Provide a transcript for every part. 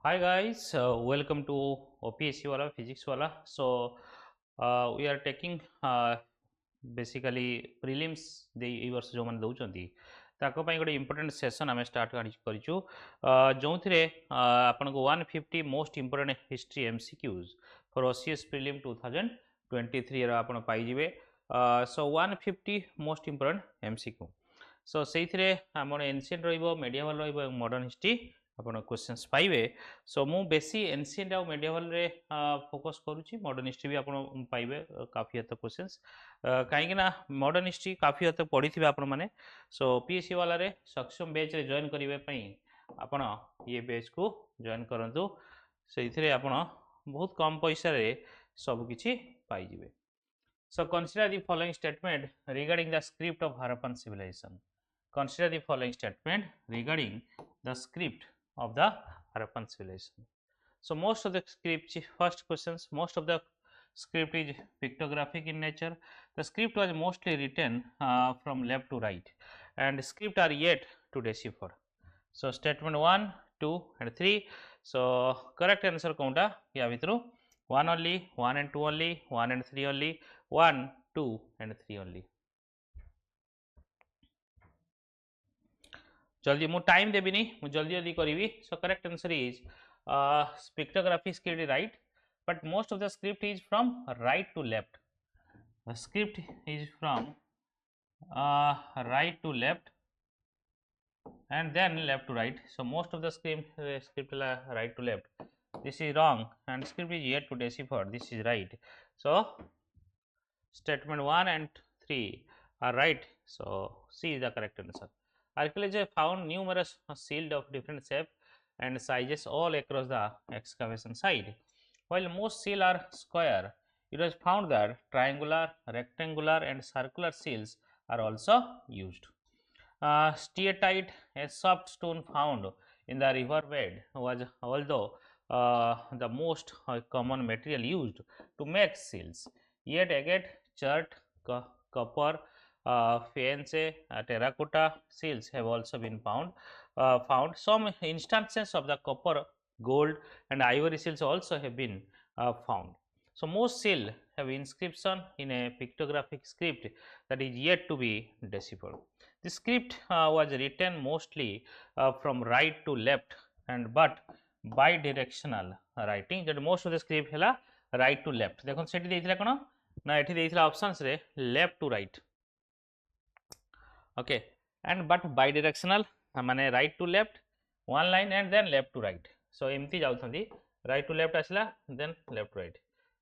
Hi guys, welcome to OPSC Wallah Physics Wallah. So we are taking basically prelims ଏଇ ବର୍ଷ ଯେଉଁମାନେ ଦେଉଛନ୍ତି ତାଙ୍କ ପାଇଁ ଗୋଟେ ଇମ୍ପୋର୍ଟାଣ୍ଟ ସେସନ୍ ଆମେ ଷ୍ଟାର୍ଟ କରିଛୁ ଯେଉଁଥିରେ ଆପଣଙ୍କୁ 150 most important history MCQs for OCS Prelim 2023 ର ଆପଣ ପାଇଯିବେ। So 150 most important MCQ। So ସେଇଥିରେ ଆମର ଏନସିଏଣ୍ଟ ରହିବ, ମେଡିଆଭାଲ ରହିବ ଏବଂ ମଡର୍ନ ହିଷ୍ଟ୍ରି ଆପଣ क्वेश्चंस पाइबे। सो मु बेसी एनसीएंट आउ मेडिएवल रे फोकस करूची, मॉडर्न हिस्ट्री भी आपण पाइबे काफी हद तक क्वेश्चंस कहीं ना मॉडर्न हिस्ट्री काफी हद तक पढ़ी थे आपण माने। सो पीएससी वाला रे सक्षम बैच रे जॉइन करिवे पई आपण ये बैच को जॉइन करंतु, सेइथिरे आपण बहुत कम पैसा रे सब किछि पाई जिवे। So consider the following statement regarding the script of Harappan civilization. Consider the following statement regarding the script of the Harappan civilization. So most of the script, first questions, most of the script is pictographic in nature. The script was mostly written from left to right, and script are yet to decipher. So statement 1, 2 and 3. So correct answer kaunta ya vitru 1 only, 1 and 2 only, 1 and 3 only, 1, 2 and 3 only. जल्दी मु time देबिनी, मु जल्दी जल्दी करी। So correct answer is pictography script right, but most of the script is from right to left. Script is from right to left and then left to right. So most of the script right to left. This is wrong and script is yet to decipher. This is right. So statement 1 and 3 are right. So C is the correct answer. Archaeologists found numerous seals of different shapes and sizes all across the excavation site. While most seals are square, it was found that triangular, rectangular and circular seals are also used. Steatite, a soft stone found in the river bed, was although the most common material used to make seals. Yet agate, chert, copper, faience, terracotta seals have also been found. Some instances of the copper, gold and ivory seals also have been found. So most seals have inscription in a pictographic script that is yet to be deciphered. The script was written mostly from right to left and but bidirectional writing. That most of the script hela right to left. देखो सेठी देइथिला कोन ना एठी देइथिला options रे left to right, okay, and but bidirectional माने right to left one line and then left to right. So एमती जाउथंदी right to left आसला then left to right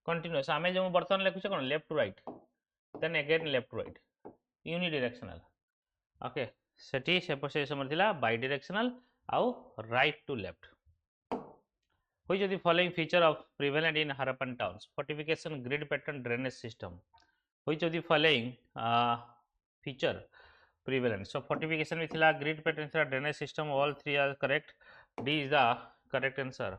continuous. आमे जो बर्तन लिखुछे कोन left to right then again left to right unidirectional. Okay सेठी से समय थिला बाइडायरेक्शनल आउ right to left. Which of the following feature of prevalent in Harappan towns? Fortification, grid pattern, drainage system. Which of the following feature prevalent? So fortification with grid pattern, drainage system, all three are correct. D is the correct answer.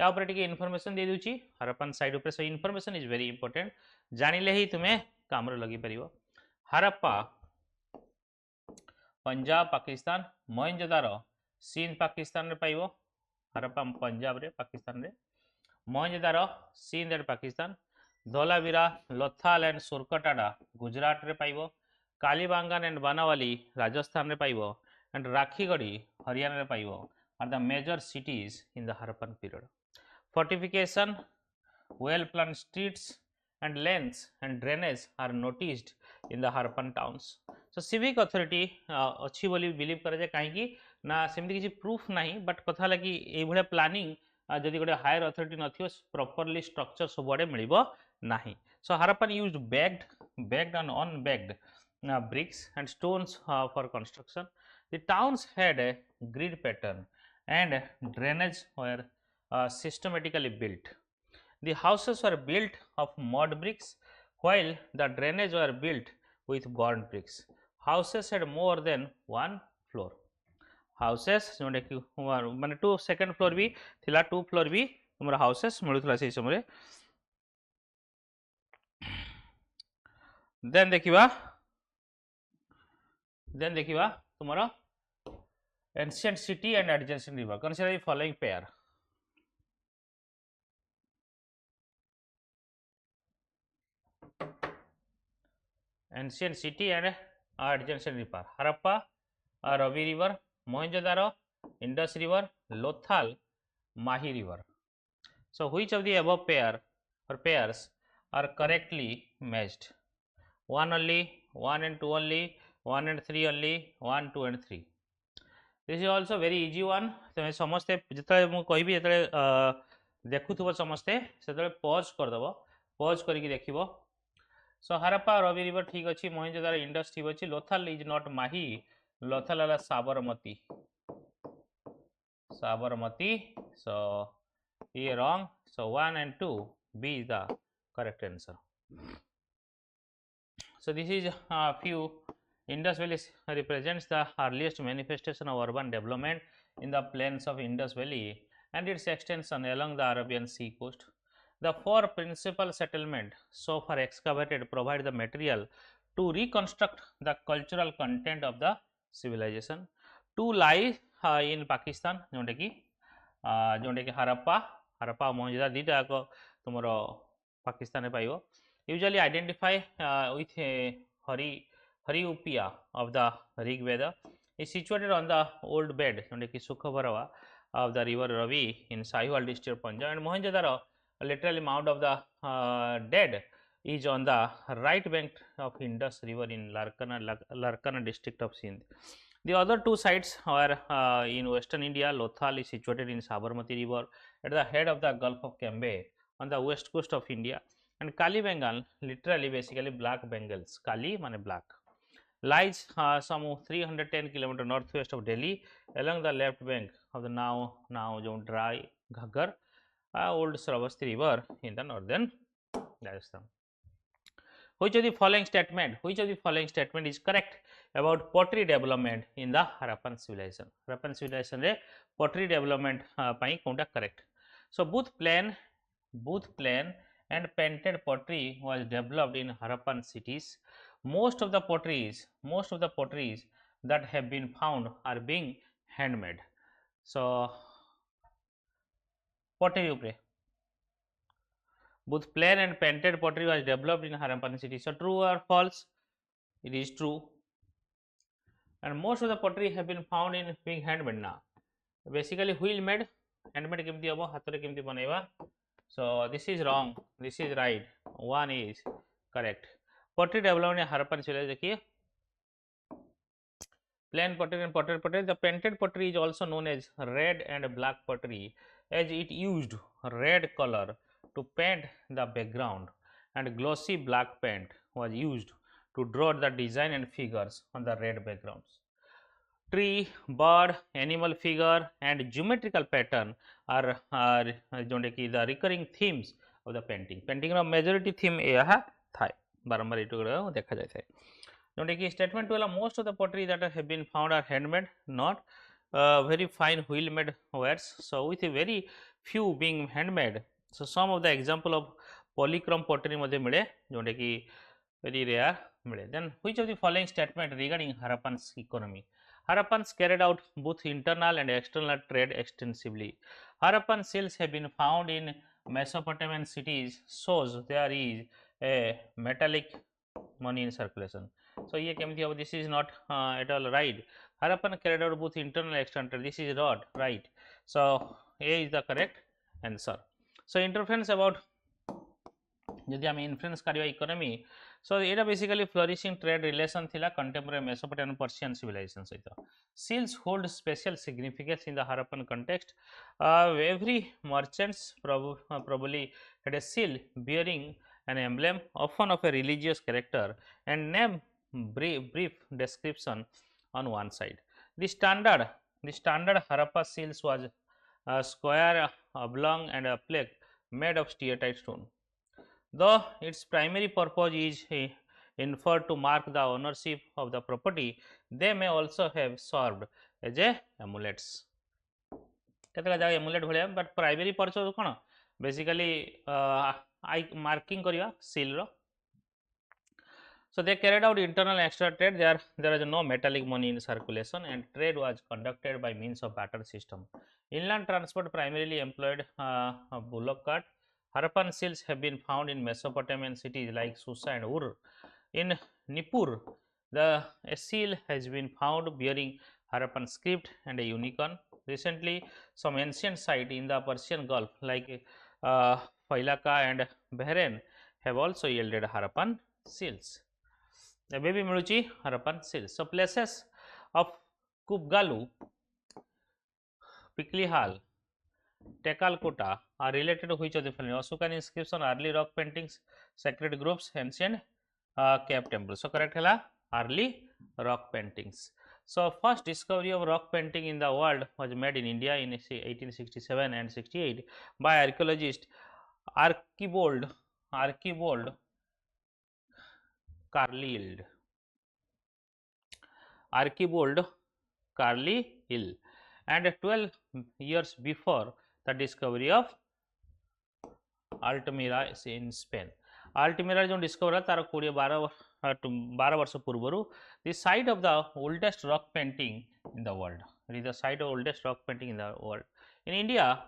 या ऊपर टिके information दे दूची Harappan side ऊपर. So information is very important, जानिले ही तुम्हें काम लगी परिबो. हरप्पा पंजाब पाकिस्तान, मोहनजोदारो सिंध पाकिस्तान रे पाइबो. हरप्पा पंजाब रे पाकिस्तान रे, मोहनजोदारो सिंध एंड पाकिस्तान, धोलावीरा लोथाल एंड सुरकटाडा गुजरात रे पाइबो, कालीबांगान एंड बनावाली राजस्थान रे पाइबो एंड राखीगढ़ी हरियाणा रे पाइबो are the major cities in the Harappan period. Fortification, well planned streets and lanes and drainage are noticed in the Harappan towns. So civic authority अच्छी बोली बिलीव करे कहीं ना सेमती किसी प्रूफ नहीं, बट कथा लगी ए भले प्लानिंग जदि गोटे हायर अथॉरिटी नथियो प्रॉपर्ली स्ट्रक्चर सब आड़े मिलिबो नाही. So Harappan used baked and unbegged bricks and stones for construction. The towns had a grid pattern and drainage were systematically built. The houses were built of mud bricks while the drainage were built with burnt bricks. Houses had more than one floor. Houses जोंडे कि माने to second floor भी थिला, to floor भी तुमरा houses मिलुतला से समय. Then देखिबा तुमरा ancient city and adjacent river. Consider the following pair. ancient city and adjacent river. Harappa, Ravi River, Mohenjo-daro, Indus River, Lothal, Mahi River. So which of the above pair or pairs are correctly matched? 1 only, 1 and 2 only, 1 and 3 only, 1, 2 and 3. This is also very easy one. तमे समस्ते जिते मु कहबी जेते देखुथबो समस्ते सेते pause कर दबो, पॉज करके देखिबो. So Harappa, Ravi River ठीक अछि, मोहेंजोदारो इंडस ठीक अछि, Lothal is not Mahi, Lothal ala Sabarmati. Sabarmati. So here wrong. So 1 and 2, B is the correct answer. So this is a few. Indus Valley represents the earliest manifestation of urban development in the plains of Indus Valley and its extension along the Arabian Sea coast. The 4 principal settlements so far excavated provide the material to reconstruct the cultural content of the civilization. 2 lie in Pakistan, जोंटे कि हरप्पा मोहनजोदारो दीटा जाक तुमर पाकिस्तान में पाइबो. Usually identify with 𝐒𝐿𝐴 of the Rigveda is situated on the old bed जोंटे कि सुखभरवा of the river Ravi in Sahiwal district Punjab, and Mohenjo-daro, literally Mount of the Dead, is on the right bank of Indus River in Larkana district of Sindh. The other 2 sites are in western India. Lothal is situated in Sabarmati River at the head of the Gulf of Cambay on the west coast of India, and Kali Bengal, literally basically black Bengals, Kali mane black, lies some 310 km northwest of Delhi along the left bank of the now जो dry Ghaggar, old Sravasti river in the northern Rajasthan. Which of the following statement is correct about pottery development in the Harappan civilization? Harappan civilization re pottery development pai कोनटा correct? So both plain and painted pottery was developed in Harappan cities. Most of the potteries that have been found are being handmade. So pottery upre both plain and painted pottery was developed in Harappan city. So true or false? It is true. And most of the pottery have been found in being handmade now. Basically wheel made, handmade केमती हबो, हाथरे केमती बनेबा. So this is wrong, this is right. 1 is correct. Pottery development in Harappan civilization देखिए. Plain pottery and pottery. The painted pottery is also known as red and black pottery, as it used red color to paint the background and glossy black paint was used to draw the design and figures on the red backgrounds. Tree, bird, animal figure and geometrical pattern are the recurring themes of the painting. Painting ର majority theme ଏହା ଥାଏ, ବାରମ୍ବାର ଏଇଟା ଦେଖା ଯାଇଥାଏ. जोंटे statement वाला most of the pottery that have been found are handmade, not very fine wheel made wares. So with a very few being handmade. So some of the example of polychrome pottery मध्ये मिले, जोंटे कि very rare मिले. Then which of the following statement regarding Harappan's economy? Harappans carried out both internal and external trade extensively. Harappan seals have been found in Mesopotamian cities, shows there is a metallic money in circulation. So ये केमती हबो? This is not at all right. Harappan carried out both internal and external trade. This is not right. So A is the correct answer. So interference about यदि आम influence करिया economy, so एटा basically flourishing trade relation थिला contemporary Mesopotamian Persian civilization सहित. Seals hold special significance in the Harappan context. Every merchants probably had a seal bearing an emblem, often of a religious character, and name brief description on one side. The standard Harappa seals was square, oblong and a plaque made of steatite stone. Though its primary purpose is inferred to mark the ownership of the property, they may also have served as a amulets. केतला जाय amulet भलिया, but primary purpose cone basically marking करिया seal row. So they carried out internal and external trade. There was no metallic money in circulation, and trade was conducted by means of barter system. Inland transport primarily employed a bullock cart. Harappan seals have been found in Mesopotamian cities like Susa and Ur. In Nippur, the a seal has been found bearing Harappan script and a unicorn. Recently, some ancient site in the Persian Gulf like Failaka and Bahrain have also yielded Harappan seals. ଏବେ ବି ମିଳୁଛି Harappan seals. So places of Kupgalu, Piklihal, Tekalkota are related to which of the following? Asukan inscription, early rock paintings, sacred groves, ancient cave temples. So correct है early rock paintings. So first discovery of rock painting in the world was made in India in 1867 and 68 by archaeologist Archibald Carlyle. Archibald Carlyle, and 12 years before the discovery of Altamira in Spain. Altamira जो discover तार 12 वर्ष पूर्व the site of the oldest rock painting in the world. It is the site of oldest rock painting in the world. In India,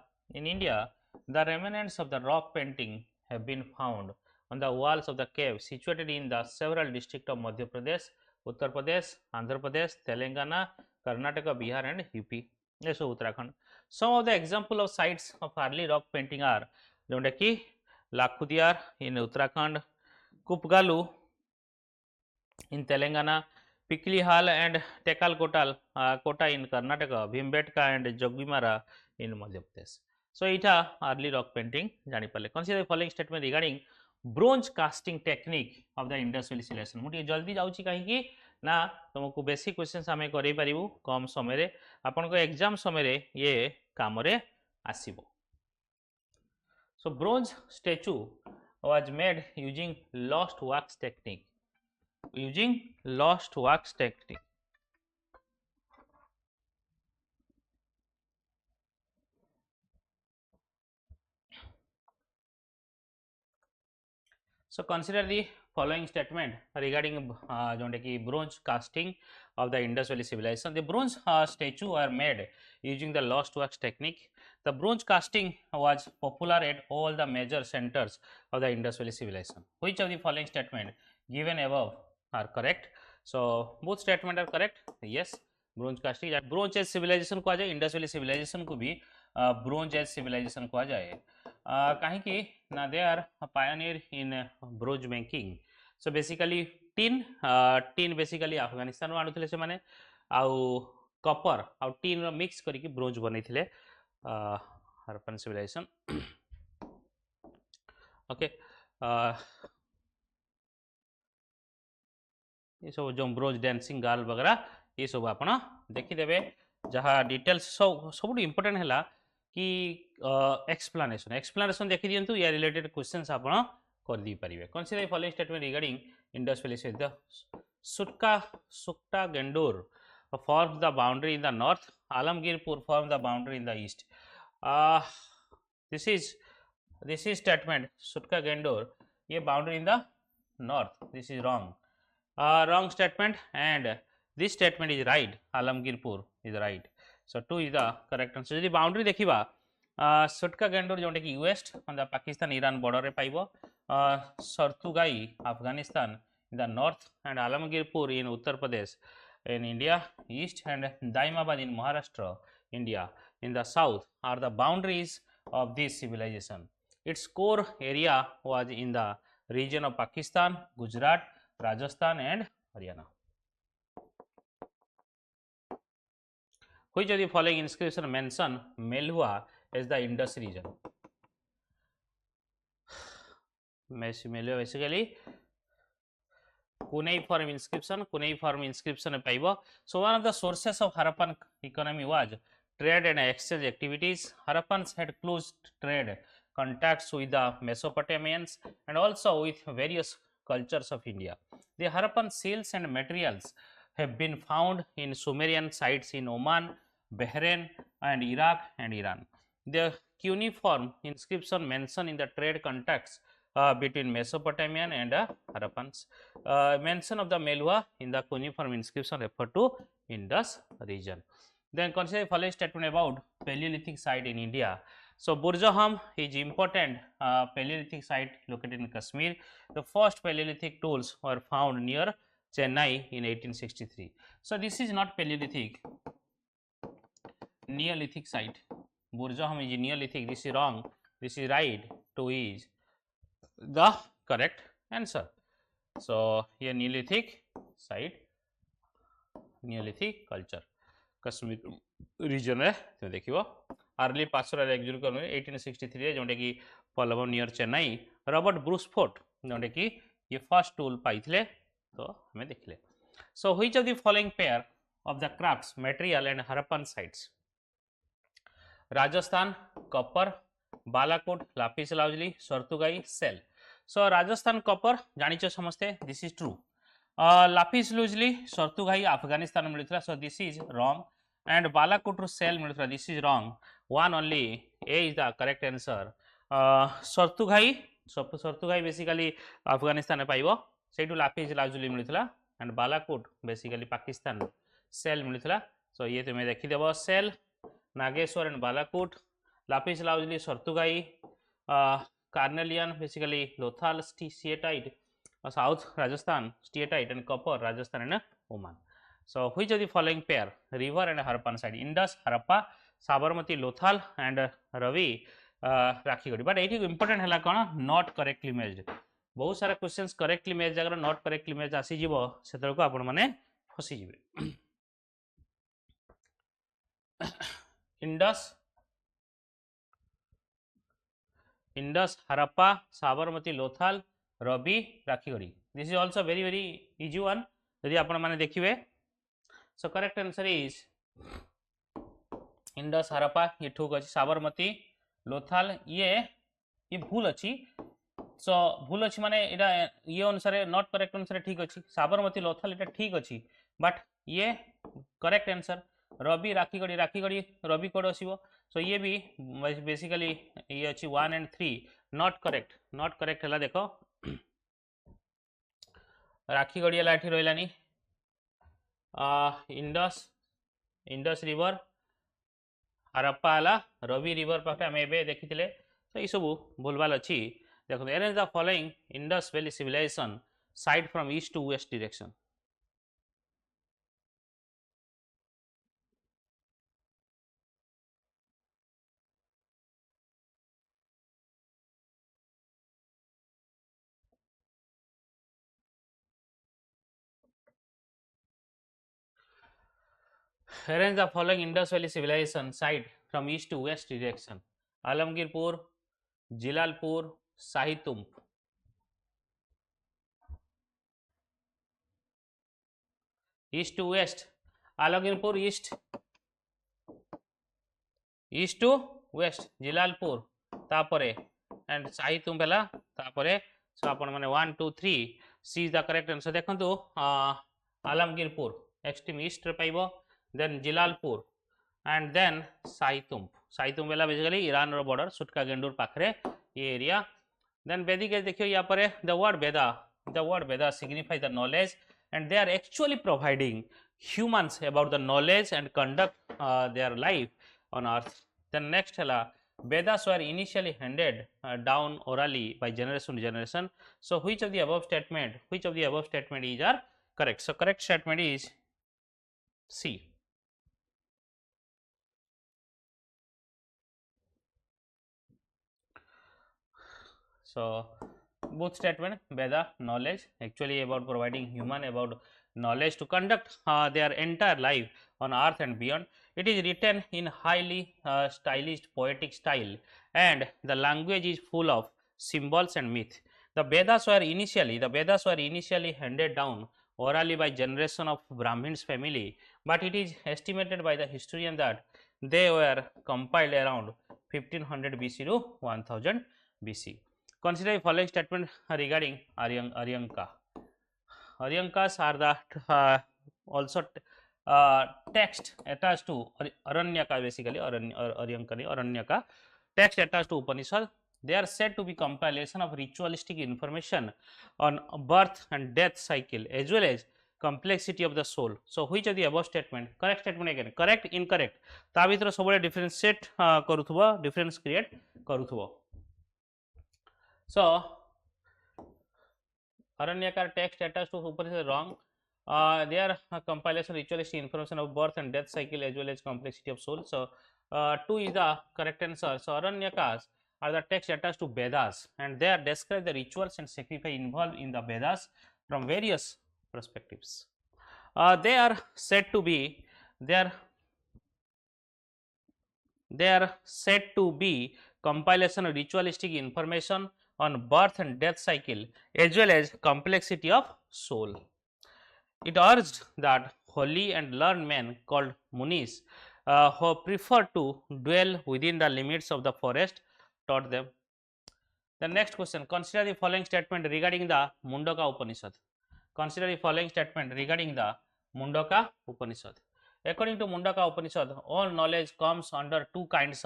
the remnants of the rock painting have been found on the walls of the cave situated in the several districts of Madhya Pradesh, Uttar Pradesh, Andhra Pradesh, Telangana, Karnataka, Bihar and UP. Yes, Uttarakhand. Some of the example of sites of early rock painting are Jondaki, Lakhudiyar in Uttarakhand, Kupgalu in Telangana, Piklihal and Tekalkota Kota in Karnataka, Bhimbetka and Jogimara in Madhya Pradesh. So, it is early rock painting. Consider the following statement regarding bronze casting technique of the Indus Valley Civilization. मुझे जल्दी जाऊँगी कहीं ना तुमको basic question आमे करें पारिबु कम समय रे आपन को एग्जाम समय रे ये काम रे आसीबो. So bronze statue was made using lost wax technique. So consider the following statement regarding bronze casting of the Indus Valley Civilization. The bronze statue were made using the lost wax technique. The bronze casting was popular at all the major centers of the Indus Valley Civilization. Which of the following statement given above are correct? So both statements are correct. Yes, bronze casting. That bronze age civilization को आ जाए, Indus Valley civilization को भी bronze age civilization को आ जाए. कहीं ना they are a pioneer in bronze making. So basically tin basically Afghanistan आणुଥିଲେ से माने आउ copper आउ tin रो mix करी की bronze बनी थिले Harappan civilization. Okay, ये सब जो ब्रोंज डांसिंग गर्ल वगैरह ये सब आपण देखि देबे जहाँ डिटेल्स सब इम्पोर्टेंट है कि एक्सप्लेनेशन देखि दियंतु या रिलेटेड क्वेश्चंस आपण कर दी परिबे. Consider the following statement regarding Indus valley से द सुक्टा Dor forms the boundary in the north, Alamgirpur forms the boundary in the east. This is statement Sutka Gendor ये boundary in the north. This is wrong. Wrong statement, and this statement is right. Alamgirpur is right. So 2 is the correct answer. So the boundary देखिबा Sutka Gendor जोंटे कि west on the Pakistan Iran border रे पाइबो, Sartugai Afghanistan in the north and Alamgirpur in Uttar Pradesh in India east and Daimabad in Maharashtra India in the south are the boundaries of this civilization. Its core area was in the region of Pakistan, Gujarat, Rajasthan and Haryana. Which of the following inscription mention Melhua as the Indus region? Melhua basically cuneiform inscription पाइबो. So one of the sources of Harappan economy was trade and exchange activities. Harappans had close trade contacts with the Mesopotamians and also with various cultures of India. The Harappan seals and materials have been found in Sumerian sites in Oman, Bahrain and Iraq and Iran. The cuneiform inscription mentioned in the trade contacts between Mesopotamian and Harappans. Mention of the Melhua in the cuneiform inscription refer to Indus region. Then consider the following statement about Paleolithic site in India. So Burjaham is important Paleolithic site located in Kashmir. The first Paleolithic tools were found near Chennai in 1863. So this is not Paleolithic, Neolithic site. Burjaham is Neolithic. This is wrong. This is right. 2 is the correct answer. So here Neolithic site, Neolithic culture, Kashmir region रे तुम देखिबो early pastoral executive 1863 रे जोंटे की Pallava near Chennai Robert Bruce Foote जोंटे की ये first tool पाइथिले तो हमें देखले. So which of the following pair of the crafts material and Harappan sites? Rajasthan copper, Balakot, lapis lazuli, Shortugai, shell. So Rajasthan copper जानिछ समस्ते, this is true. Lapis lazuli Shortugai Afghanistan में मिलता, so this is wrong. And Balakot cell मिलता, this is wrong. One only, A is the correct answer. Shortugai basically Afghanistan में पाइबो, सेटू lapis lazuli मिलता and Balakot basically Pakistan shell मिलता. सो ये तुम्हें देखी देबो shell Nageshwar and Balakot, lapis lazuli Shortugai, carnelian basically Lothal steatite south Rajasthan steatite and copper Rajasthan and Oman. So which of the following pair river and Harappan site? Indus, Harappa, Sabarmati, Lothal and Ravi Rakhigadi. But it is important है कौन not correctly matched. बहुत सारा questions correctly matched अगर not correctly matched आसी जीवो सेतल को आपण माने फसी जीवे. Indus, Harappa, Sabarmati, Lothal, Ravi Rakhigadi. This is also very easy one. यदि आपण माने देखिवे. So correct answer is Indus, Harappa ये ठीक अच्छी, साबरमती, लोथाल ये भूल अच्छी. सो भूल अच्छी माने इटा ये अनुसार नॉट करेक्ट अनुसार ठीक अच्छी. साबरमती लोथाल इटा ठीक अच्छी बट ये करेक्ट आंसर. रवि राखीगढ़ी रवि कोड आसीबो. सो ये भी बेसिकली ये अच्छी 1 and 3 नॉट करेक्ट हला. देखो राखीगढ़ी हला एठी रहलानी. इंडस रिवर, हरप्पा आला रवि रिवर पाखे आम ए देखी. तो ये सब भूलभाल अच्छी. देखो arrange the following Indus valley civilization site from east to west direction. Arrange the following Indus Valley civilization site from east to west direction. Alamgirpur, Jilalpur, Sahitump. East to west. Alamgirpur east to west. Jilalpur tapore and Sahitump hela tapore. So आपण माने 1 2 3 C is the correct answer. देखंतु Alamgirpur extreme east रे पाइबो. Then Jilalpur and then Sahitump. Sahitump वाला basically Iran रो border सुटका गेंडूर पाखरे ये area. Then Vedic age देखियो यहाँ पर the word Veda signify the knowledge and they are actually providing humans about the knowledge and conduct their life on earth. Then next hela Vedas were initially handed down orally by generation to generation. So which of the above statement is are correct? So correct statement is C. So both statement Veda knowledge actually about providing human about knowledge to conduct their entire life on earth and beyond. It is written in highly stylized poetic style and the language is full of symbols and myth. The Vedas were initially handed down orally by generation of Brahmins family, but it is estimated by the historian that they were compiled around 1500 BC to 1000 BC. Consider the following statement regarding Aryanka. Aryankas are the also text attached to Aranyaka, basically Aranyaka text attached to Upanishad. They are said to be compilation of ritualistic information on birth and death cycle as well as complexity of the soul. So which of the above statement, correct statement again, correct, incorrect, ता भीतर सब differentiate करूथबो, difference create करूथबो. So Aranyakar text attached to Upanishad is wrong. Their compilation ritualistic information of birth and death cycle as well as complexity of soul. So 2 is the correct answer. So Aranyakas are the text attached to Vedas, and they are describe the rituals and sacrifice involved in the Vedas from various perspectives. They are said to be compilation of ritualistic information on birth and death cycle as well as complexity of soul. It urged that holy and learned men called munis who prefer to dwell within the limits of the forest taught them. The next question, consider the following statement regarding the Mundaka Upanishad. Consider the following statement regarding the Mundaka Upanishad. According to Mundaka Upanishad, all knowledge comes under two kinds,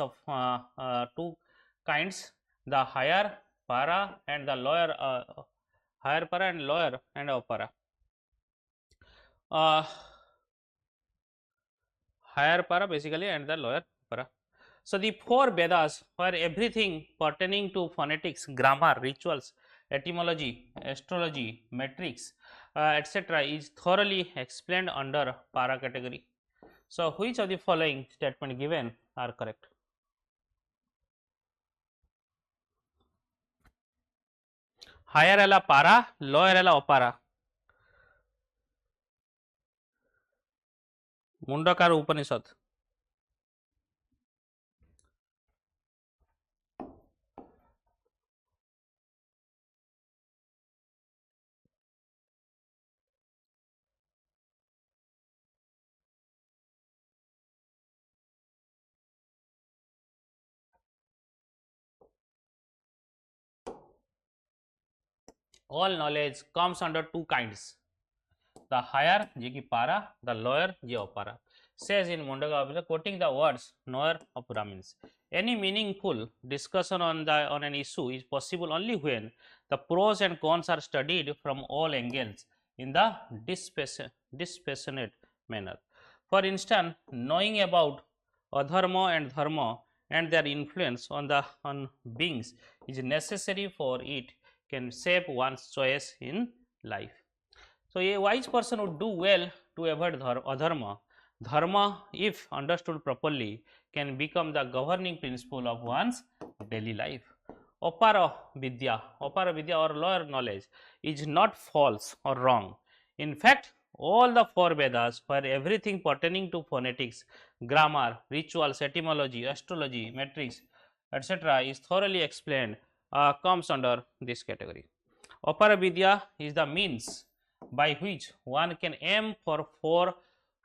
the higher para and the lower higher para and lower and apara. Higher para basically and the lower para. So the 4 Vedas, where everything pertaining to phonetics, grammar, rituals, etymology, astrology, metrics, etc. is thoroughly explained under para category. So which of the following statement given are correct? Higher ela para, lower ela opara. Mundakar Upanishad. All knowledge comes under 2 kinds, the higher je ki para, the lower je opara. Says in Mundaka Upanishad, quoting the words knower of Brahmins. Any meaningful discussion on an issue is possible only when the pros and cons are studied from all angles in the dispassionate manner. For instance, knowing about adharma and dharma and their influence on beings is necessary for it can shape one's choice in life. So a wise person would do well to avoid adharma. Dharma, if understood properly, can become the governing principle of one's daily life. Opara vidya or lower knowledge is not false or wrong. In fact, all the 4 Vedas, where everything pertaining to phonetics, grammar, rituals, etymology, astrology, metrics, etc. is thoroughly explained, comes under this category. Opara vidya is the means by which one can aim for 4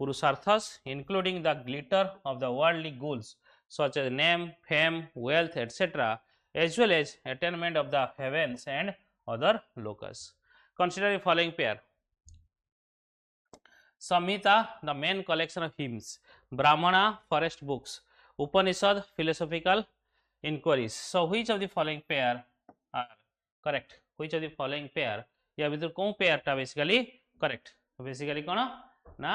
purusarthas, including the glitter of the worldly goods such as name, fame, wealth, etc., as well as attainment of the heavens and other lokas. Consider the following pair. Samhita, the main collection of hymns, Brahmana, forest books, Upanishad, philosophical inquiries. So which of the following pair are correct? Which of the following pair? या भितर कौन pair टा basically correct? Basically कोन ना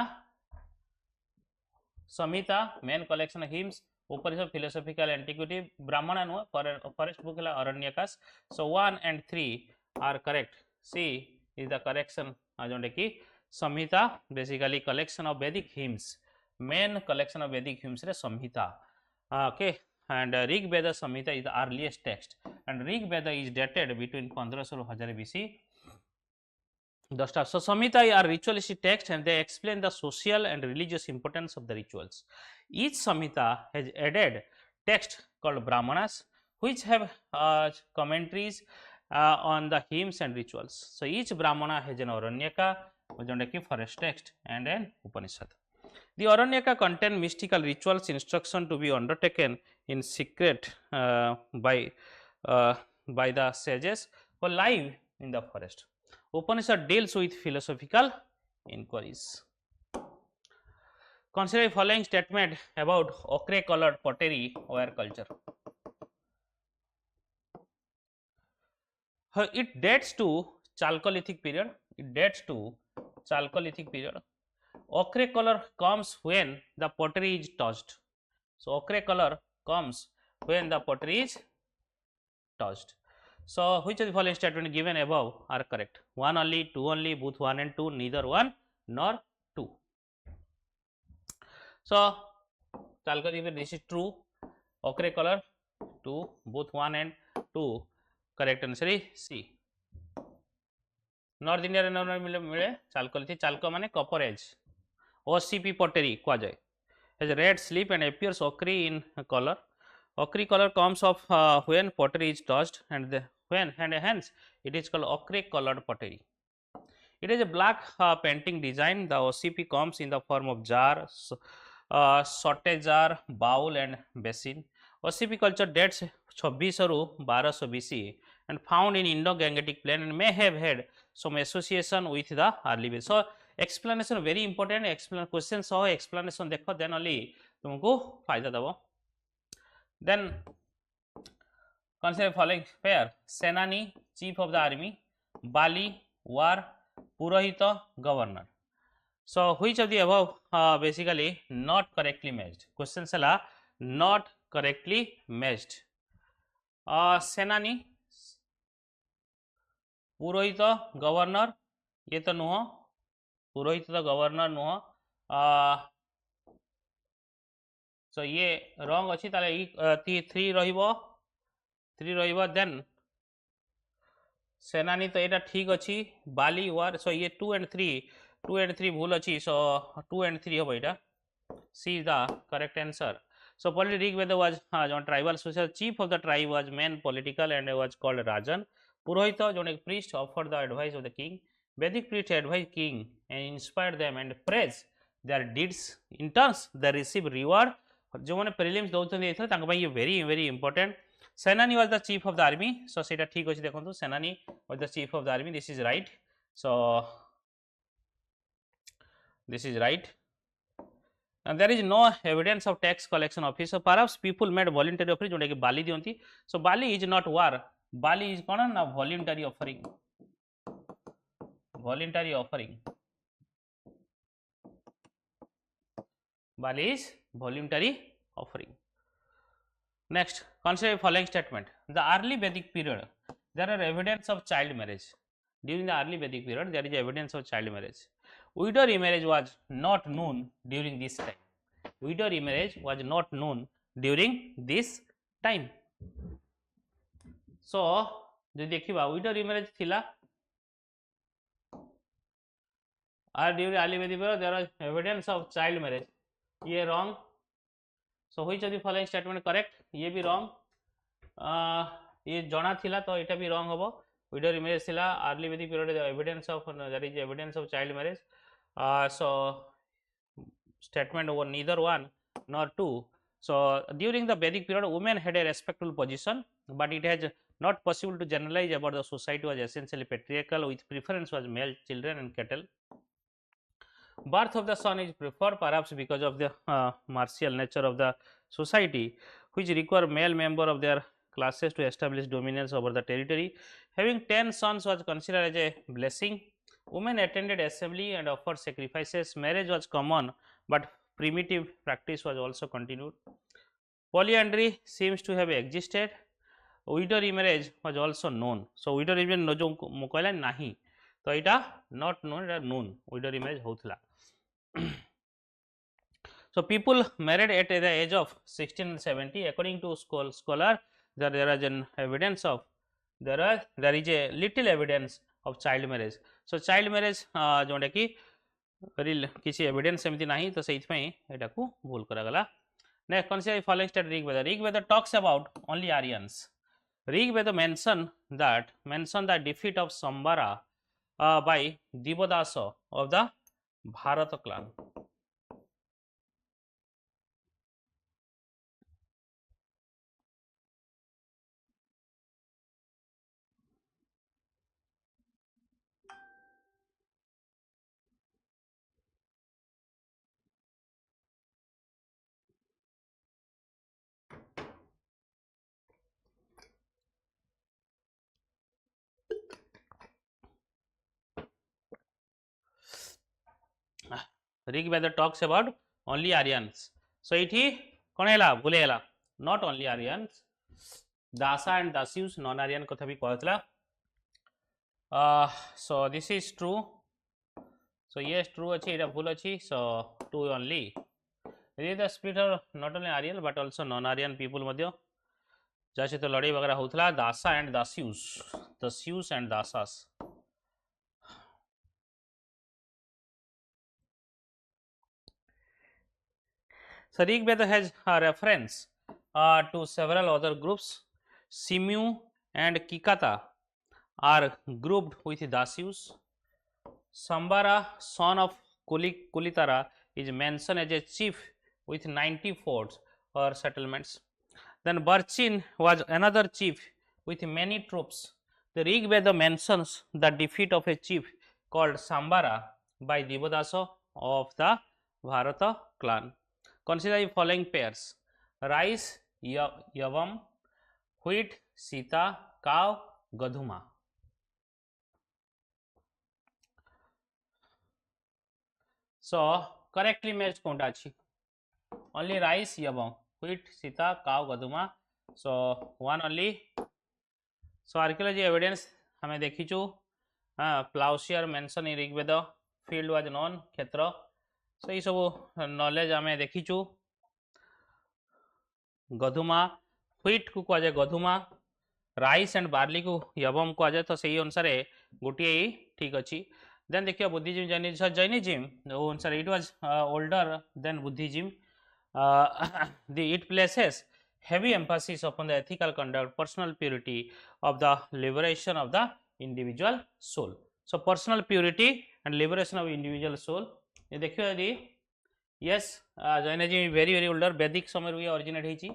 Samhita main collection of hymns, Upanishad philosophical antiquity, Brahmana no forest book है Aranyakas. So 1 and 3 are correct. C is the correction जोंटे की Samhita basically collection of Vedic hymns, main collection of Vedic hymns रे Samhita. Okay, and Rig Veda Samhita is the earliest text, and Rig Veda is dated between 1500 to 1000 BC. The stuff. So Samhita are ritualistic texts, and they explain the social and religious importance of the rituals. Each Samhita has added text called Brahmanas, which have commentaries on the hymns and rituals. So each Brahmana has an Aranyaka, which is a forest text, and an Upanishad. The Aranyaka contain mystical rituals, instruction to be undertaken in secret by the sages who live in the forest. Upanishad deals with philosophical inquiries. Consider the following statement about ochre colored pottery ware culture. It dates to Chalcolithic period. It dates to Chalcolithic period. Ochre color comes when the pottery is touched. So ochre color comes when the pottery is touched. So which of the following statement given above are correct? One only, two only, both one and two, neither one nor two. So Chalcolithic, this is true. Ochre color, two, both one and two. Correct answer is C. North India मिले Chalcolithic. Chalco माने copper edge. OCP pottery कुआ जाए. Has a red slip and appears ochre in color. Ochre color comes off when pottery is touched, and hence it is called ochre colored pottery. It is a black painting design. The OCP comes in the form of jar, sauté jar, bowl and basin. OCP culture dates 2600 to 1200 BC and found in Indo-Gangetic plain and may have had some association with the early base. So explanation very important. Question सह explanation देखो, then only तुमको फायदा दबो. Then consider following pair: Senani, chief of the army; Bali, war; Purohita, governor. So which of the above basically not correctly matched? Question sala not correctly matched. Senani, Purohita, governor, ये तो नुह. पुरोहित तो governor नुह. सो ये रंग अच्छी ताले three रहिबो. देन सेनानी तो एटा ठीक अच्छी. बाली वार. सो ये 2 and 3 भूल अच्छी. सो 2 and 3 हम एटा. C is the correct answer. So Rigveda was John tribal social chief of the tribe was main political and was called Rajan. Purohita, John a priest, offered the advice of the king. Vedic priest advised king and inspired them and praised their deeds. In turns, they receive reward. जो मैंने prelims दौरान ये था तांका भाई ये very important. Senani was the chief of the army. So सेटा ठीक होची देखो तो Senani was the chief of the army. This is right. So this is right. And there is no evidence of tax collection office. So perhaps people made voluntary offering जोटा कि बाली दियंती. So Bali is not war. Bali is कौन ना voluntary offering. Voluntary offering. Bali is voluntary offering. Next, consider the following statement. The early Vedic period, there are evidence of child marriage. During the early Vedic period, there is evidence of child marriage. Widow remarriage was not known during this time. Widow remarriage was not known during this time. So, जो देखिबा widow remarriage थिला. During early Vedic period, there was evidence of child marriage. ये wrong. So which of the following statement correct? ये भी wrong. ये जଣା थिला तो एटा भी wrong होबो. Widow remarriage थिला early Vedic period, the evidence of there is evidence of child marriage. So statement over neither one nor two. So during the Vedic period, women had a respectable position, but it has not possible to generalize about the society was essentially patriarchal with preference was male children and cattle. Birth of the son is preferred perhaps because of the martial nature of the society, which require male member of their classes to establish dominance over the territory. Having 10 sons was considered as a blessing. Women attended assembly and offered sacrifices. Marriage was common, but primitive practice was also continued. Polyandry seems to have existed. Widow remarriage was also known. So widow remarriage जो कहला नहीं तो इटा not known, इटा known. Widow remarriage होतला. So people married at the age of 16 and 70. According to scholar, there is an evidence of there is a little evidence of child marriage. So child marriage जोंटा कि किसी evidence सेमती नहीं तो सेइथ पई एटा को भूल करा गला. Next, consider the following state Rigveda. Rigveda talks about only Aryans. Rigveda mention the defeat of Sambara by Divodasa of the Bharata clan. Rigveda talks about only Aryans. So इठी कोन हैला भूले हैला not only Aryans Dasa and Dasyus non Aryan कथा भी कहतला. So this is true. So yes true अछि एटा भूल अछि. So true only. It is the spirit of not only Aryan but also non-Aryan people मध्य जा सहित लड़ाई वगैरह होता Dasa and Dasyus and Dasas. So Rigveda has a reference to several other groups. Simu and Kikata are grouped with Dasyus. Sambara, son of Kulitara, is mentioned as a chief with 90 forts or settlements. Then Barchin was another chief with many troops. The Rigveda mentions the defeat of a chief called Sambara by Dibodasa of the Bharata clan. Consider the following pairs: rice, yavam, wheat, sita, cow, gadhuma. So correctly matched कोनटा अछि? Only rice, yavam, wheat, sita, cow, gadhuma. So one only. So archaeology evidence हमें देखिचु. Plowshare mention in Rigveda, field was known, क्षेत्र. So ये सब knowledge हमें देखिचु. गधुमा, wheat को कह जाए गधुमा, rice and barley को यवम कह जाए. तो सही अनुसार गोटे ही ठीक अच्छी. देन देखिए बुद्धिज्म जैनिज्म वो अनुसार it was older than Buddhism. It places heavy emphasis upon the ethical conduct, personal purity of the liberation of the individual soul. So personal purity and liberation of individual soul. ये देखिए यदि yes Jainism very older वैदिक समय रू originate होइछि.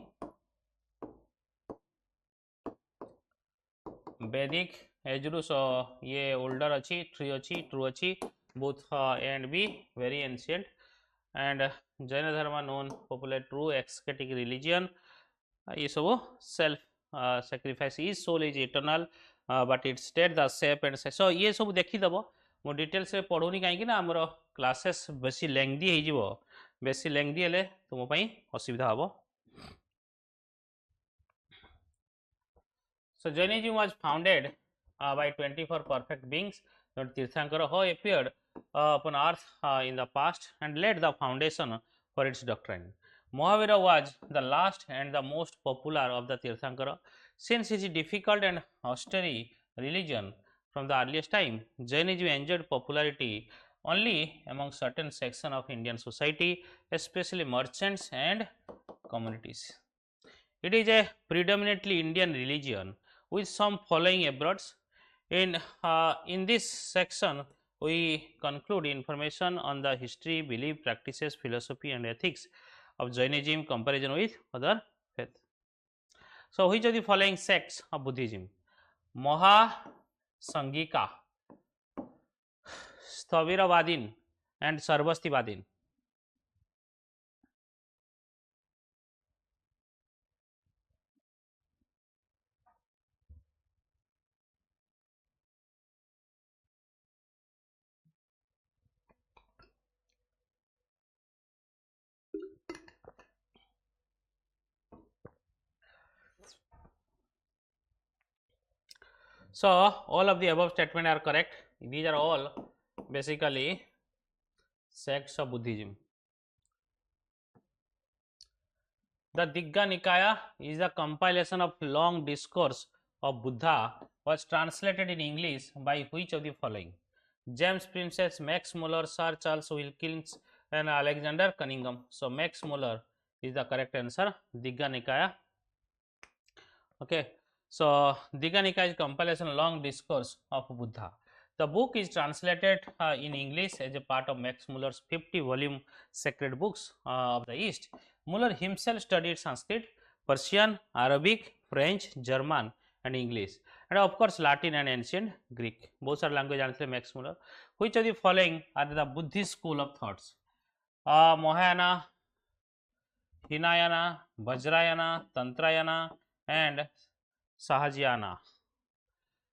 वैदिक एजरू. सो ये older अच्छी true अच्छी both A and B very ancient. And Jain dharma known popular true ascetic religion. ये सब self sacrifice is soul is eternal but it state the shape and size. So ये सब देखीदेव मो डिटेल्स रे पढ़ुनी कहीं आमर क्लासेस बेसी लेंथी हो बेसी लेंथी हेले तुम असुविधा हम. So Jainism was founded by 24 perfect beings. Tirthankara who appeared upon earth in the past and laid the foundation for its doctrine. Mahavira was the last and the most popular of the Tirthankara. Since his difficult and austere religion from the earliest time, Jainism enjoyed popularity only among certain sections of Indian society, especially merchants and communities. It is a predominantly Indian religion with some following abroad. In this section, we conclude information on the history, belief, practices, philosophy, and ethics of Jainism comparison with other faith. So, which of the following sects of Buddhism? Mahasangika, Sthaviravadin, and Sarvastivadin. So all of the above statement are correct. These are all basically sects of Buddhism. The Digha Nikaya is a compilation of long discourse of Buddha was translated in English by which of the following? James Princess, Max Muller, Sir Charles Wilkins, and Alexander Cunningham. So Max Muller is the correct answer. Digha Nikaya. Okay. So Digha Nikaya is compilation long discourse of Buddha. The book is translated in English as a part of Max Muller's 50-volume Sacred Books of the East. Muller himself studied Sanskrit, Persian, Arabic, French, German, and English, and of course Latin and ancient Greek. Both are language answer Max Muller. Which of the following are the Buddhist school of thoughts? Mahayana, Hinayana, Vajrayana, Tantrayana, and Sahajyana.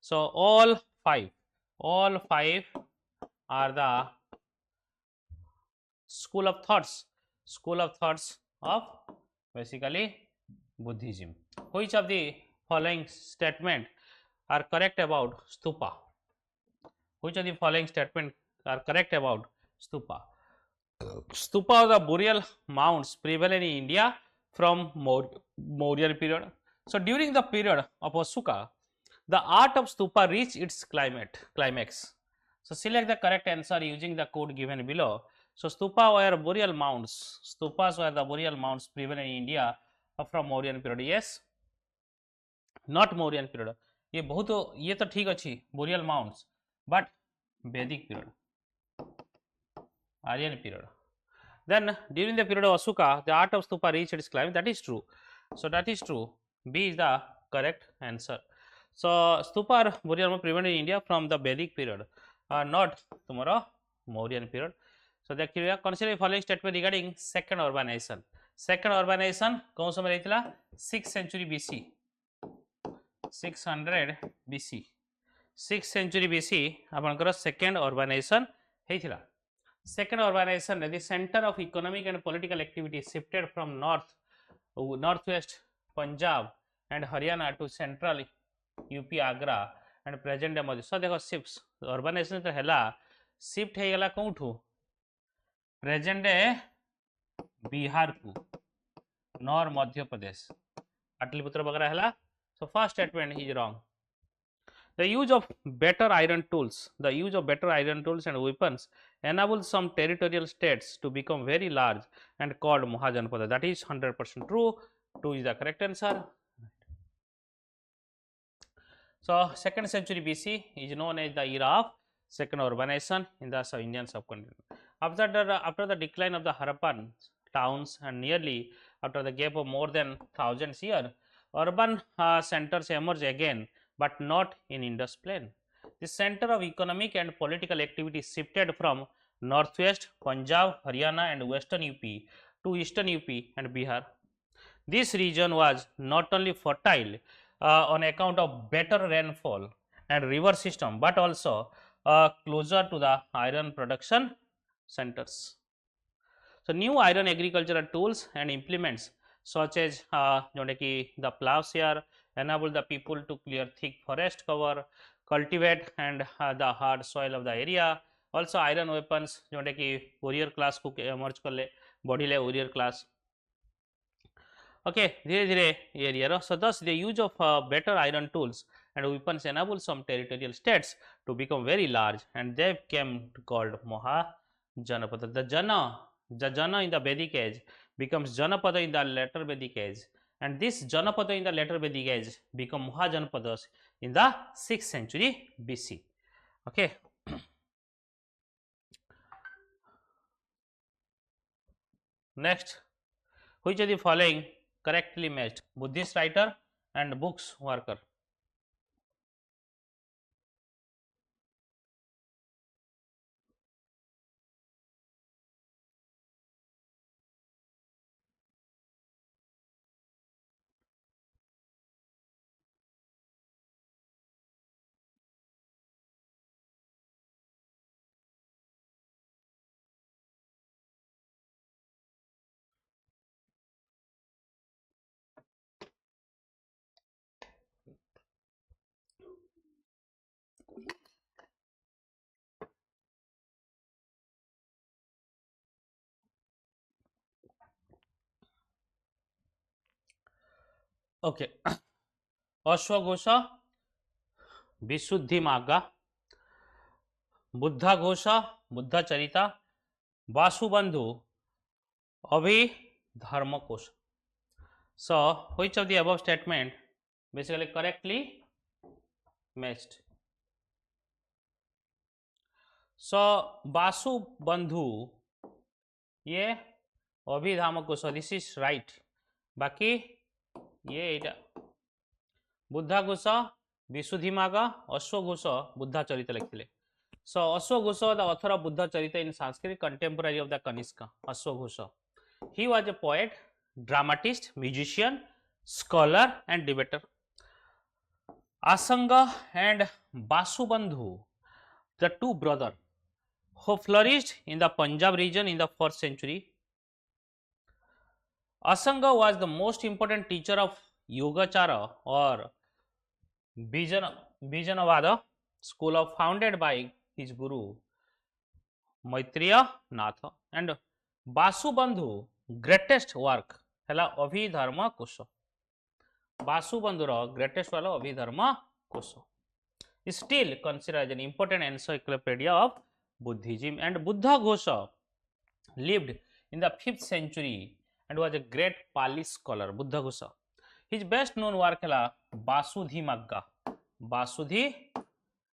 So all five are the school of thoughts of basically Buddhism. Which of the following statement are correct about stupa? Which of the following statement are correct about stupa? Stupa are the burial mounds prevalent in India from Mauryan period. So during the period of Ashoka, the art of stupa reached its climax. So select the correct answer using the code given below. So stupa were burial mounds. Stupas were the burial mounds prevalent in India from Mauryan period. Yes, not Mauryan period. ये तो ठीक अच्छी burial mounds, but Vedic period, Aryan period. Then during the period of Ashoka, the art of stupa reached its climax. That is true. So that is true. B is the correct answer. So stupa are burial prevalent in India from the Vedic period, not tomorrow Mauryan period. So the consider the following statement regarding second urbanization. Second urbanization कौन समय रही 6th century BC, 600 BC, 6th century BC आपनकर second urbanization हेइथिला. Second urbanization, the center of economic and political activity shifted from northwest Punjab and Haryana to central UP Agra and present day Madhya. So देखो shifts urbanization तो हैला shift है गला कौन present day Bihar को nor Madhya Pradesh Pataliputra वगैरह हैला. So first statement is wrong. The use of better iron tools and weapons enabled some territorial states to become very large and called Mahajanpada. That is 100% true. 2 is the correct answer. So 2nd century BC is known as the era of second urbanization in the Indian subcontinent. After the decline of the Harappan towns and nearly after the gap of more than 1000 years, urban centers emerge again, but not in Indus plain. The center of economic and political activity shifted from northwest Punjab, Haryana and western UP to eastern UP and Bihar. This region was not only fertile on account of better rainfall and river system, but also closer to the iron production centers. So new iron agricultural tools and implements such as the plowshare enable the people to clear thick forest cover, cultivate and the hard soil of the area. Also iron weapons जोटा कि warrior class को emerge कर ले बढ़िले warrior class. Okay, धीरे धीरे ये area. So thus the use of better iron tools and weapons enable some territorial states to become very large, and they became called Mahajanapada. The Jana in the Vedic age becomes Janapada in the later Vedic age, and this Janapada in the later Vedic age become Mahajanapadas in the 6th century BC. Okay. Next, which of the following correctly matched? Buddhist writer and books worker. Okay. अश्वघोष, विशुद्धि मार्ग, Buddhaghosh, बुद्धचरिता, वासुबंधु, अभिधर्मकोश. So which of the above statement basically correctly matched? So वासुबंधु ये अभिधर्मकोश, this is right. बाकी ये Buddhaghosh, विशुद्धिमार्ग, अश्वघोष, Buddhacharita लिखिले. So अश्वघोष the author of Buddhacharita in Sanskrit, contemporary of the Kanishka. Ashwaghosa, he was a poet, dramatist, musician, scholar and debater. Asanga and Vasubandhu, the two brothers who flourished in the Punjab region in the 1st century. Asanga was the most important teacher of Yogacara or Bijanavada school of founded by his guru Maitreya Natha, and Basubandhu greatest work hela Abhidharma Kosha. Basubandhur greatest work Abhidharma Kosha is still considered as an important encyclopedia of Buddhism, and Buddha Ghosha lived in the 5th century and was a great Pali scholar. Buddha Ghosha, his best known work hela Basudhi Magga. Basudhi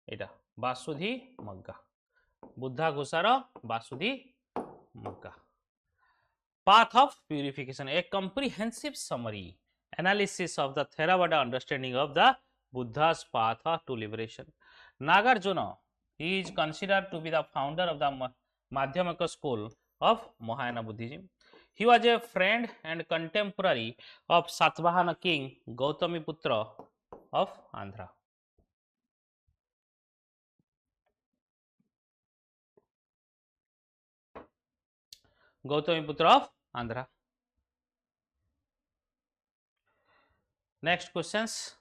eta Basudhi Magga. Buddha Ghosara Basudhi Magga. Path of purification, a comprehensive summary analysis of the Theravada understanding of the Buddha's path to liberation. Nagarjuna, he is considered to be the founder of the Madhyamaka school of Mahayana Buddhism. He was a friend and contemporary of Satvahana king Gautamiputra of Andhra. Gautamiputra of Andhra. Next questions.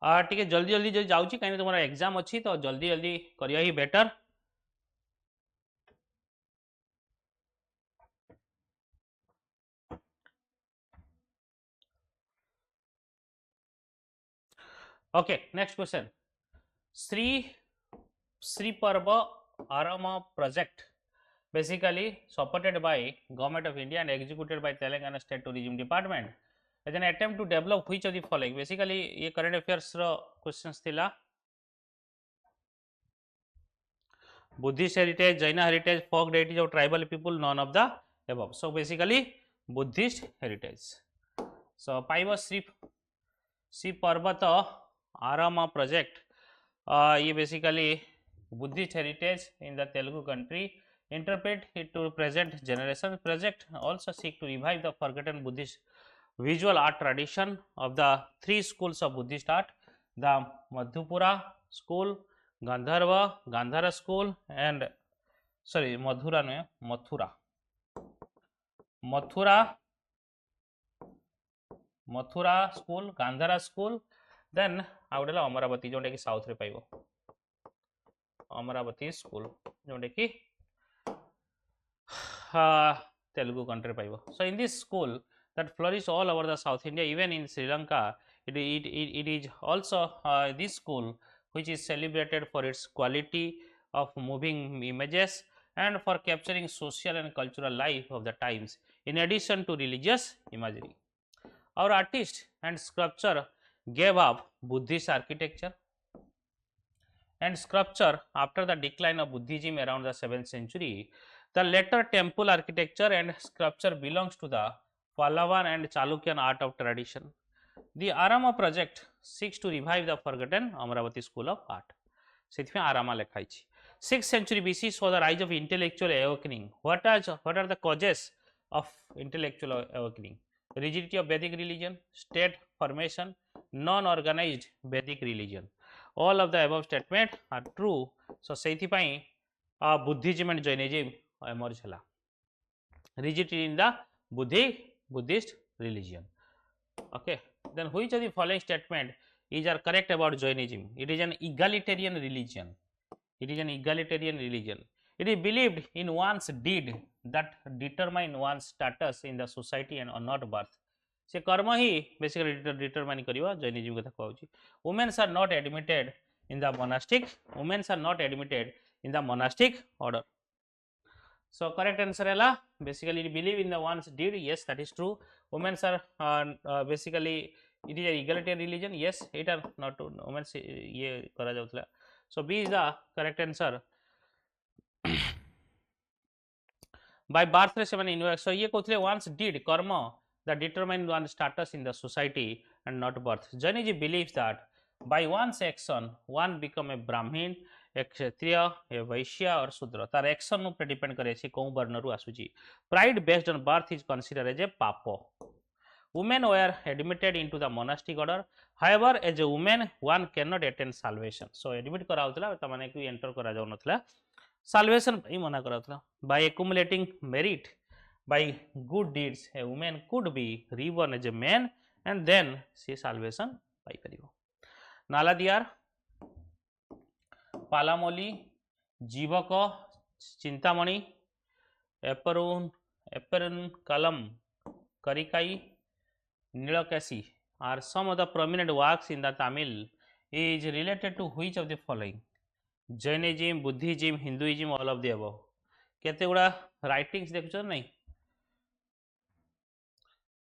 टिके जल्दी जल्दी जो जाऊँ कहीं तुम्हारा exam अच्छी तो जल्दी जल्दी करिया ही better. Okay, next question. Sri Parva Arama project, basically supported by Government of India and executed by Telangana State Tourism Department, as an attempt to develop which of the following. Basically ये current affairs रो questions थिला. Buddhist heritage, Jaina heritage, folk deities of tribal people, none of the above. So basically Buddhist heritage. So पाइबा Sri Parvata Arama project, ये basically Buddhist heritage in the Telugu country, interpret it to present generation. Project also seek to revive the forgotten Buddhist visual art tradition of the 3 schools of Buddhist art, the Madhupura school, Gandharva, Gandhara school, and sorry Madhura no Mathura. Mathura school, Gandhara school, then आउडला अमरावती जोंडे की south रे पाइबो. Amravati school जोंडे की Telugu country पाइबो. So in this school that flourished all over the South India, even in Sri Lanka, it is also this school which is celebrated for its quality of moving images and for capturing social and cultural life of the times in addition to religious imagery. Our artist and sculptor gave up Buddhist architecture and sculpture after the decline of Buddhism around the 7th century. The later temple architecture and sculpture belongs to the Pallavan and Chalukyan art of tradition. The Arama project seeks to revive the forgotten Amaravati school of art. Sethme Arama lekhaichi. 6th century BC saw the rise of intellectual awakening. What are the causes of intellectual awakening? Rigidity of Vedic religion, state formation, non-organized Vedic religion. All of the above statements are true. So seithipai Buddhism and Jainism emerge hela. Rigidity in the Buddhist religion. Okay, then which of the following statement are correct about Jainism? It is an egalitarian religion. It is an egalitarian religion. It is believed in one's deed that determine one's status in the society and not birth. से कर्म ही basically determine करिवा. Jainism कथा कहूची. Women are not admitted in the monastic. Women are not admitted in the monastic order. So correct answer है basically believe in the one's deed. Yes, that is true. Women are basically it is a egalitarian religion. Yes, it are not women ये करा जाउतला. So B is the correct answer. By birth से माने inverse. So ये कहते one's deed कर्म that determine one's status in the society and not birth. Jainiji believes that by one's action one become a Brahmin, a Kshatriya, a Vaishya or Sudra. तार action ऊपर depend करे छी कौन वर्ण रु आसुची. Pride based on birth is considered as a papa. women were admitted into the monastic order. However, as a woman one cannot attain salvation. So admit करा होतला त माने कि enter करा जाउ नथला, salvation पई मना करा होतला. By accumulating merit by good deeds a woman could be reborn as a man and then she salvation पाई परिबो. नालादियार, पालामली, जीवक, Chintamani, एपरुनकालम, करिकाई, नीलकेशी are some of the prominent works in the Tamil is related to which of the following? Jainism, Buddhism, Hinduism, all of the above. केते गुड़ा writings देखुछन नहीं?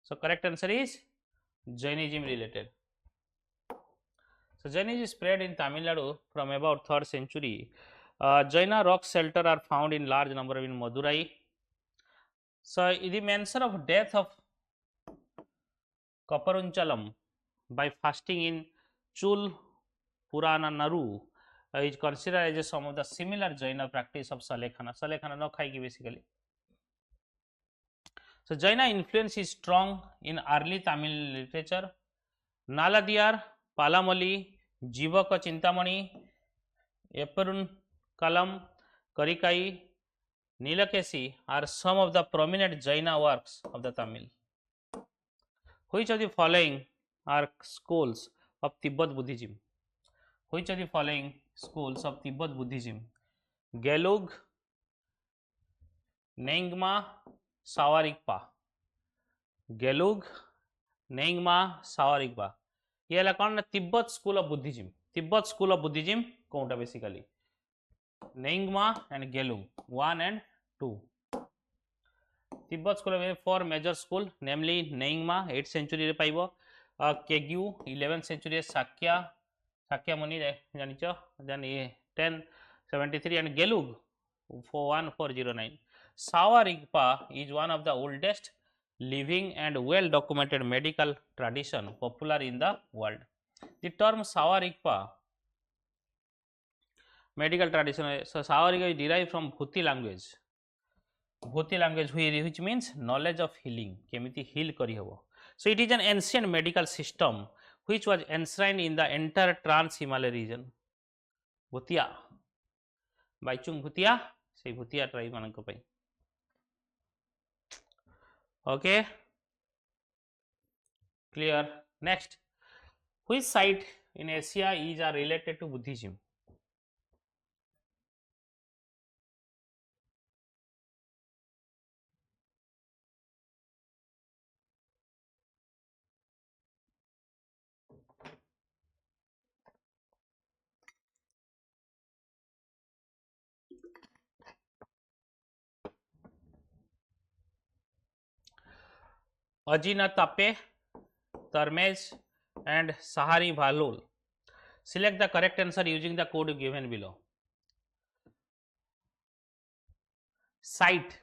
So correct answer is Jainism related. So Jainism spread in Tamil Nadu from about 3rd century. Jaina rock shelter are found in large number in Madurai. So the mention of death of Kaparunchalam by fasting in Chul Purana Naru is considered as some of the similar Jaina practice of Salekhana. Salekhana no khai ki basically. So Jaina influence is strong in early Tamil literature. Naladiyar, Palamali, Jivaka Chintamani, Eperunkalam, Karikai, Nilakesi are some of the prominent Jaina works of the Tamil. Which of the following are schools of Tibetan Buddhism? Which of the following schools of Tibetan Buddhism? �絵𝐿𝐿𝐃, 𝐓𝐽𝑔𝐒𝐈𝐃, 𝐓𝐽𝑔𝐒𝐃, 𝐤𝐿𝐿𝐃, 𝐓𝐽𝑔𝐒𝐈𝐃, 𝐤𝐿𝐿𝐃. ये है कौन? Tibet school of Buddhism. Tibet school of Buddhism कौनटा basically? 𝐓𝐽𝑔𝐒𝐈𝐃 and 𝐤𝐿𝐿𝐃 1 and 2. Tibetan school of 4 major school, namely 𝐓𝐽𝑔𝐒𝐈𝐃 8th century रे पाइबो, 𝐤𝐃𝐽 11th century Sakya Muni जानिचो, then 1073 and 𝐤𝐿𝐿𝐃 1409. 𝐓𝐽𝑔𝐒𝑈 is one of the oldest living and well documented medical tradition popular in the world. The term 𝐓𝑽𝑔𝑒𝑈 medical tradition, so 𝐓𝑽𝑔𝑒𝑈 is derived from Bhuti language. Bhuti language which means knowledge of healing, केमिति heal करी हबो. So it is an ancient medical system which was enshrined in the entire Trans-Himalayan region. Bhutia, Baichung Bhutia, say Bhutia tribe mananko pai. Okay, clear. Next, which site in Asia is related to Buddhism? Ajinatape, Termez and Sahari Bhalul. Select the correct answer using the code given below. Site.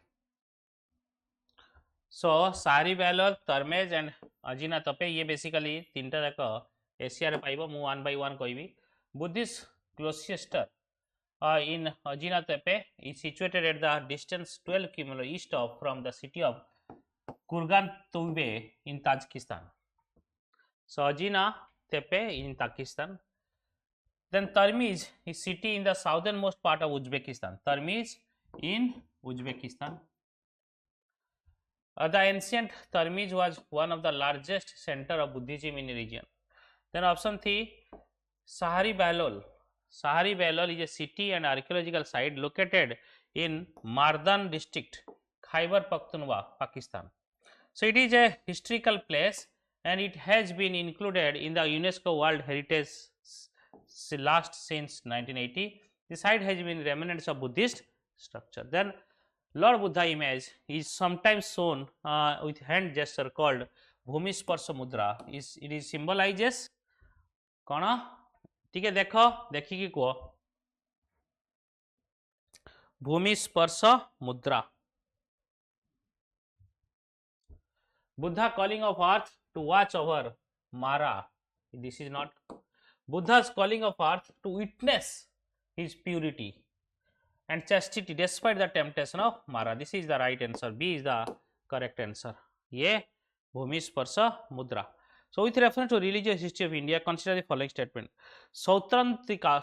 So Sahari Bhalul, Termez and Ajinatape ये basically तीनटा जाक Asia रे पाइबो. मु 1 by 1 कहबी. Buddhist cloister in Ajinatape is situated at the distance 12 km east of from the city of Kurgan-Tube in Tajikistan. So Ajinatape in Tajikistan. Then Termiz is city in the southernmost part of Uzbekistan. Termiz in Uzbekistan. The ancient Termiz was one of the largest center of Buddhism in the region. Then option 3, Sahari Bhalul. Sahari Bhalul is a city and archaeological site located in Mardan district, Khyber Pakhtunkhwa, Pakistan. So it is a historical place and it has been included in the UNESCO World Heritage last since 1980. The site has been remnants of Buddhist structure. Then Lord Buddha image is sometimes shown with hand gesture called Bhumisparsha Mudra. It is symbolizes कौन? ठीक है, देखो देखी कि कह भूमिस्पर्श मुद्रा. Buddha calling of earth to watch over Mara. This is not. Buddha's calling of earth to witness his purity and chastity despite the temptation of Mara. This is the right answer. B is the correct answer. ये Bhumi Sparsha Mudra. So, with reference to religious history of India, consider the following statement. Sautrantika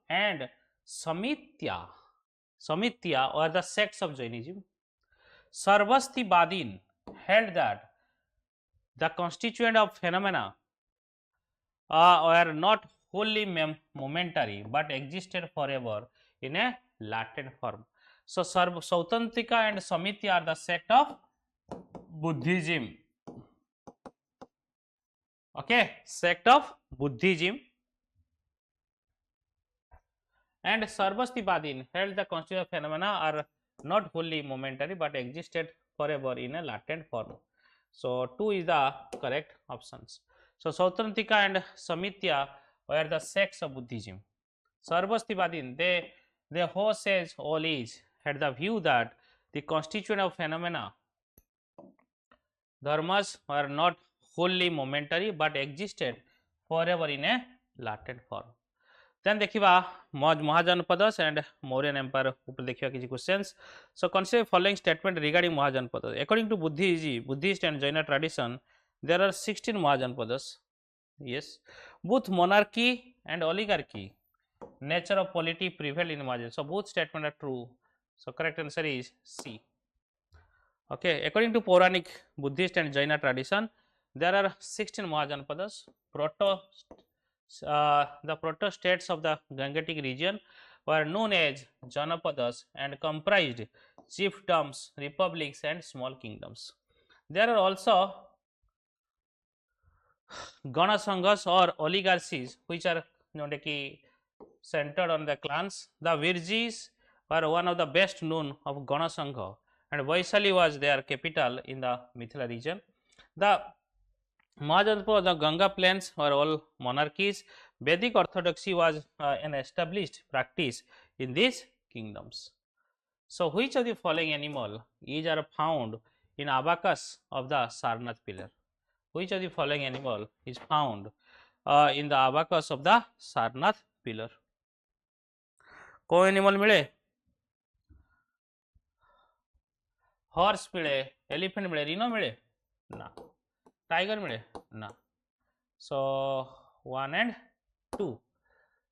and Samitya were the sects of Jainism. Sarvastivadin held that the constituent of phenomena were not wholly momentary but existed forever in a latent form. So, Sautrantika and Samitya are the sect of Buddhism. Okay, sect of Buddhism. And Sarvastivadin held the constituent phenomena are not wholly momentary but existed forever in a latent form. So, 2 is the correct options. So, Sautrantika and Samitya were the sects of Buddhism. Sarvastivadin, they who says all is, had the view that the constituent of phenomena, dharmas, were not wholly momentary but existed forever in a latent form. Then देखिबा Mahajanpadas and Mauryan Empire ऊपर देखिबा किछि questions. So consider following statement regarding Mahajanpadas. According to Buddhist and Jaina tradition, there are 16 Mahajanpadas. Yes, both monarchy and oligarchy, nature of polity prevailed in Mahajan. So both statements are true. So correct answer is C. Okay, according to Puranic Buddhist and Jaina tradition, there are 16 Mahajanpadas. The proto states of the Gangetic region were known as Janapadas and comprised chiefdoms, republics, and small kingdoms. There are also Ganasanghas or oligarchies which are centered on the clans. The Virjis were one of the best known of Ganasangha, and Vaishali was their capital in the Mithila region. The Mahajanpadas, the Ganga plains were all monarchies. Vedic orthodoxy was an established practice in these kingdoms. So, which of the following animal are found in abacus of the Sarnath pillar? Which of the following animal is found in the abacus of the Sarnath pillar? को animal मिले? Horse मिले, elephant मिले, rhino मिले? ना. Tiger मिले? ना. So 1 and 2.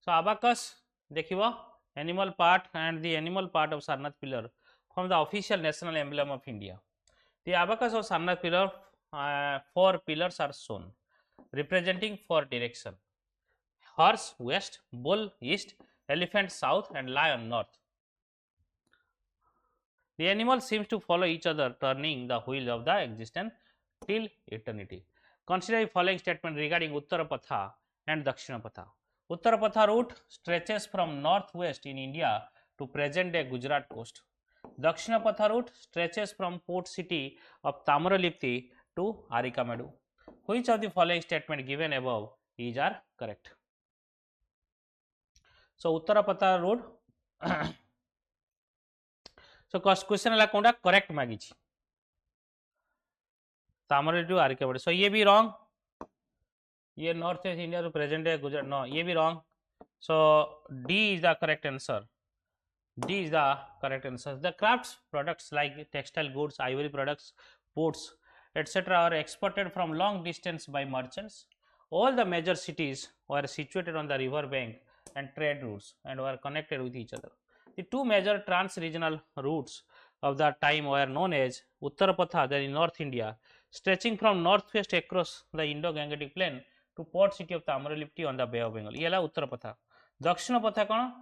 So abacus देखिबो animal part and the animal part of Sarnath pillar from the official national emblem of India. The abacus of Sarnath pillar, 4 pillars are shown representing 4 direction: horse west, bull east, elephant south, and lion north. The animal seems to follow each other, turning the wheel of the existence till eternity. Consider the following statement regarding Uttarapatha and Dakshinapatha. Uttarapatha route stretches from northwest in India to present-day Gujarat coast. Dakshinapatha route stretches from port city of Tamaralipti to Arikamedu. Which of the following statement given above are correct? So Uttarapatha route so question है कौन correct मागी तामरली to आरिकामेडू. सो ये भी wrong, ये north east India to present है Gujarat, no ये भी wrong. So D is the correct answer. D is the correct answer. The crafts products like textile goods, ivory products, boots, etc. are exported from long distance by merchants. All the major cities were situated on the river bank and trade routes and were connected with each other. The two major trans-regional routes of that time were known as Uttarapatha, that in North India, stretching from northwest across the Indo-Gangetic plain to port city of Tamaralipti on the Bay of Bengal. ये ला Uttarapatha. Dakshinapatha कौन?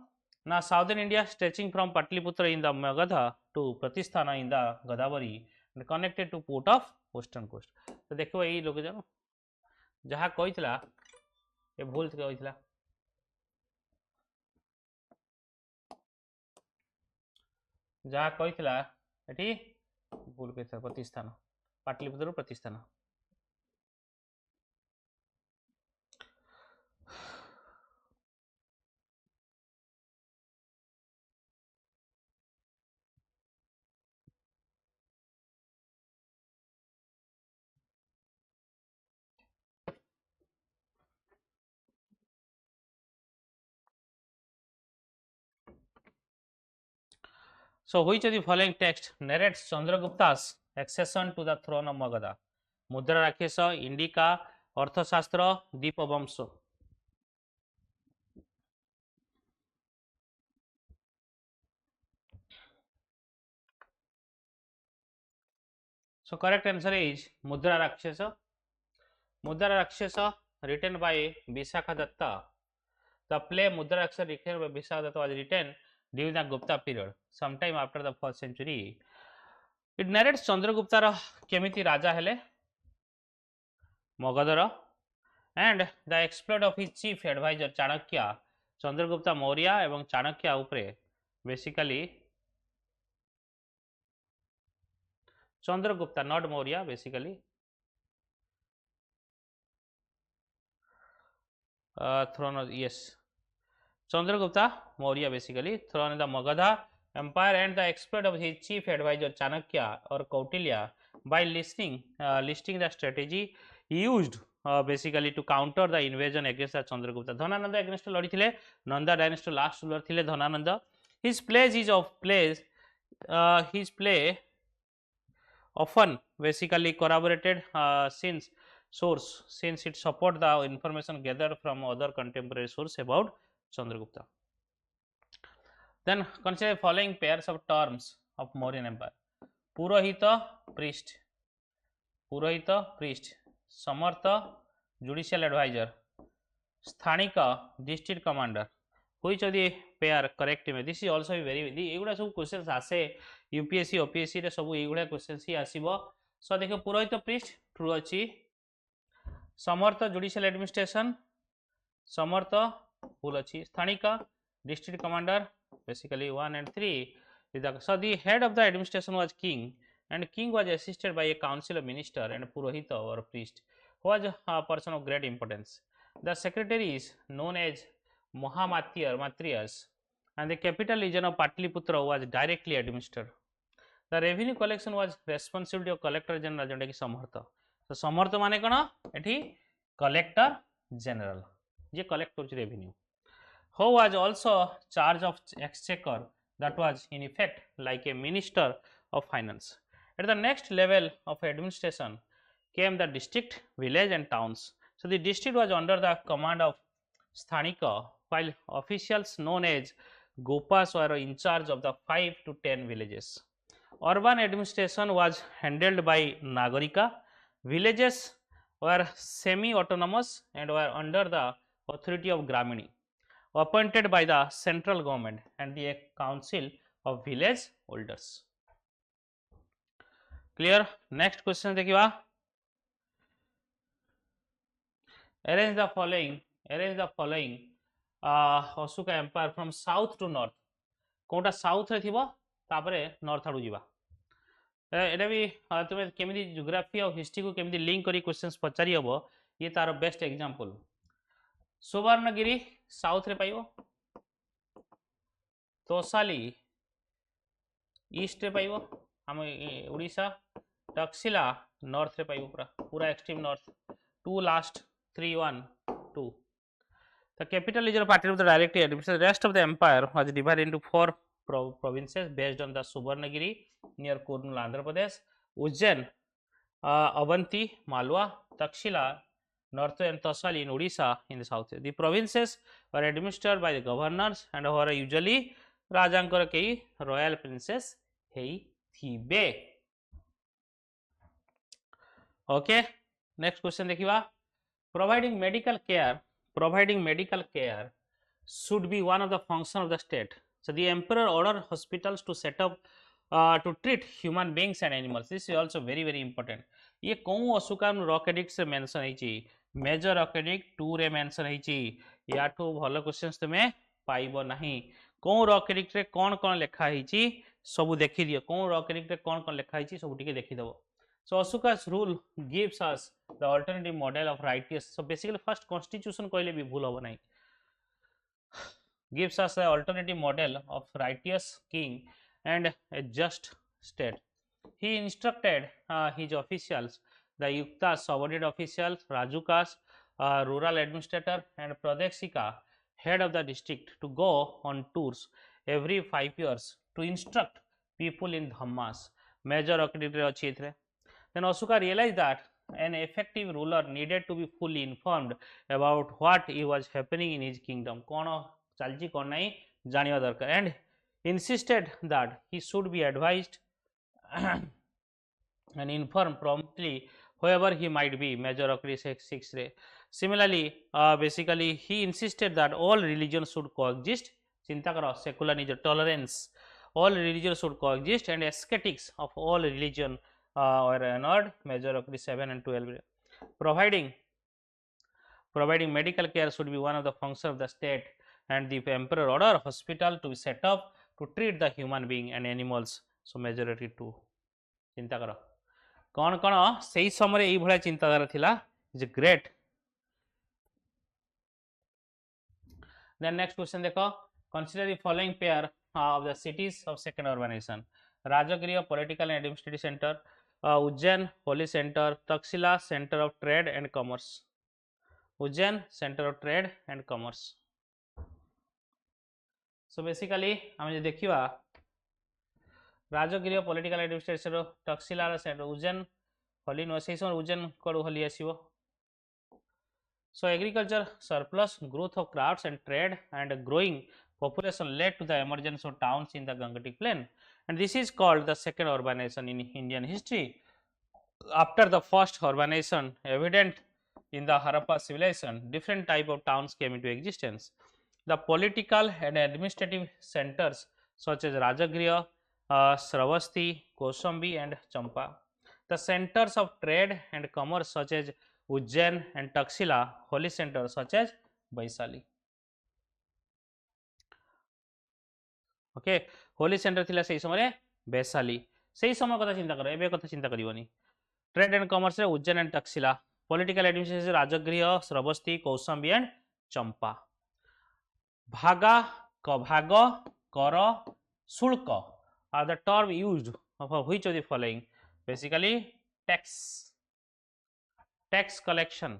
Now southern India stretching from Patliputra in the Magadha to Pratisthana in the Godavari and connected to port of western coast. तो देखो यही लोग जानो जहाँ कोई थला ये भूल के कोई थला जहाँ कोई थला एटी भूल के था प्रतिस्थान Pataliputra प्रतिस्थान. So which of the following text narrates Chandragupta's accession to the throne of Magadha. मुद्रा राक्षस, इंडिका, अर्थशास्त्र, Dipavamsa. So correct answer is Mudra Rakshasa. Mudra Rakshasa written by Visakha Datta. The play Mudra Rakshasa written by Visakha Datta was written during the Gupta period, sometime after the 1st century. It narrates Chandraguptar kemiti raja hele Magadhara and the exploit of his chief advisor Chanakya, Chandragupta Maurya ଏବଂ Chanakya ଉପରେ basically Chandragupta, not Maurya, basically throne of, yes, Chandragupta Maurya, basically throne in the Magadha empire and the exploit of his chief advisor Chanakya or Kautilya by listing the strategy used basically to counter the invasion against the Chandragupta. Dhanananda against lड़ी थिले, Nanda dynasty last ruler थिले Dhanananda. His play often basically corroborated since it support the information gathered from other contemporary source about Chandragupta. Then consider following pairs of terms of Mauryan Empire: Purohita, priest; Samartha, judicial advisor; Sthanika, district commander. Which of the pair correct image? This is also very एगुड़ा सब questions आसे UPSC OPSC रे सब एगुड़ा questions ही आसीबो. सो देखो पुरोहित priest true अछि, समर्थ judicial administration समर्थ भूल अछि, स्थानिका district commander basically 1 and 3. So the head of the administration was king and king was assisted by a council of minister and purohita or priest was a person of great importance. The secretary is known as Matrias and the capital region of Patliputra was directly administered. The revenue collection was responsibility of collector general जोटा कि समर्थ. So समर्थ माने कौन एठी collector general जे collect कर revenue. Who was also charge of exchequer, that was in effect like a minister of finance. At the next level of administration came the district, village and towns. So the district was under the command of Sthanika, while officials known as Gopas were in charge of the 5 to 10 villages. Urban administration was handled by Nagarika. Villages were semi-autonomous and were under the authority of Gramini, appointed by the central government and the council of village holders. Clear? Next question देखिवा. Arrange the following Ashoka empire from south to north. कोटा south रे थिबो तापरे north आडू जीवा. एटा भी तुमे केमिति ज्योग्राफी और हिस्ट्री को केमिति लिंक करी क्वेश्चंस पचारि हबो ये तार बेस्ट एग्जांपल. सुवर्णगिरी साउथ रे पाइबो, तोसाली ईस्ट रे पाइबो हम ओडिशा, तक्षशिला नॉर्थ रे पाइबो पूरा extreme north. 2 last 3 1 2. The capital region of Patliputra directly administered. The rest of the empire was divided into 4 provinces based on the Suvarnagiri near Kurnool, Andhra Pradesh, Ujjain, Avanti, Malwa, Takshila, north and Tosali in Odisha in the south. The provinces were administered by the governors and were usually Rajankar kei royal princess hei thibe. Okay, next question देखिवा. Providing medical care should be one of the functions of the state. So the emperor ordered hospitals to set up to treat human beings and animals. This is also very important. ये कौन Ashoka rock edict से mention है major rock edict 2 रे mention है. याठू भलो questions तुमे पाइबो नहीं. कौन रॉक एडिक्ट रे कौन लिखा है सब देखि दियो. कौन रॉक एडिक्ट रे कौन लिखा है सब टिके देखि दबो. So Ashoka's rule gives us the alternative model of righteous. So basically first constitution कहले भी भूल होबो नहीं. Gives us the alternative model of righteous king and a just state. He instructed his officials, the Yuktas, subordinate officials, Rajukas, rural administrator and Pradeshika, head of the district, to go on tours every 5 years to instruct people in dhammas. Major ऑक्रिट अच्छी एथिरे then Asuka realized that an effective ruler needed to be fully informed about what was happening in his kingdom कौन चलची कौन नहीं जानिया दरकार and insisted that he should be advised and informed promptly whoever he might be major ocris 6 रे similarly basically he insisted that all religions should coexist चिंता करो secularism tolerance all religions should coexist and ascetics of all religion were honored major ocris 7 and 12 रे providing medical care should be one of the functions of the state and the emperor order hospital to be set up to treat the human being and animals so majority 2 चिंता करो कौन कौन से समय यही भाया चिंताधारा थिला is great then next question देखो consider the following pair of the cities of second urbanization Rajgriha political and administrative centre Ujjain holy centre Takshashila centre of trade and commerce Ujjain centre of trade and commerce so basically आम देखा Rajgriha political administration Takshashila centre Ujjain holy नुह से समय उज्जैन कड़ू holy आसो so agriculture surplus growth of crafts and trade and growing population led to the emergence of towns in the Gangetic Plain and this is called the second urbanization in Indian history. After the first urbanization evident in the Harappa civilization, different type of towns came into existence. The political and administrative centers such as Rajagriha, Sravasti, Kaushambi and Champa. The centers of trade and commerce such as Ujjain and Takshila, holy centers such as Vaishali. Okay Holi centre थिला से समय वैशाली से समय कथा चिंता करो एबे कथा चिंता करिवनी ट्रेड एंड कॉमर्स रे Ujjain and Takshashila political administration Rajgriha Shravasti Kaushambi and Champa bhaga bhag kar shulka are the term used for which of the following basically tax collection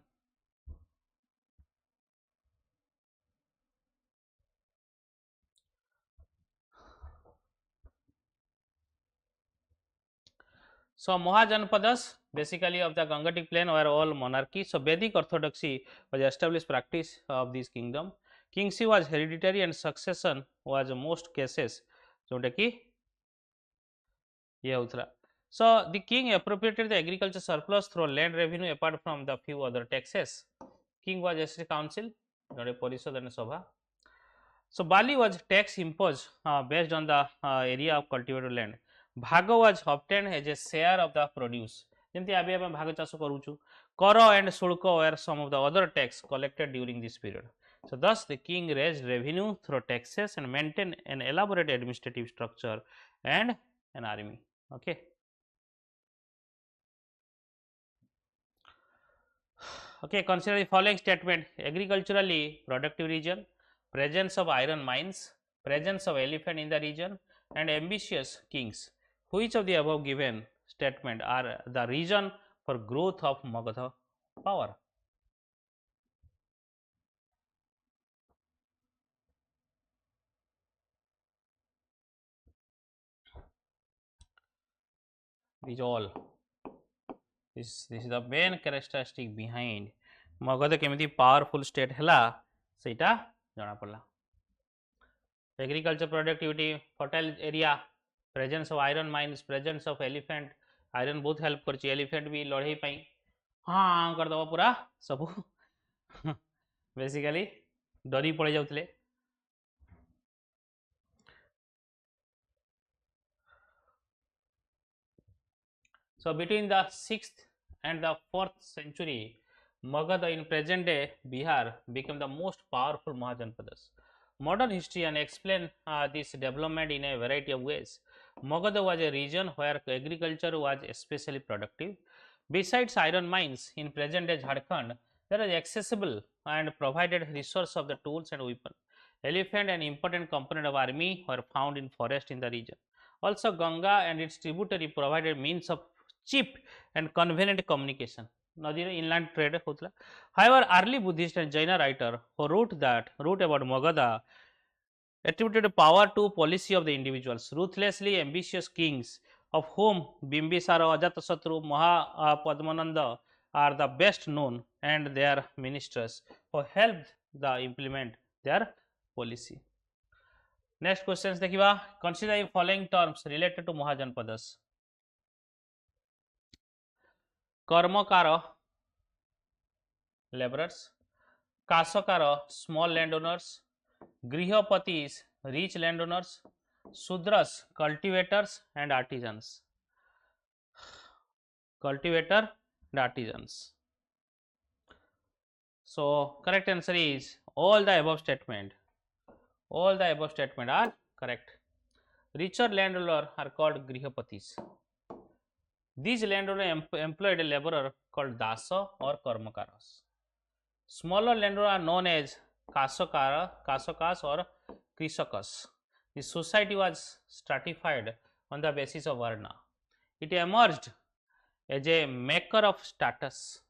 So Mahajanpadas basically of the Gangetic Plain were all monarchy. So Vedic orthodoxy was established practice of this kingdom. Kingship was hereditary and succession was most cases. So So the king appropriated the agriculture surplus through land revenue apart from the few other taxes. King was just a council, not a parishad and a sabha. So Bali was tax imposed based on the area of cultivated land. भाग was obtained as a share of the produce जेमती आबे हम भाग चाष करूछु कर and शुल्क were some of the other tax collected during this period. So thus the king raised revenue through taxes and maintained an elaborate administrative structure and an army. Okay. Okay, consider the following statement: agriculturally productive region, presence of iron mines, presence of elephant in the region, and ambitious kings. Which of the above given statement are the reason for growth of Magadha power? These all. This is the main characteristic behind Magadha केमिति powerful state हला सेटा जाना पड़ला. Agriculture productivity, fertile area, presence of iron mines, presence of elephant, iron बहुत help करची elephant भी लड़ाई पाई हाँ कर दबा पूरा सबू बेसिकली डरी पड़ जाउतले. So between the 6th and the 4th century, Magadha in present day Bihar became the most powerful Mahajanpadas. Modern historians explain this development in a variety of ways. Magadha was a region where agriculture was especially productive. Besides iron mines in present day Jharkhand, there is accessible and provided resource of the tools and weapons. Elephant, an important component of army, were found in forest in the region. Also, Ganga and its tributary provided means of cheap and convenient communication. Inland trade. However, early Buddhist and Jaina writer who wrote about Magadha attributed power to policy of the individuals. Ruthlessly ambitious kings of whom Bimbisara, Ajatasattu, Mahapadmananda are the best known, and their ministers who helped the implement their policy. Next questions देखिबा. Consider the following terms related to Mahajanpadas. Karmakara, laborers. Kasakara, small landowners. Grihapatis, rich landowners. Sudras, cultivators and artisans. Cultivator and artisans. So correct answer is all the above statement. All the above statement are correct. Richer landowners are called grihapatis. These landowners employed a laborer called dasa or karmakaras. Smaller landowners are known as kasakas or krisakas. The society was stratified on the basis of varna. It emerged as a maker of status.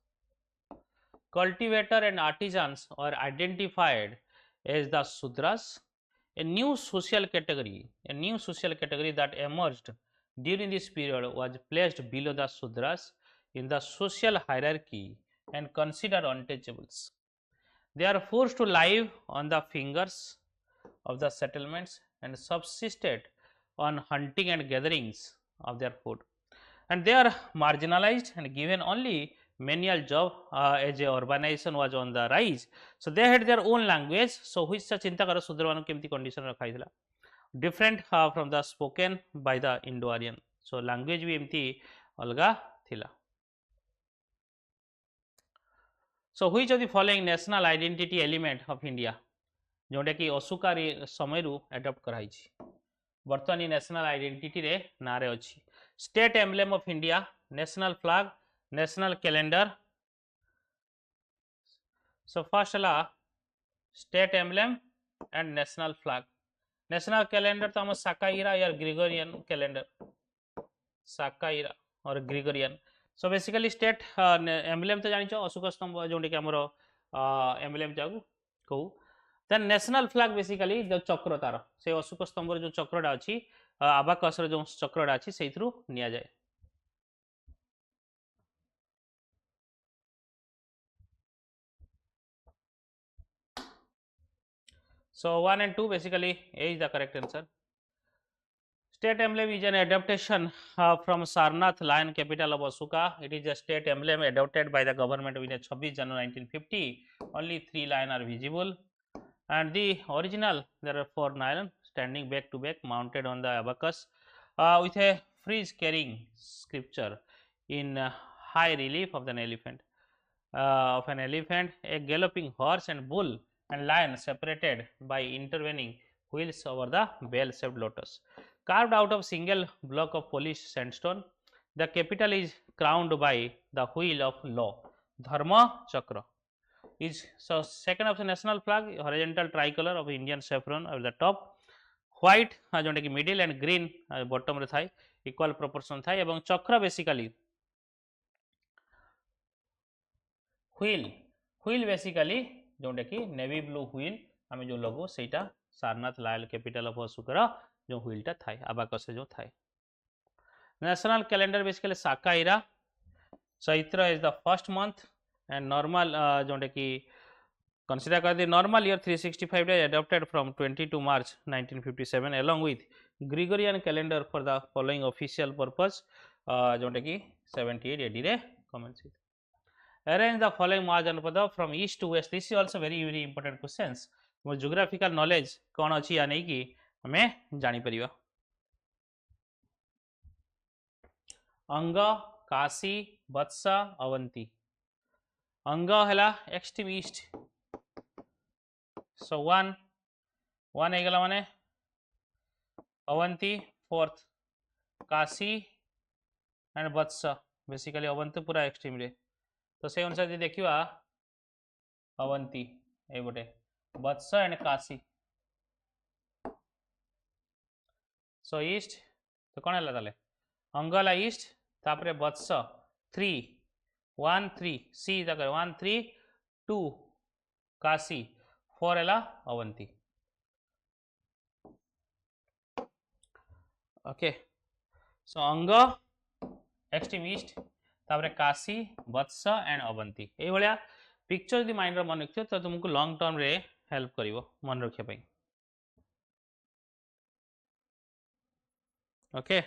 Cultivator and artisans are identified as the Sudras, a new social category that emerged during this period was placed below the Sudras in the social hierarchy and considered untouchables. They are forced to live on the fingers of the settlements and subsisted on hunting and gatherings of their food, and they are marginalized and given only menial job as a urbanization was on the rise. So they had their own language. So which चिंता करो शूद्र मानक केमती condition रखा हिला different from the spoken by the Indo-Aryan. So language भी एमती अलगा थिला. So which of the following national identity element of India जोटा कि अशोका समय रु एडॉप्ट कराई बर्तमान नेशनल आइडेंटिटी रे नारे अछि. State emblem of India, national flag, national calendar. So first ला state emblem and national flag. National calendar तो हम साकाइरा या ग्रेगोरियन कैलेंडर, साकाइरा और Gregorian. So basically state emblem तो जानिछ अशोक स्तंभ जोंडी के हमरो एम्ब्लेम जागु कहू. देन नेशनल फ्लैग बेसिकली जो चक्र तार से अशोक स्तंभ जो चक्रटा अछि आबाकस जो चक्रटा अछि सेइथरु निया जाय. So 1 and 2 basically A is the correct answer. State emblem is an adaptation from Sarnath, lion capital of Ashoka. It is a state emblem adopted by the government in 26 January 1950. Only 3 lions are visible, and the original there are 4 lions standing back to back mounted on the abacus with a frieze carrying scripture in high relief of an elephant, a galloping horse and bull and lion separated by intervening wheels over the bell-shaped lotus. Carved out of single block of polished sandstone, the capital is crowned by the wheel of law, Dharma Chakra. Is so second option national flag, horizontal tricolor of Indian saffron at the top, white जोटा कि middle and green bottom रे Thai, equal proportion Thai एवं चक्र basically wheel basically जोटा कि navy blue wheel आम जो लगो सेटा सारनाथ लायल कैपिटल ऑफ अशोकर जो व्हीलटा थाए आबाकस जो थाए. नेशनल कैलेंडर बेसिकली साकाइरा. Chaitra is the first month and normal जोटा कि कंसीडर कर the normal year 365 days adopted from 22 March 1957 along with Gregorian calendar for the following official purpose जोटा कि 78 AD रे commence with. Arrange the following Mahajanpada from east to west. This is also very important questions. Geographical knowledge कौन अच्छी या नहीं कि हमें जानी परिवा. अंग, काशी, वत्स, अवंती. अंग हैला एक्सट्रीम ईस्ट. So 1 हो गला माने Avanti fourth, Kashi and Vatsa basically Avanti पूरा एक्सट्रीम रे. तो से अनुसार जी देखिवा अवंती ए गोटे वत्स एंड काशी. सो ईस्ट तो कौन है ताले अंगला ईस्ट तापरे वत्स 3 1 3 सी तक 1 3 2 काशी 4 है अवंती. ओके सो अंग एक्सट्रीम ईस्ट तापर काशी वत्स एंड अवंती ये भाया पिक्चर यदि माइंड मन रखियो तो तुमको लॉन्ग टर्म रे हेल्प करिवो मन रखिया पई okay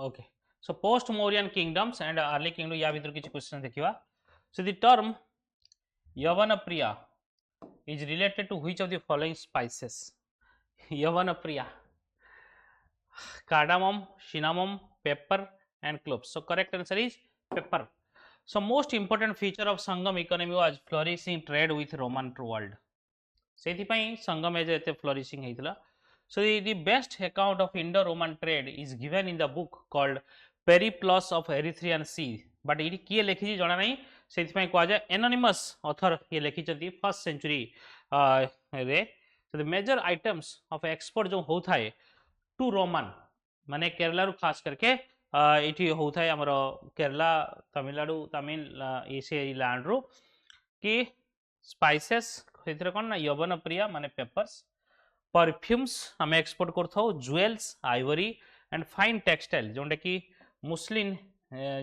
okay so post Mauryan kingdoms and early kingdom या भीतर किछि क्वेश्चन देखिवा सो द टर्म यवन प्रिया is related to which of the following spices यवन प्रिया cardamom cinnamon pepper and cloves so correct answer is pepper so most important feature of Sangam economy was flourishing trade with Roman world सेथि पई संगम as एते flourishing हेतिला so the best account of Indo-Roman trade is given in the book called Periplus of Erythraean Sea but इटी किए लिखि जणा नै सेथि पई कहा जाय एनोनिमस ऑथर ये लिखि चंती फर्स्ट सेंचुरी रे so the major items of export जो होथाय टू रोमन माने केरला रु खास करके इटी होथाय हमरो केरला तमिलनाडु तमिल एसे लैंड रु कि स्पाइसेस हेतिर कोन ना यवन प्रिया माने पेपर्स परफ्यूम्स आम एक्सपोर्ट करथौ jewels ivory and fine textile जोंडा की मुस्लिन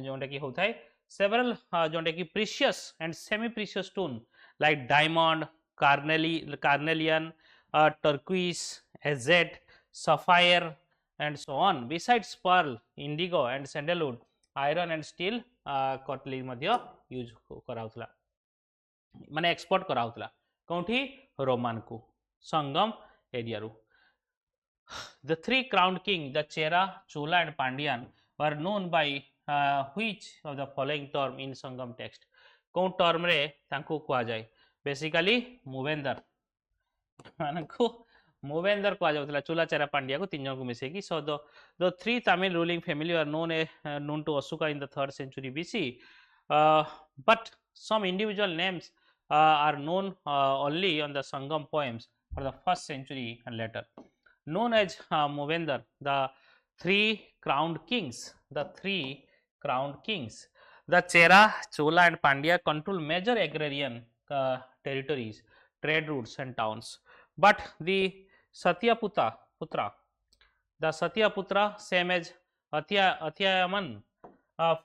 जोंडा की होथाय सेवरल जोंडा की precious and semi precious stone like diamond carnelian turquoise azette sapphire and so on besides pearl indigo and sandalwood iron and steel cutlery madhya use कराउतला माने export कराउतला कोठी Roman को संगम एरिया रू the three crowned king the Chera Chola and Pandyan were known by which of the following term in Sangam text कौन term रे तांको कुआ जाय basically मूवेंदर मानको मूवेंदर कुआ जाउतला चोला चेरा पांड्या को तीन जन को मिसे की so the three Tamil ruling family are known to Asuka in the 3rd century BC but some individual names are known only on the Sangam poems for the 1st century and later known as Movendar the three crowned kings the Chera Chola and Pandya control major agrarian territories trade routes and towns but the Satyaputra same as Atyayaman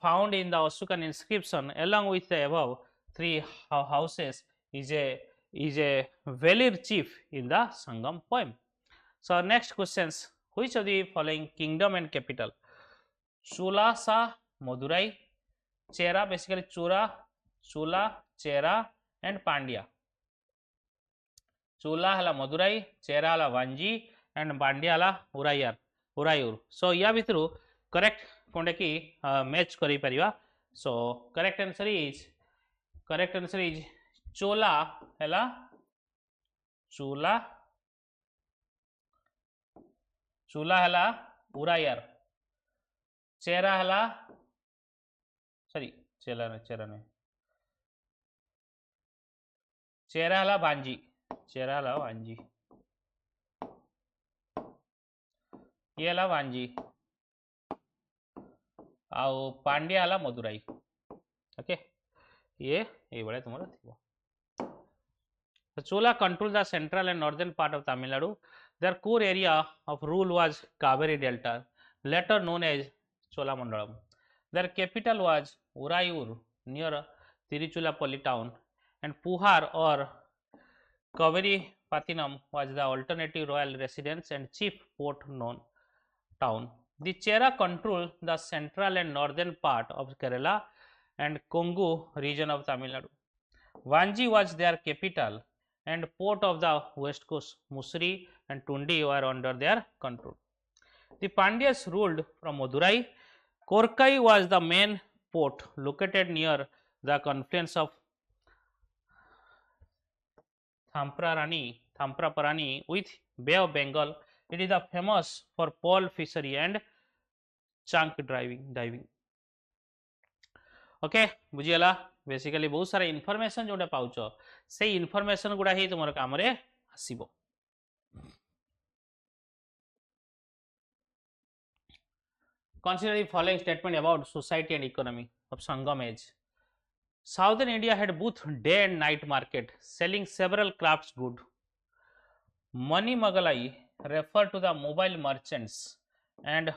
found in the Asukan inscription along with the above three houses is a valid chief in the Sangam poem. So next questions, which of the following kingdom and capital? Chola sa Madurai, Chera basically Chola, Chera and Pandya. Chola hala Madurai, Chera hala Vanji and Pandya hala Urayur. So या भितरु correct कोंडे की match करी परिवा. So correct answer is Chola hala Urayur. Chera hala sorry Chera hala Vanji. ये हाला वांजी आउ पांड्या हाला Madurai okay ये बड़े तुम्हारा थिबो Chola controlled the central and northern part of Tamil Nadu. Their core area of rule was Kaveri Delta, later known as Cholamandalam. Their capital was Urayur near Tiruchirappalli town, and Puhar or Kaveri Patinam was the alternative royal residence and chief port town. The Chera controlled the central and northern part of Kerala and Kongu region of Tamil Nadu. Vanji was their capital and port of the west coast. Musri and Tundi were under their control. The Pandyas ruled from Madurai. Korkai was the main port located near the confluence of Thampraparani with Bay of Bengal. It is famous for pearl fishery and chunk diving. Okay बुझीगला basically बहुत सारा information जोटा पाउछ से information गुडा ही तुमर काम रे आसीबो consider the following statement about society and economy of Sangam age. Southern India had both day and night market selling several crafts goods. Money Magalai refer to the mobile merchants and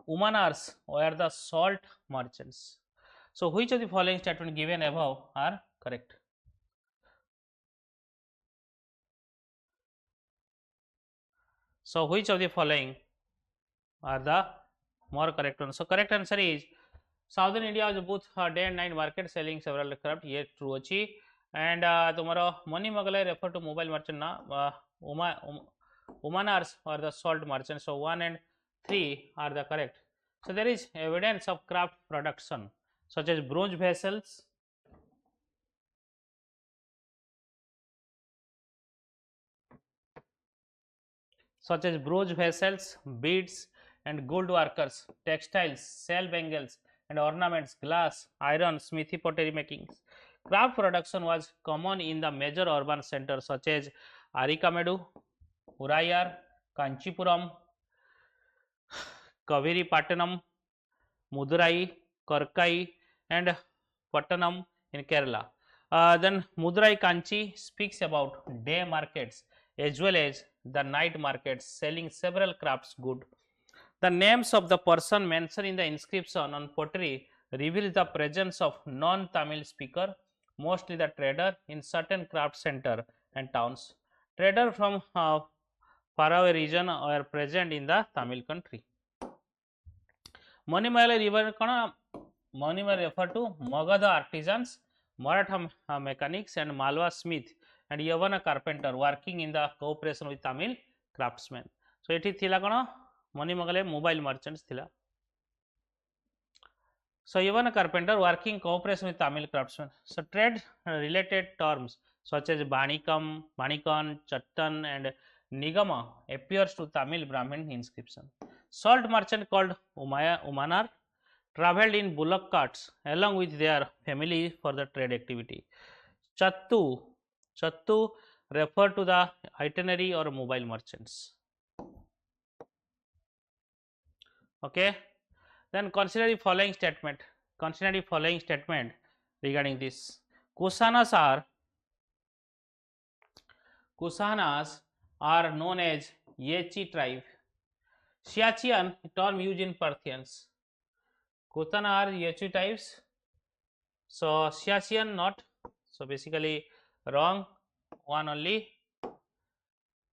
Umanars were the salt merchants. So, which of the following statement given above are correct? So, which of the following are the more correct ones? So, correct answer is Southern India was both day and night market selling several craft. Ye true achi. And tomorrow Money Magalai refer to mobile merchant na Umanars are the salt merchants. So, 1 and 3 are the correct. So, there is evidence of craft production such as bronze vessels, beads and gold workers, textiles, shell bangles and ornaments, glass, iron, smithy, pottery making. Craft production was common in the major urban centers such as Arikamedu, Urayar, Kanchipuram, Kaviripatanam, Mudurai, Karkai and Pattanam in Kerala. Then Mudurai Kanchi speaks about day markets as well as the night markets selling several crafts goods. The names of the person mentioned in the inscription on pottery reveal the presence of non-Tamil speaker, mostly the trader in certain craft center and towns. Trader from faraway region are present in the Tamil country. Monimala river Monimala refer to Magadha artisans, Maratha mechanics and Malwa smith and Yavana carpenter working in the cooperation with Tamil craftsmen. So, it is thila Monimagale mobile merchants thila. So, Yavana carpenter working cooperation with Tamil craftsmen. So, trade related terms such as Banikam, Banikan, Chattan and Nigama appears to Tamil Brahmin inscription. Salt merchant called Umanar travelled in bullock carts along with their family for the trade activity. Chattu refer to the itinerary or mobile merchants. Okay. Then consider the following statement. Regarding this. Kusanas are known as Yechi tribe. Siachian term used in Parthians. Kusana are Yechi tribes. So Siachian not. So basically wrong. One only.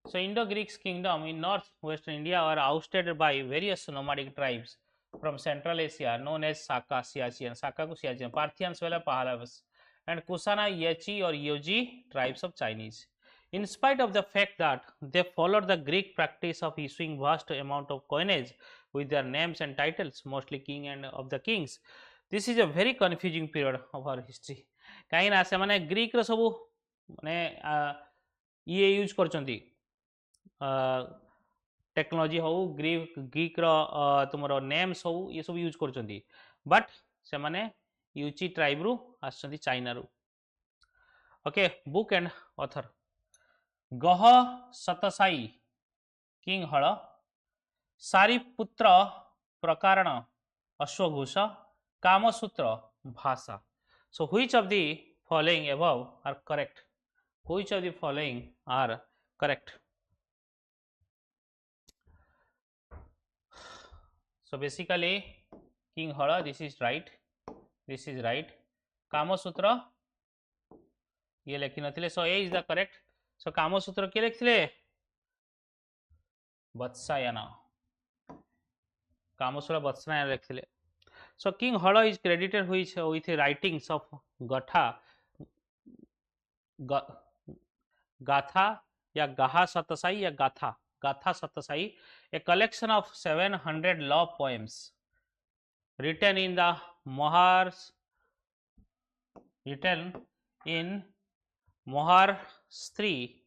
So Indo-Greek kingdom in northwestern India are ousted by various nomadic tribes from Central Asia known as Saka Siachian. Saka ko Siachian. Parthians were Pahalavas and Kusana Yechi or Yoji tribes of Chinese. In spite of the fact that they followed the Greek practice of issuing vast amount of coinage with their names and titles, mostly king and of the kings, this is a very confusing period of our history. कहीं ना से माने Greek रो सबु माने ये use करचंती technology हो Greek रो तुमरो names हो ये सब यूज करचंती बट से माने यूची ट्राइब रु आछंती चाइना रु. ओके बुक एंड ऑथर गह सतसाई किंग हल सारिपुत्र प्रकारण अश्वघोष कामसूत्र भाषा. So which of the following above are correct? Which of the following are correct? So basically King Hala, this is right. This is right. Kamasutra ये लिखि नथिले. So A is the correct. So Kamasutra के लिखिले Vatsayana. Kamasutra Vatsayana लिखिले. So King Hala is credited with writings of Gatha या Gaha Satasai या Gatha Satasai, a collection of 700 love poems written in the Maharashtra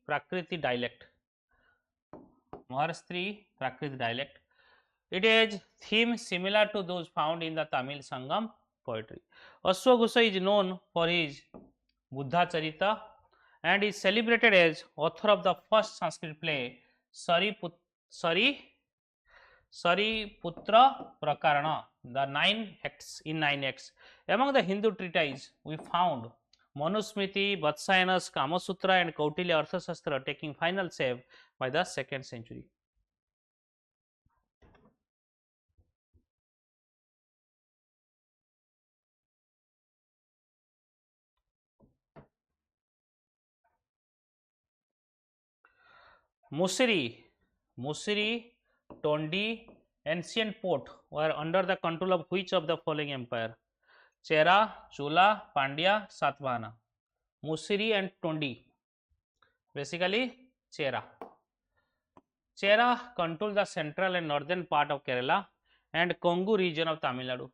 Prakriti dialect. It has themes similar to those found in the Tamil Sangam poetry. Ashwaghosa is known for his Buddha Charita and is celebrated as author of the first Sanskrit play Sariputra Prakarana, the 9 acts in 9 acts. Among the Hindu treatises we found Manusmriti, Vatsyayanas, Kamasutra and Kautilya Arthashastra taking final shape by the 2nd century. Musiri, Tondi, ancient port were under the control of which of the following empire? Chera, Chola, Pandya, Satvana. Musiri and Tondi. Basically, Chera. Chera controlled the central and northern part of Kerala and Kongu region of Tamil Nadu.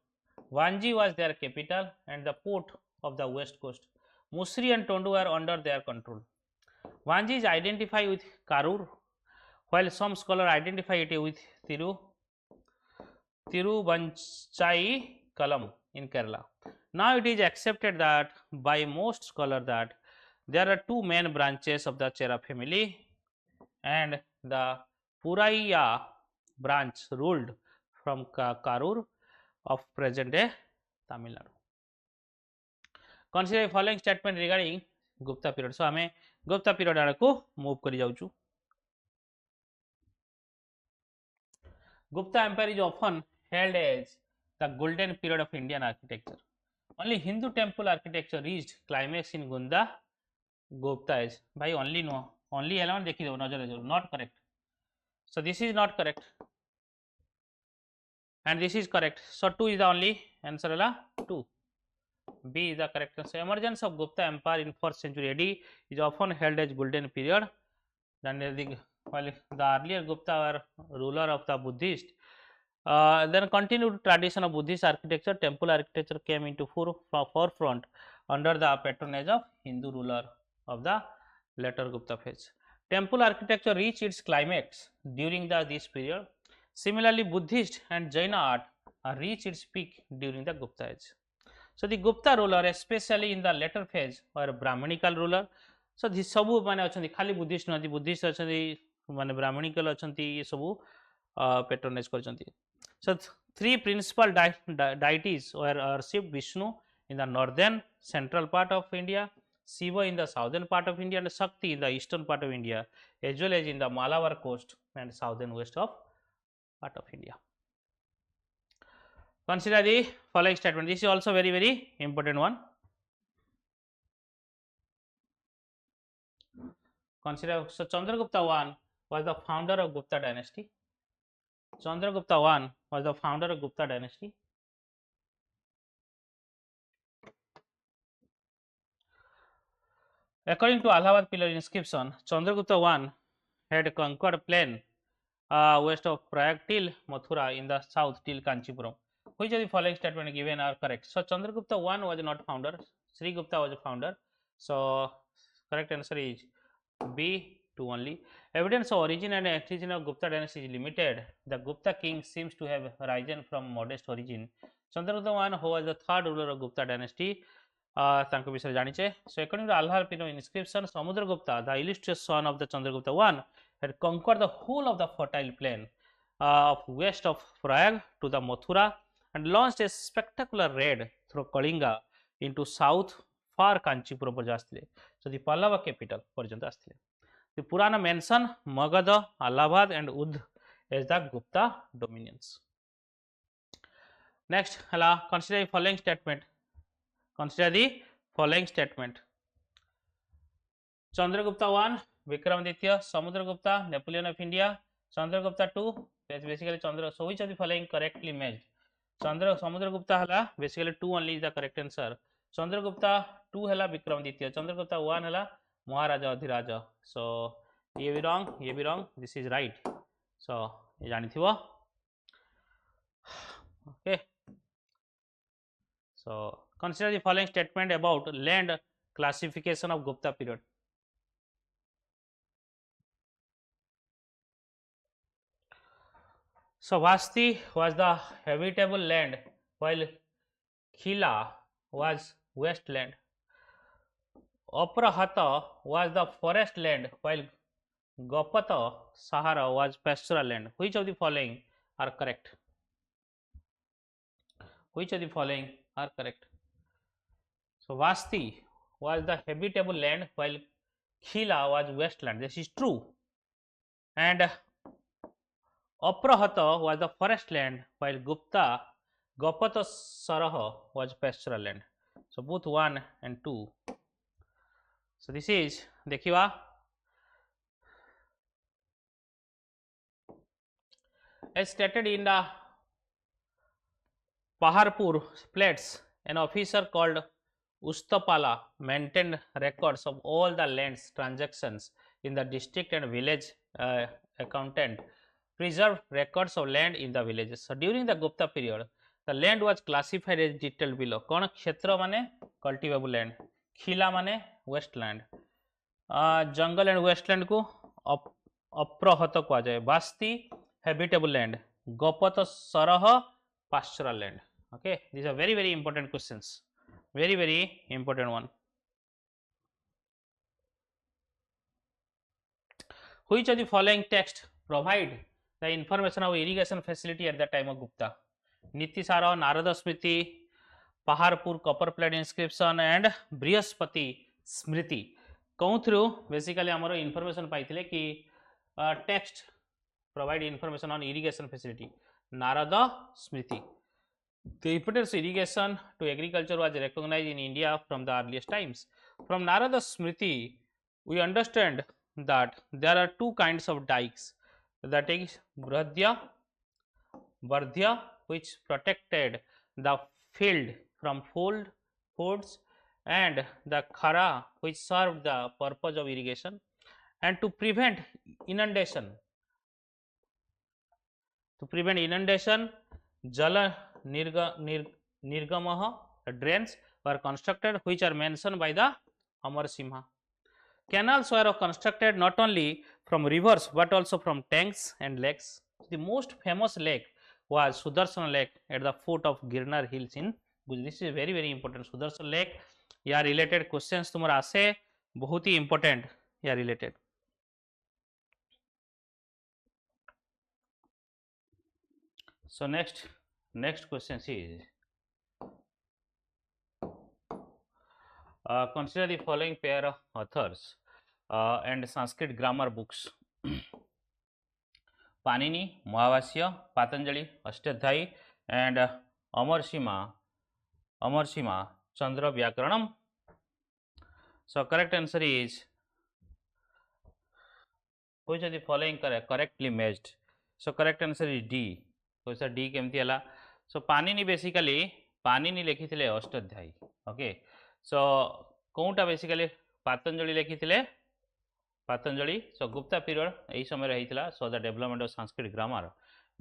Vanji was their capital and the port of the west coast. Musiri and Tondu were under their control. Vanji is identified with Karur, while some scholars identify it with Tiruvanchai Kalam in Kerala. Now it is accepted that by most scholars that there are two main branches of the Chera family, and the Puraiya branch ruled from Karur of present day Tamil Nadu. Consider the following statement regarding Gupta period. So हमें Gupta period आड़ को move करी जाऊँ. Gupta Empire is often held as the golden period of Indian architecture. Only Hindu temple architecture reached climax in Gunda Gupta age. Bhai only no, only element देखी दो नजर नजर, not correct. So this is not correct, and this is correct. So 2 is the only answer. 2. B is the correct answer. Emergence of Gupta Empire in 4th century AD is often held as golden period. Then the earlier Gupta were ruler of the Buddhist. Then continued tradition of Buddhist architecture, temple architecture came into forefront under the patronage of Hindu ruler of the later Gupta phase. Temple architecture reached its climax during this period. Similarly, Buddhist and Jaina art reached its peak during the Gupta age. So the Gupta ruler, especially in the later phase, were Brahmanical ruler. So this सबू माने अछंती खाली Buddhist नथी, Buddhist अछंती माने Brahminical अछंती, ये सबू patronise करछंती. So 3 principal deities were worshipped: Vishnu in the northern central part of India, Shiva in the southern part of India, and Shakti in the eastern part of India, as well as in the Malabar coast and southern west of part of India. Consider the following statement. This is also very important one. Consider, so Chandragupta I was the founder of Gupta dynasty. Chandragupta I was the founder of Gupta dynasty. According to Allahabad pillar inscription, Chandragupta I had conquered plain west of Prayag till Mathura in the south till Kanchipuram. Which of the following statement given are correct? So Chandragupta I was not founder, Sri Gupta was a founder. So correct answer is B, 2 only. Evidence of origin and extinction of Gupta dynasty is limited. The Gupta king seems to have risen from modest origin. Chandragupta I, who was the 3rd ruler of Gupta dynasty, तांको विषय जानिचे. So according to Allahabad pillar inscription, Samudragupta, the illustrious son of the Chandragupta I, had conquered the whole of the fertile plain of west of Prayag to the Mathura and launched a spectacular raid through Kalinga into south far Kanchipuram पर्यंत आसथिले. So the Pallava capital पर्यंत आसथिले. The Purana mention Magadha, Allahabad and Udh as the Gupta dominions. Next, consider the following statement. Consider the following statement. Chandragupta I, Vikramaditya, Samudragupta, Napoleon of India, Chandragupta II, basically Chandra. So which of the following correctly matched? Samudragupta hala basically 2 only is the correct answer. Chandragupta II hala Vikramaditya, Chandragupta I hala Maharaja Adhiraja. So ये भी wrong, this is right. So ये जानी थी वो. Okay. So consider the following statement about land classification of Gupta period. So Vasti was the habitable land while Khila was wasteland. Aprahata was the forest land while Gopata Sahara was pastoral land. Which of the following are correct? Which of the following are correct? So Vasti was the habitable land while 𝐬𝐿 was wasteland. This is true. And Aprahata was the forest land while Gopata was pastoral land. So both 1 and 2. So this is देखिवा as stated in the Paharpur plates, an officer called Ustapala maintained records of all the lands transactions in the district and village accountant preserved records of land in the villages. So during the Gupta period, the land was classified as detailed below. कौन क्षेत्र माने cultivable land, खिला माने wasteland, jungle and Westland को अप्रहत कहा जाए, Basti habitable land, गपत सरह pastoral land. Okay, these are very important questions, very important one. Which of the following text provide the information of irrigation facility at the time of Gupta? Niti Sara, Narada Smriti, Paharpur copper plate inscription and Brihaspati Smriti. Go through basically amaro information paithile ki text provide information on irrigation facility. Narada Smriti. The importance of irrigation to agriculture was recognized in India from the earliest times. From Narada Smriti, we understand that there are two kinds of dikes, that is Bradya, Vardhya, which protected the field from floods, and the Khara, which served the purpose of irrigation. And to prevent inundation, Jala Nirgamaha drains were constructed, which are mentioned by the Amar Simha. Canals were constructed not only from rivers but also from tanks and lakes. The most famous lake was Sudarshan Lake at the foot of Girnar Hills in Gujarat. This is very important. Sudarshan Lake, या related questions तुम्हारा आसे बहुत ही important या related. So next question is consider the following pair of authors and Sanskrit grammar books. Panini, Mahavasya, Patanjali, Ashtadhyayi, and Amarshima, Chandra Vyakaranam. So correct answer is, which of the following correctly matched? So correct answer is D. So sir D केमती हला? So Panini basically Panini लेखिथिले Ashtadhyayi. Okay. So कोनटा basically Patanjali लेखिथिले Patanjali. So Gupta period एही समय रहिथिला. So the development of Sanskrit grammar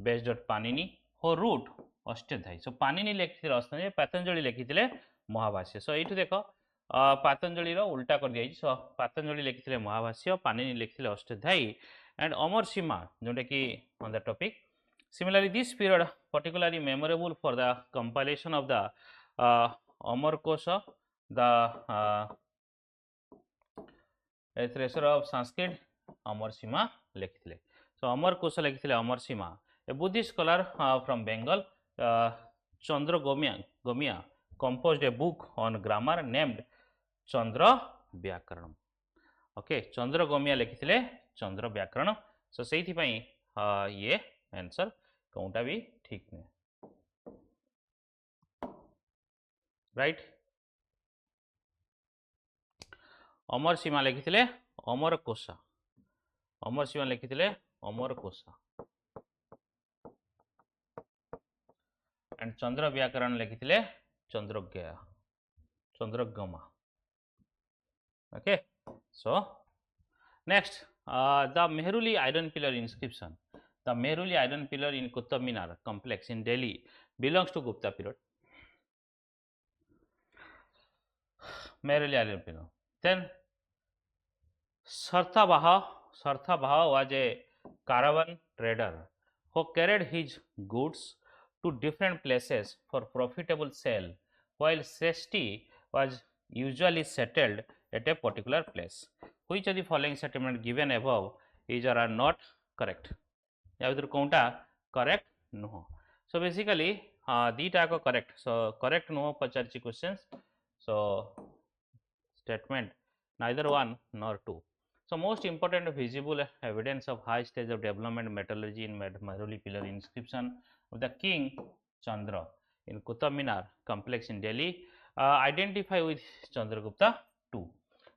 based on Panini who wrote Ashtadhyayi. So Panini लेखिथिले Ashtadhyayi, Patanjali लेखिथिले Mahabhashya. So एठु देखो Patanjali रो उल्टा कर दिया. So Patanjali लेखिथिले Mahabhashya, Panini लेखिथिले Ashtadhyayi, and Amarshima जोटा कि on the topic. Similarly, this period particularly memorable for the compilation of the Amarkosha, the treasure of Sanskrit, Amarshima लेखिथिले. So Amarkosha लेखिथिले Amarshima, a Buddhist scholar from Bengal, Chandra Gomia composed a book on grammar named Chandra Vyakaranam. Okay, Chandra Gomia लेखिथिले Chandra Vyakaranam. So सेइथि पई ये answer कोनटा भी ठीक नहीं, right. अमरसीमा लिखिथिले अमरकोशा, अमरसीमा लिखिथिले अमरकोशा, and चंद्र व्याकरण लिखिथिले चंद्रगमा. Okay, so next the Mehruli iron pillar inscription. The Mehruli iron pillar in Qutub Minar complex in Delhi belongs to Gupta period. Mehruli iron pillar. Then Sarthabaha was a caravan trader who carried his goods to different places for profitable sale, while Sreshti was usually settled at a particular place. Which of the following settlement given above is or are not correct? या भितर कोनटा correct नुह. So basically दीटा को correct. So correct नुह पचारची questions. So statement, neither one nor two. So, most important visible evidence of high stage of development metallurgy in Mehrauli pillar inscription of the King Chandra in Qutub Minar complex in Delhi, identify with Chandragupta II.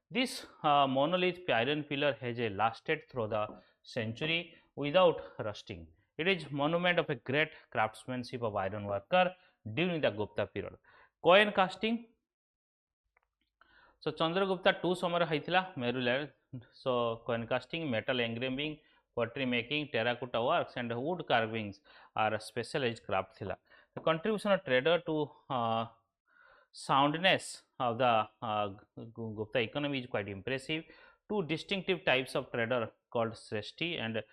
This monolith iron pillar has lasted through the century without rusting. It is monument of a great craftsmanship of iron worker during the Gupta period. Coin casting. So Chandragupta II ସମୟରେ ହେଇଥିଲା Mehrauli. So coin casting, metal engraving, pottery making, terracotta works and wood carvings are specialized craft thila. The contribution of trader to soundness of the Gupta economy is quite impressive. Two distinctive types of trader called Sreshti and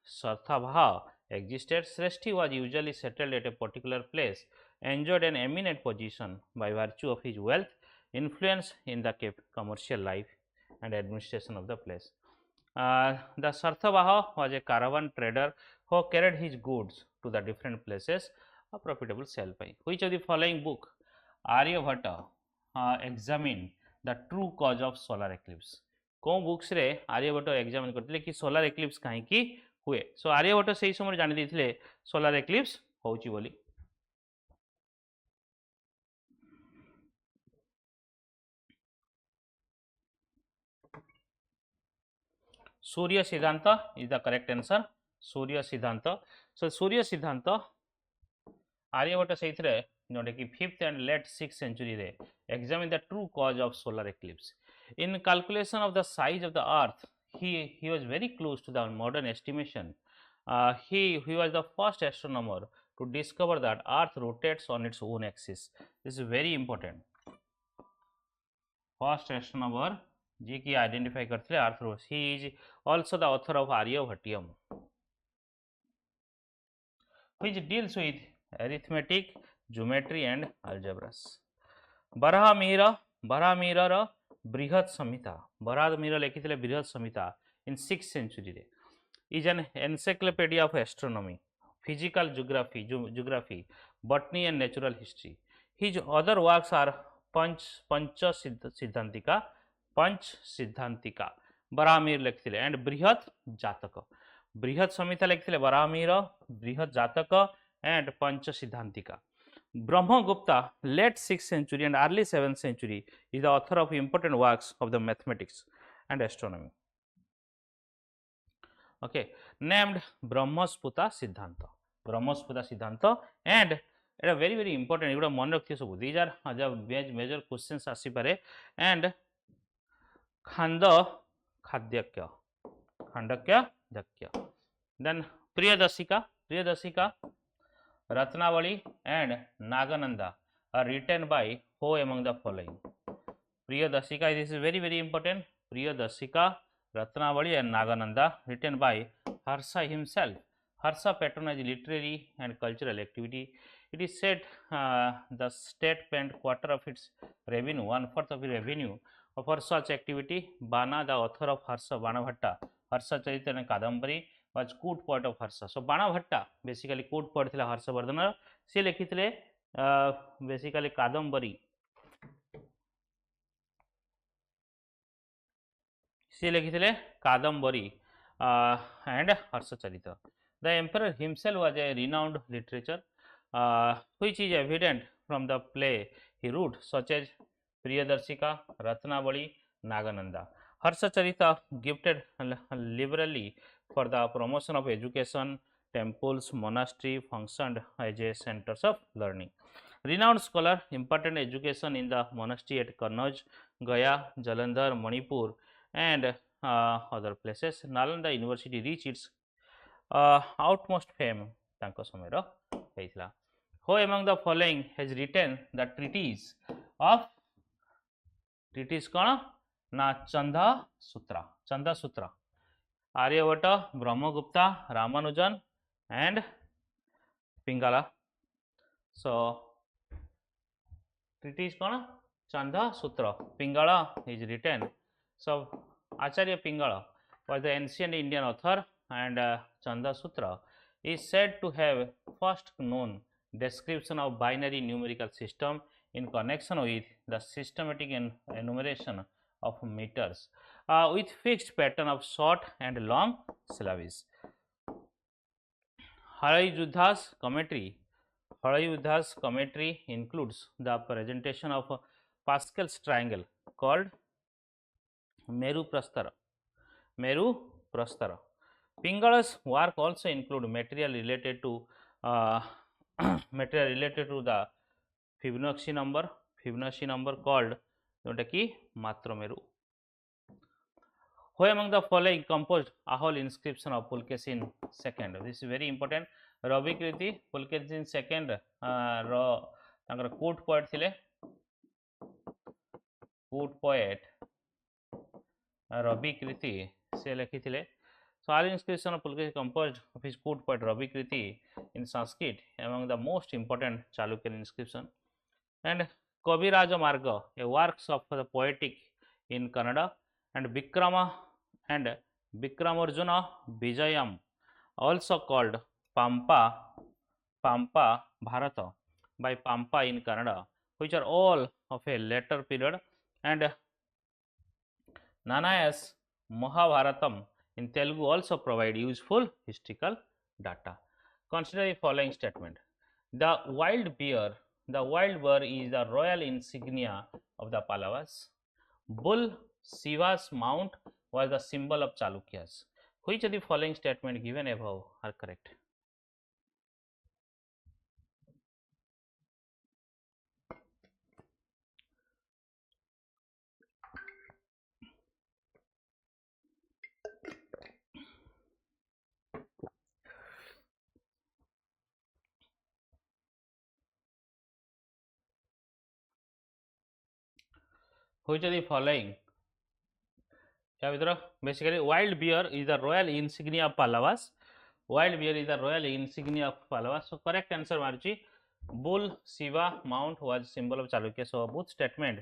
Sarthabha existed. Sreshti was usually settled at a particular place, enjoyed an eminent position by virtue of his wealth, influence in the commercial life and administration of the place. The Sarthabha was a caravan trader who carried his goods to the different places, a profitable sale by. Which of the following book Aryabhatta examined the true cause of solar eclipse? कौन books रे Aryabhata examine करथिले कि solar eclipse काहे कि हुए. सो आर्यभट्ट सेही समय जानि दैथिले सोलार एक्लिप्स होउची बोली. सूर्य सिद्धांत इज द करेक्ट आंसर. सूर्य सिद्धांत. सो सूर्य सिद्धांत आर्यभट्ट सेहिथरे जोटे कि 5th and late 6th century रे examine the true cause of solar eclipse. In calculation of the size of the earth, he was very close to the modern estimation. He was the first astronomer to discover that earth rotates on its own axis. This is very important. First astronomer जी की identify करते earth rotates. He is also the author of Aryabhatyam, which deals with arithmetic, geometry and algebras. Barahamira बृहत संहिता. बराहमिहिर लिखिथिले बृहत संहिता in 6th century रे is an encyclopedia of astronomy, physical geography, botany and natural history. His other works are punch Siddhantika बराहमिहिर लिखिथिले and बृहत जातक. बृहत संहिता लिखिथिले बराहमिहिर, बृहत जातक and punch Siddhantika. Brahmagupta, late 6th century and early 7th century, is the author of important works of the mathematics and astronomy. Okay, named Brahmasputa Siddhanta. Brahmasputa Siddhanta, and it is very important. You मन रखिए सब. These are the major questions आसीपारे. And खांडक्य. Then Priyadasika, Ratnavali and Nagananda are written by who among the following? Priyadasika, this is very important. Priyadasika, Ratnavali and Nagananda, written by Harsha himself. Harsha patronized literary and cultural activity. It is said the state spent quarter of its revenue, 1/4 of its revenue for such activity. Bana, the author of Harsha Banabhatta, Harsha Charita and Kadambari, was good poet of Harsha. So Banabhatta basically good poet thila Harshavardhana. Se likhithile basically Kadambari. Se likhithile Kadambari and Harsha Charita. The emperor himself was a renowned literature, which is evident from the play he wrote, such as Priyadarsika, Ratnavali, Nagananda. Harsha Charita gifted liberally for the promotion of education. Temples, monastery functioned as a centers of learning. Renowned scholar imparted education in the monastery at Kannauj, Gaya, Jalandhar, Manipur and other places. Nalanda University reached its outmost fame. Who among the following has written the treatise of Chanda Sutra? Aryabhatta, Brahmagupta, Ramanujan and Pingala. So treatise Chanda Sutra. Pingala is written. So Acharya Pingala was the ancient Indian author, and Chanda Sutra is said to have first known description of binary numerical system in connection with the systematic enumeration of meters with fixed pattern of short and long syllables. Halayuddha's commentary includes the presentation of a Pascal's triangle called Meru Prastara. Pingala's work also include material related to the Fibonacci number called Matromeru. Who among the following composed a whole inscription of Pulkesin second? This is very important. Ravi Kriti Pulkesin second quote poet thile. Quote poet Ravi Kriti se lekhithile. So all inscription of Pulkesin composed of his quote poet Ravi Kriti in Sanskrit among the most important Chalukyan inscription. And Kaviraja Marga, a works of the poetic in Kannada, and Vikramarjuna Vijayam, also called Pampa Bharata by Pampa in Kannada, which are all of a later period, and Nanaya's Mahabharatam in Telugu also provide useful historical data. Consider the following statement. The wild bear is the royal insignia of the Pallavas. Bull Shiva's mount was the symbol of Chalukyas. Which of the following statement given above are correct? Which of the following? Basically, wild bear is the royal insignia of Pallavas. So correct answer Marchi. Bull Shiva mount was symbol of Chalukya. So both statement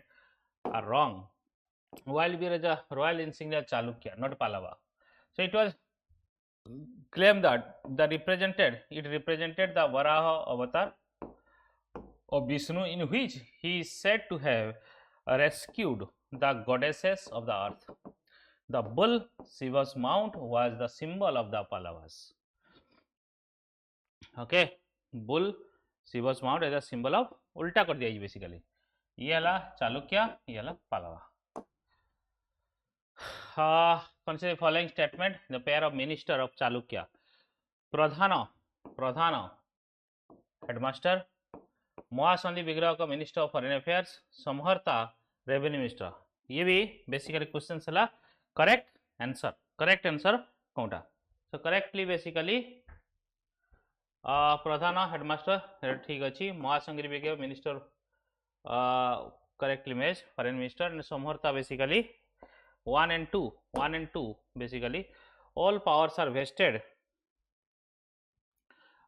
are wrong. Wild bear is a royal insignia of Chalukya, not Pallava. So it was claimed that it represented the Varaha avatar of Vishnu, in which he is said to have rescued the goddesses of the earth. The bull Shiva's mount was the symbol of the Pallavas. Okay, bull Shiva's mount is a symbol of ulta kar diya basically. ये हला Chalukya, ये हला Pallava. Consider the following statement. The pair of minister of Chalukya, Pradhana headmaster, Mahasandhi Vigraha का minister of foreign affairs, Samharta revenue minister. ये भी basically questions हला correct answer Kota. So correctly basically Pradhana headmaster ठीक अच्छी, Mahasandhi Vigraha minister correctly match foreign minister, and Samharta basically 1 and 2 basically all powers are vested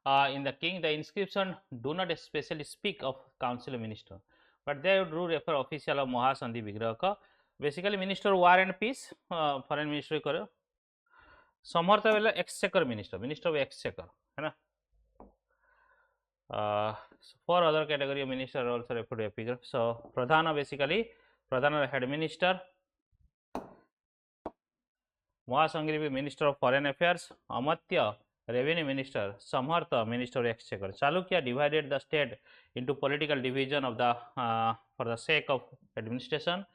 in the king. The inscription do not especially speak of council minister, but they do refer official of Mahasandhi Vigraha ka, basically minister war and peace, foreign ministry karo. Samharta wala exchequer minister of exchequer है ना. For other category of minister also referred to figure. So Pradhana basically Pradhana head minister, Mahasangri minister of foreign affairs, Amatya revenue minister, Samharta minister of exchequer. Chalukya divided the state into political division of the for the sake of administration.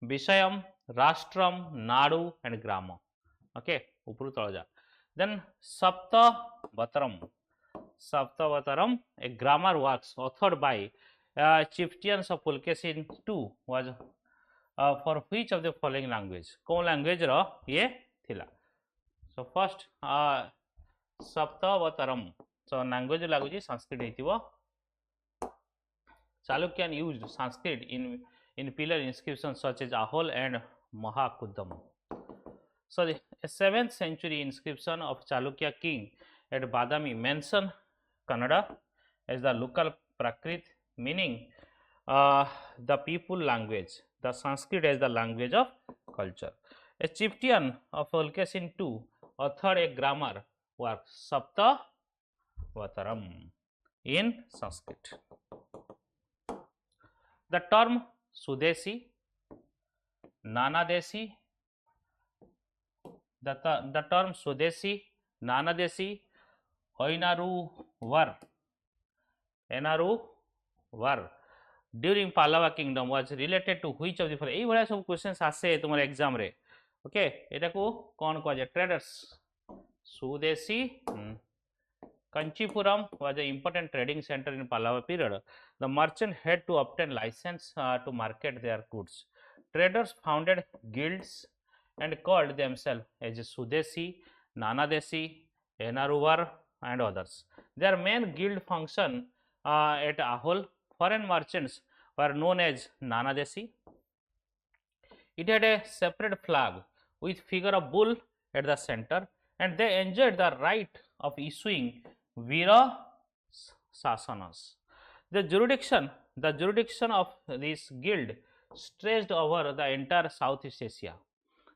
Vishayam, Rastram, Nadu and Grama. Okay, upru talaja. Then Saptavataram, a grammar works authored by chieftains of Pulkesin II was for which of the following language? कौन language रो ये थिला. So first Saptavataram. So language लागुची Sanskrit हेतिबो. Chalukyan used Sanskrit in pillar inscriptions such as Ahol and Mahakuddam. So the 7th century inscription of Chalukya king at Badami mention Kannada as the local Prakrit, meaning the people language, the Sanskrit as the language of culture. A chieftain of Pulkesin II authored a grammar work Saptavataram. in Sanskrit. The term Sudesi, Nanadeshi, the term Sudesi, Nanadeshi, Enaruvar during Pallava kingdom was related to which of the following? এই ভଳିয়া सब questions आसे तुमर exam रे. Okay एटा को कोन को जे traders Sudesi. Kanchipuram was an important trading center in Pallava period. The merchant had to obtain license to market their goods. Traders founded guilds and called themselves as Sudesi, Nanadeshi, Enaruvar and others. Their main guild function at Ahol. Foreign merchants were known as Nanadeshi. It had a separate flag with figure of bull at the center, and they enjoyed the right of issuing Vira Sasanas. The jurisdiction of this guild stretched over the entire Southeast Asia.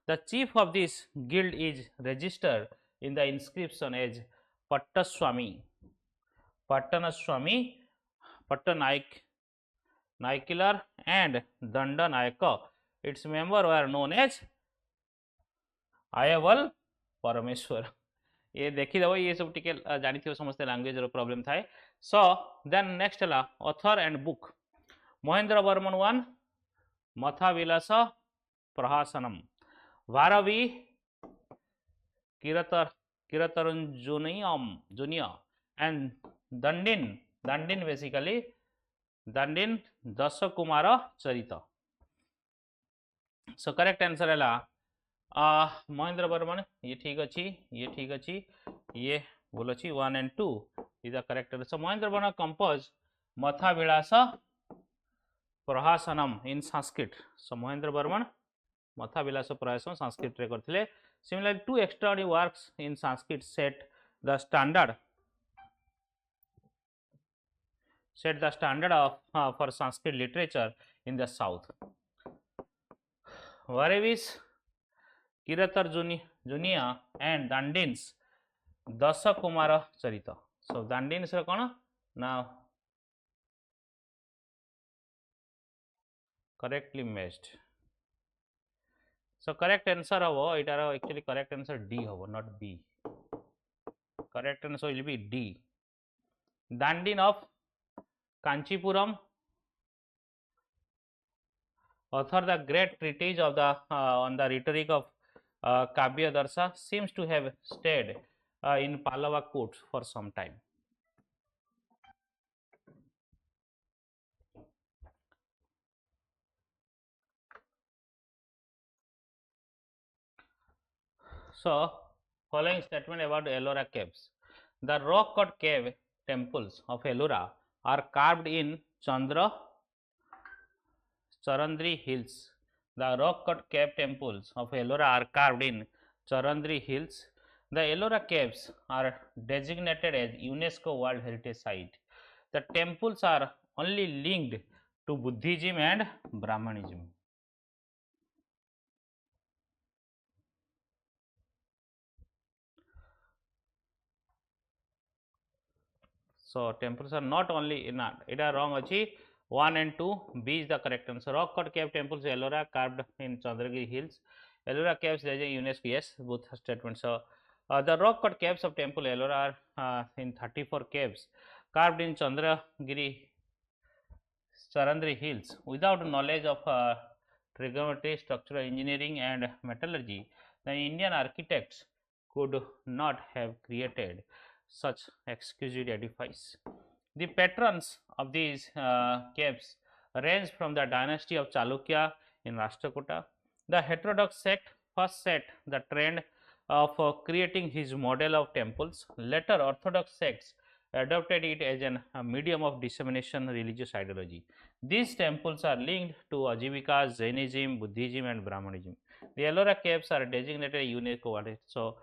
The chief of this guild is registered in the inscription as Pattaswami, Pattanayikilar and Dandanayaka. Its members were known as Ayaval Parameshwar. ये देखीदेव ये सब टिके जानी समस्त language problem थाए. So then next है author and book. Mahendra Varman 1 Mattavilasa Prahasanam. Bharavi Kiratarjuniya and Dandin basically Dandin Dashakumaracharita. So correct answer है महेंद्र वर्मन. ये ठीक अच्छी ये भूल अच्छी 1 and 2 is the correct answer. Mahendra Varman compose Mattavilasa Prahasanam in Sanskrit. So Mahendra Varman Mattavilasa Prahasanam Sanskrit रे करथिले. Similarly, 2 extraordinary works in Sanskrit set the standard of for Sanskrit literature in the south. Varevis Kiratarjunia and Dandin's Dasa Kumara Charita. So Dandin's कौन now correctly matched. So correct answer हवो इटार actually correct answer D हवो not B. Correct answer will be D. Dandin of Kanchipuram author the great treatise of the on the rhetoric of Kavya Darsa seems to have stayed in Pallava courts for some time. So following statement about Ellora caves. The rock cut cave temples of Ellora are carved in Charandri hills. The rock cut cave temples of Ellora are carved in Charandri hills. The Ellora caves are designated as UNESCO World Heritage Site. The temples are only linked to Buddhism and Brahmanism. So temples are not only in it are wrong achi 1 and 2 B is the correct answer. Rock cut cave temples Ellora carved in Chandragiri hills. Ellora caves there is a UNESCO. Yes, both statements. So the rock cut caves of temple Ellora are in 34 caves carved in Charandri hills. Without knowledge of trigonometry, structural engineering and metallurgy, the Indian architects could not have created such exquisite edifice. The patrons of these caves range from the dynasty of Chalukya in Rashtrakuta. The heterodox sect first set the trend of creating his model of temples. Later orthodox sects adopted it as a medium of dissemination religious ideology. These temples are linked to Ajivika, Jainism, Buddhism and Brahmanism. The Ellora caves are designated UNESCO. So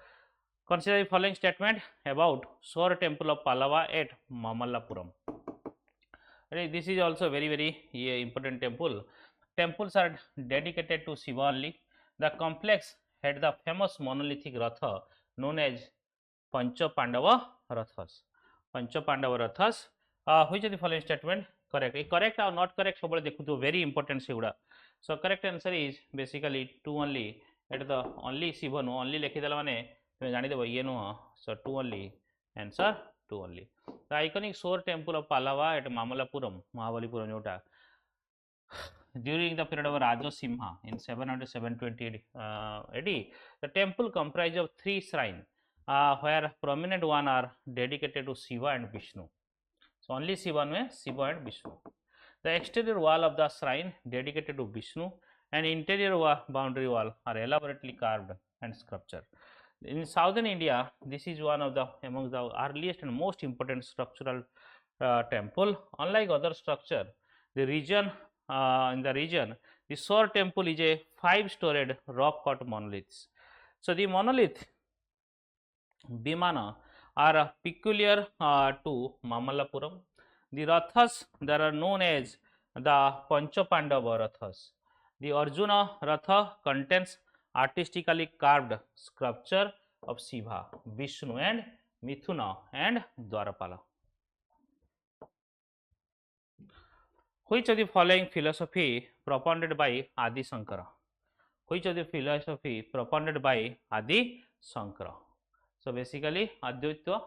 consider the following statement about Sora temple of Pallava at Mamallapuram. This is also very important temple. Temples are dedicated to Shiva only. The complex had the famous monolithic ratha known as Pancha Pandava Rathas. which of the following statement correct? Correct or not correct सब देखु very important से गुड़ा. So correct answer is basically 2 only. It is the only Shiv नु only लिखि देला माने तुम जानि देबो ये नु. So 2 only answer 2 only. The iconic shore temple of Pallava at Mamalapuram, Mahabalipuram जोटा during the period of Rajasimha in 700 720 AD. The temple comprised of 3 shrines where prominent one are dedicated to Shiva and Vishnu. So only Shiva में Shiva and Vishnu. The exterior wall of the shrine dedicated to Vishnu and interior boundary wall are elaborately carved and sculptured. In southern India, this is one of the among the earliest and most important structural temple. Unlike other structure, the region the shore temple is a 5-storied rock-cut monolith. So the monolith Vimana are peculiar to Mamalapuram. The Rathas that are known as the Panchapandava Rathas. The Arjuna Ratha contains artistically carved sculpture of Shiva, Vishnu and Mithuna and Dwarapala. Which of the following philosophy propounded by Adi Shankara? Which of the philosophy propounded by Adi Shankara? So basically Advaita,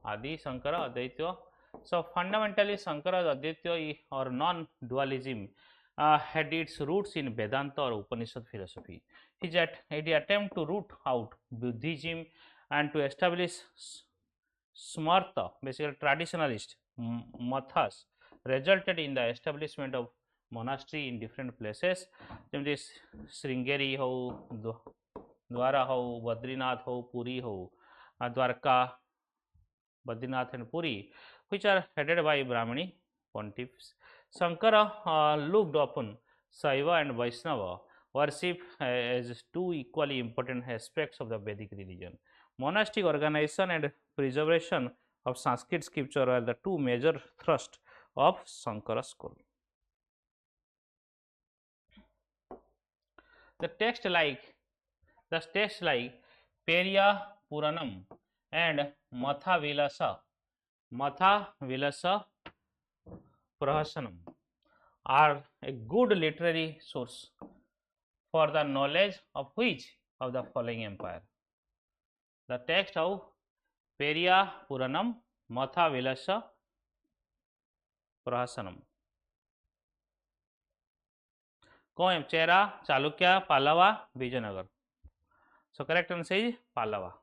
Adi Shankara, Advaita. So fundamentally Shankara's Advaita or non-dualism had its roots in Vedanta or Upanishad philosophy. His attempt to root out Buddhism and to establish Smarta, basically traditionalist mathas, resulted in the establishment of monastery in different places. ଯେମିତି श्रृंगेरी हो, द्वारा हो, बद्रीनाथ हो, पुरी हो, Dwarka, Badrinath and Puri, which are headed by Brahmini pontiffs. Shankara looked upon Saiva and Vaishnava worship as two equally important aspects of the Vedic religion. Monastic organization and preservation of Sanskrit scripture are the two major thrusts of Shankara school. The text like Periya Puranam and Matha Vilasa Prahasanam are a good literary source for the knowledge of which of the following empire? The text of Periya Puranam, Matha Vilasa Prahasanam. कौन चेरा, Chalukya, पालवा, Vijayanagar. So correct answer is Pallava.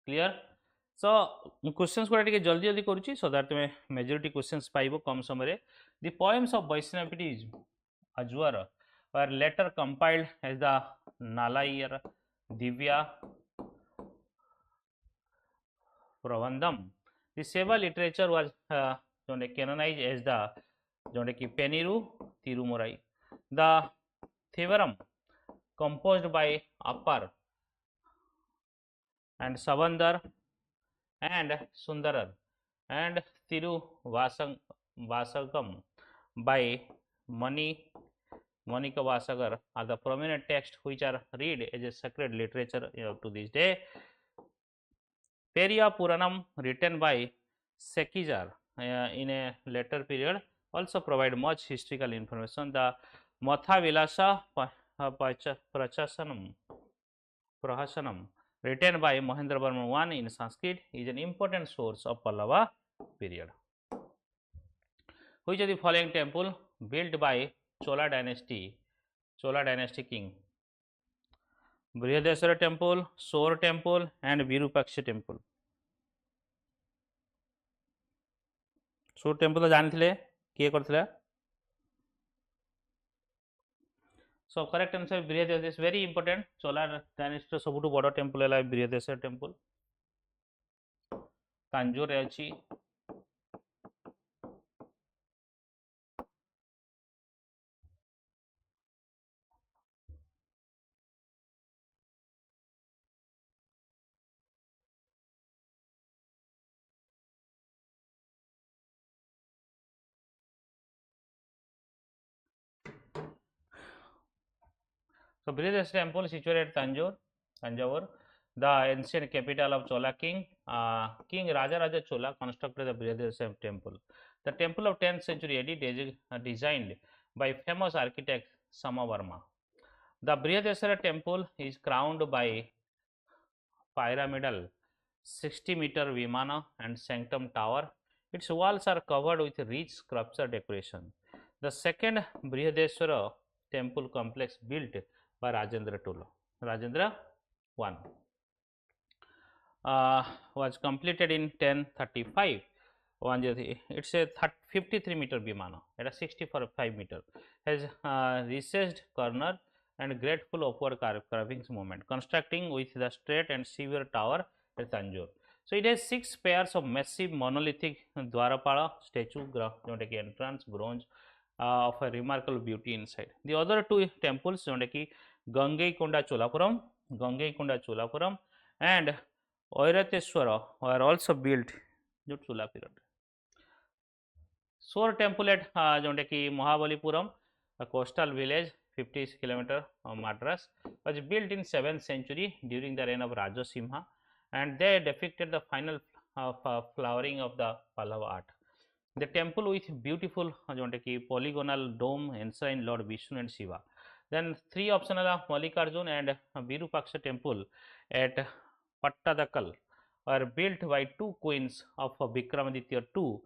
Clear? So questions गुड़ा टिके जल्दी जल्दी करूची so that तुम्हें majority questions पाइबो कम समय रे. The poems of Vaishnavism Ajwar were later compiled as the Nalayar Divya Pravandam. The Seva literature was canonized as the Peniru Tirumorai. The Thevaram composed by Appar and Savandar and Sundarar and Tiruvasagam by Monica Vasagar are the prominent texts which are read as a sacred literature to this day. Periya Puranam written by Sekizar in a later period also provide much historical information. The Matha Vilasa Prahasanam written by Mahendra Varma I in Sanskrit is an important source of Pallava period. Which of the following temple built by Chola dynasty king? Brihadeswara temple, Sor temple and Virupaksha temple. Sor temple जानथिले किए करथिले? So correct answer Brihadeswara is very important. Chola dynasty सबुठु बड़ temple है Brihadeswara temple. Tanjore अछि. So Brihadeswara temple situated at Tanjore. the ancient capital of Chola king. King Rajaraja Chola constructed the Brihadeshwara temple. The temple of 10th century AD designed by famous architect Samavarma. The Brihadeshwara temple is crowned by pyramidal 60-meter Vimana and sanctum tower. Its walls are covered with rich sculpture decoration. The second Brihadeshwara temple complex built by Rajendra II. Rajendra I was completed in 1035. It's a 53-meter Vimana at a 65 meter, has recessed corner and grateful upward carvings movement, constructing with the straight and severe tower at Tanjore. So it has 6 pairs of massive monolithic Dwarapala statue, entrance bronze of a remarkable beauty inside. The other 2 temples, 𝐒𝐿𝐼konda Cholapuram and Oirateswara, were also built in Chola period. Shore temple at Mahabalipuram, a coastal village 50 km Madras, was built in 7th century during the reign of Rajasimha, and they depicted the final flowering of the Pallava art. The temple with beautiful polygonal dome enshrine Lord Vishnu and Shiva. Then 3 optional Mallikarjun and Virupaksha temple at Pattadakal were built by 2 queens of Vikramaditya II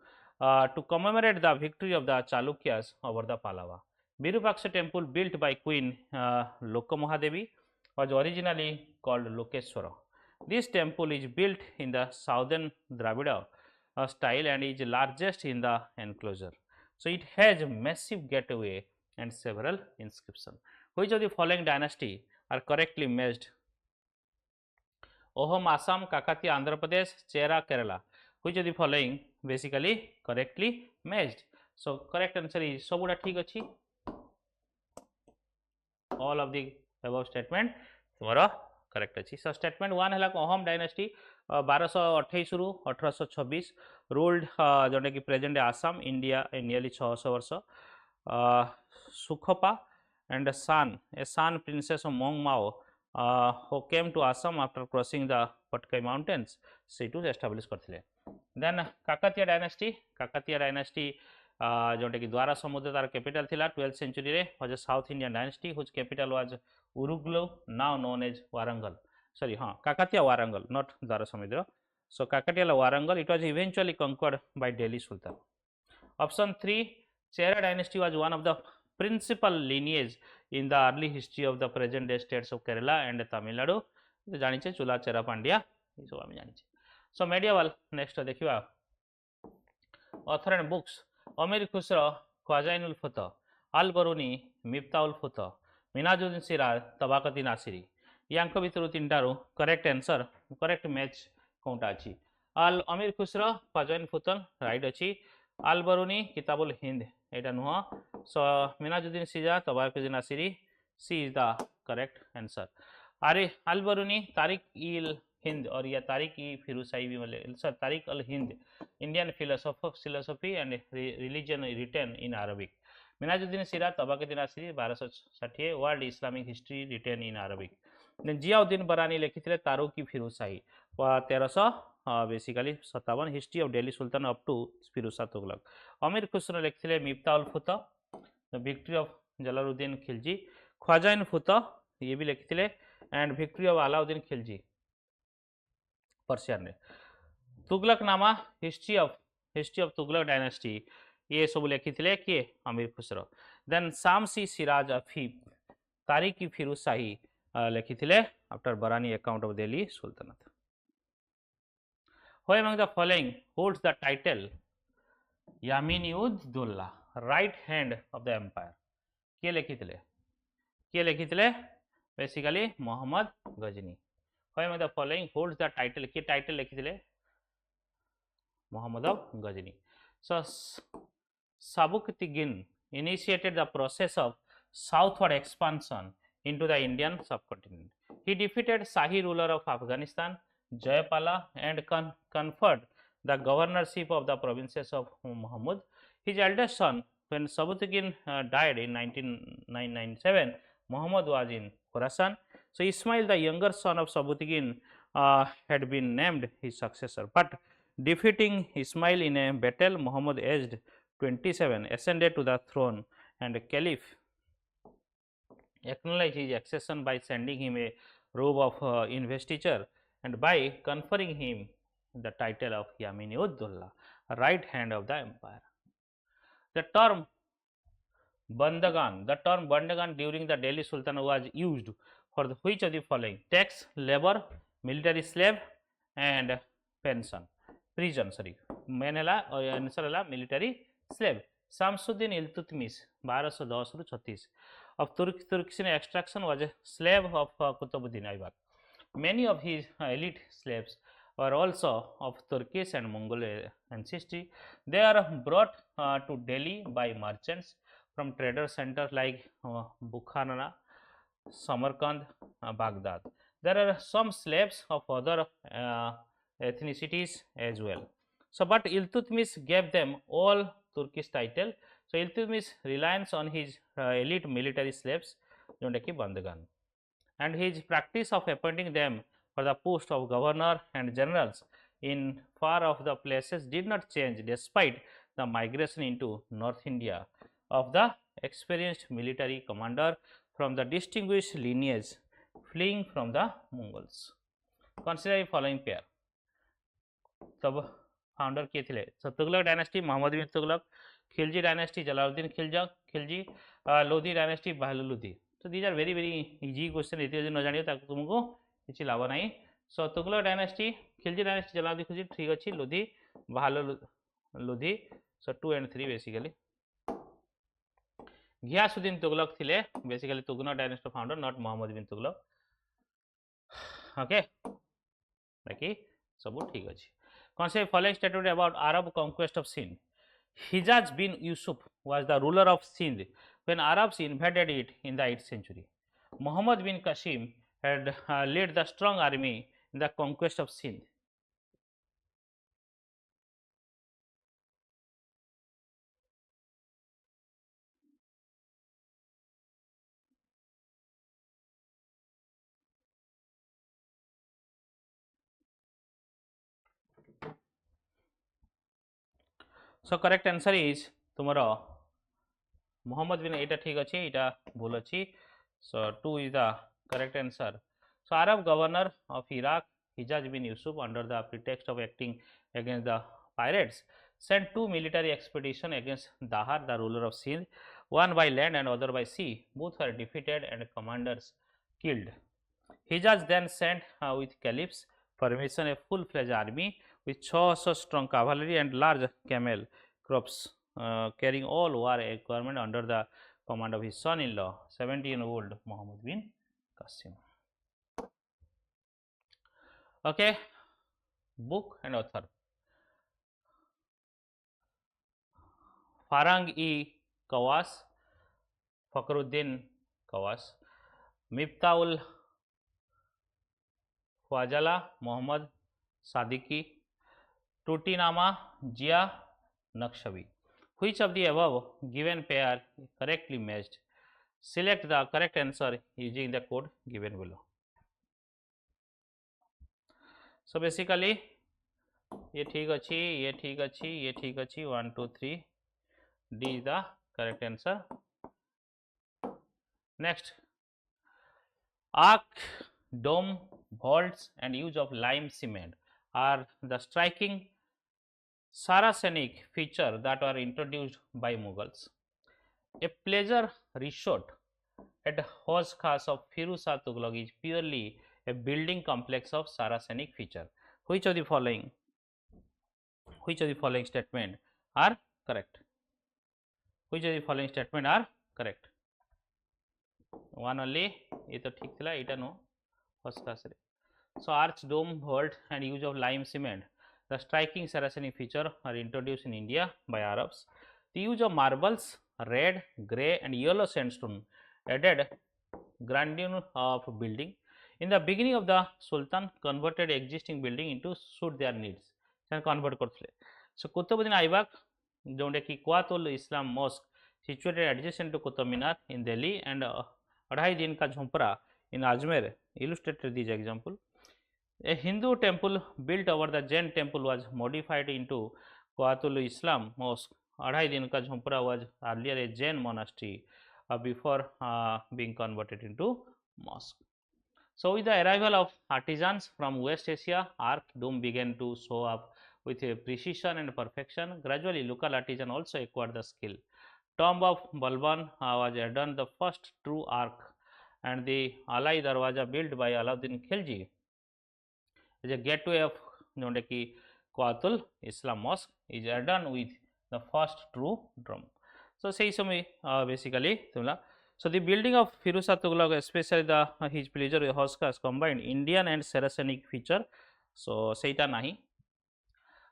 to commemorate the victory of the Chalukyas over the Pallava. Virupaksha temple built by Queen Lokamahadevi was originally called Lokeswara. This temple is built in the southern Dravida style and is largest in the enclosure. So it has a massive gateway and several inscriptions. Which of the following dynasty are correctly matched? Ohom Assam, Kakatiya Andhra Pradesh, Chera Kerala. Which of the following basically correctly matched? So correct answer is Sobuda thik achi. All of the above statement tomorrow correct achi. So statement 1 है Ohom dynasty 1228 ରୁ 1826 ruled जोटा कि present Assam, India in nearly 600 वर्ष. Sukhopa and San, a San princess of Mong Mao, who came to Assam after crossing the Patkai mountains, से established करथिले. Then Kakatiya dynasty जोटा कि द्वारा समुद्र तार कैपिटल थिला 12th century रे was a South Indian dynasty whose capital was Uruglu, now known as Warangal. Sorry, Kakatiya Warangal, not Dwara Samudra. So Kakatiya Warangal, it was eventually conquered by Delhi Sultan. Option 3, Chera dynasty was one of the principal lineage in the early history of the present day states of Kerala and Tamil Nadu. जानिछे चूला चेरा पांड्या ये सब आम जानिछे. So medieval next देखिबा author and books अमीर खुसरो, ख्वाजा फतह, अल बरूनी, मिफ्ताउल फतह, Minazuddin Siraj, Tabaqat Nasiri. Rank भितर 3टारू correct answer correct match कोनटा अछि? अल अमीर खुसरो, ख्वाजा फतह राइट अछि. अल बरूनी किताबुल हिंद एटा नुह. सो मिनाजुद्दीन सिराज, तबाकती नासिरी, सी इज द करेक्ट आंसर. अरे अल बरूनी तारिक इल हिंद और या तारिक ई फिरोसाई भी मिले सर Tarikh al Hind Indian philosophy and religion written in Arabic. Minhajuddin Siraj Tabaqat Nasiri 1260 world Islamic history written in Arabic. Ziauddin Barani लिखिथिले Tarikh Firozshahi 1300 basically 57 history of Delhi sultan up to Firoz Shah Tughlaq. Amir Khusro लिखिथिले मिफ्ताउल फतह विक्ट्री ऑफ जलालुद्दीन खिलजी. ख्वाजा फतह ये भी लिखिथिले and victory of Alauddin Khilji Persian ने. Tughlaqnama history of Tughlaq dynasty ये सब लिखिथिले किए अमीर खुसरो. देन शामसी सिराज अफीफ तारिकी फिरोज शाही लिखिथिले after Barani account of Delhi sultanate. Who among the following holds the title Yamin-ud-Dawla, right hand of the empire? किए लिखिथिले basically Mohammad Ghazni. Who among the following holds the title? किए title लिखिथिले Mohammad Ghazni. So Sabuktigin initiated the process of southward expansion into the Indian subcontinent. He defeated Shahi ruler of Afghanistan, Jayapala, and conferred the governorship of the provinces of Muhammad. His eldest son, when Sabuktigin died in 1997, Muhammad was in Khorasan. So Ismail, the younger son of Sabuktigin, had been named his successor, but defeating Ismail in a battle, Muhammad aged 27 ascended to the throne, and Caliph acknowledged his accession by sending him a robe of investiture and by conferring him the title of Yamin-ud-Dawla, right hand of the empire. The term Bandagan during the Delhi Sultan was used for which of the following? Tax, labor, military slave, and pension, prison. Sorry, main answer है military slave. Shamsuddin Iltutmish 1210 ରୁ 36 of Turkish extraction was a slave of Qutbuddin Aybak. Many of his elite slaves were also of Turkish and Mongol ancestry. They are brought to Delhi by merchants from trader centers like Bukhara, Samarkand, Baghdad. There are some slaves of other ethnicities as well. So, but Iltutmish gave them all Turkish title. So, Iltutmish reliance on his elite military slaves, Bandagan, and his practice of appointing them for the post of governor and generals in far off the places did not change despite the migration into North India of the experienced military commander from the distinguished lineage fleeing from the Mongols. Consider the following pair. सब founder किए थे? So Tughlaq dynasty Mohammad bin Tughlaq, Khilji dynasty Jalaluddin Khilji, Lodhi dynasty Bahlul Lodhi. So these are very easy question. इतने न जानियो ताकि तुमको किसी लाभ नहीं. So Tughlaq dynasty, Khilji dynasty, Jalaluddin Khilji, ठीक अच्छी, Lodhi बहलुल Lodhi. So 2 and 3 basically. Ghiyasuddin Tughlaq thile basically Tughlaq dynasty founder, not Muhammad bin Tughlaq. Okay, बाकी सब ठीक अच्छी. Consider following statement about Arab conquest of Sindh. Hijaz bin Yusuf was the ruler of Sindh when Arabs invaded it in the 8th century. Muhammad bin Qasim had led the strong army in the conquest of Sindh. So correct answer is tomorrow Muhammad bin, eta ठीक अच्छी, eta भूल अच्छी. So 2 is the correct answer. So Arab governor of Iraq Hijaz bin Yusuf, under the pretext of acting against the pirates, sent 2 military expeditions against Dahar, the ruler of Sindh, one by land and other by sea. Both were defeated and commanders killed. Hijaz then sent with Caliph's permission a full-fledged army with 600 strong cavalry and large camel crops, carrying all war equipment under the command of his son-in-law, 17-year-old Muhammad bin Qasim. Okay, book and author. Farang-e-Khawas, Fakhruddin Khawas. Miftahul Fazala, Muhammad Sadiqi. Tutinama, Jia Naqshbandi. Which of the above given pair correctly matched? Select the correct answer using the code given below. So basically, ये ठीक अच्छी, ये ठीक अच्छी, ये ठीक अच्छी, 1 2 3. D is the correct answer. Next, arc, dome, vaults, and use of lime cement are the striking Saracenic feature that were introduced by Mughals. A pleasure resort at Hauj Khas of Firuz Shah Tughlaq is purely a building complex of Saracenic feature. Which of the following statement are correct? Which of the following statement are correct? One only, ये तो ठीक था, इटा no Hauj Khas रे. So arch, dome, vault, and use of lime cement, the striking Saracenic feature, are introduced in India by Arabs. The use of marbles, red, grey, and yellow sandstone added grandeur of building. In the beginning of the Sultan converted existing building into suit their needs. Convert करथले. So Qutbuddin Aybak, जोंडे की Quwat-ul Islam Mosque, situated adjacent to Qutub Minar in Delhi, and 2.5 दिन का झोंपड़ा in Ajmer illustrated this example. A Hindu temple built over the Jain temple was modified into Qatul Islam mosque. Adhai Din Ka Jhumpra was earlier a Jain monastery before being converted into mosque. So, with the arrival of artisans from West Asia, arc dome began to show up with a precision and perfection. Gradually, local artisans also acquired the skill. Tomb of Balban was added the first true arc, and the Alai Darwaza built by Alauddin Khilji is a gateway of Qatul Islam Mosque is added with the first true drum. So, say basically so the building of Firuzshah Tughlaq, especially the his pleasure Hoskas combined Indian and Saracenic feature. So, seita nahi.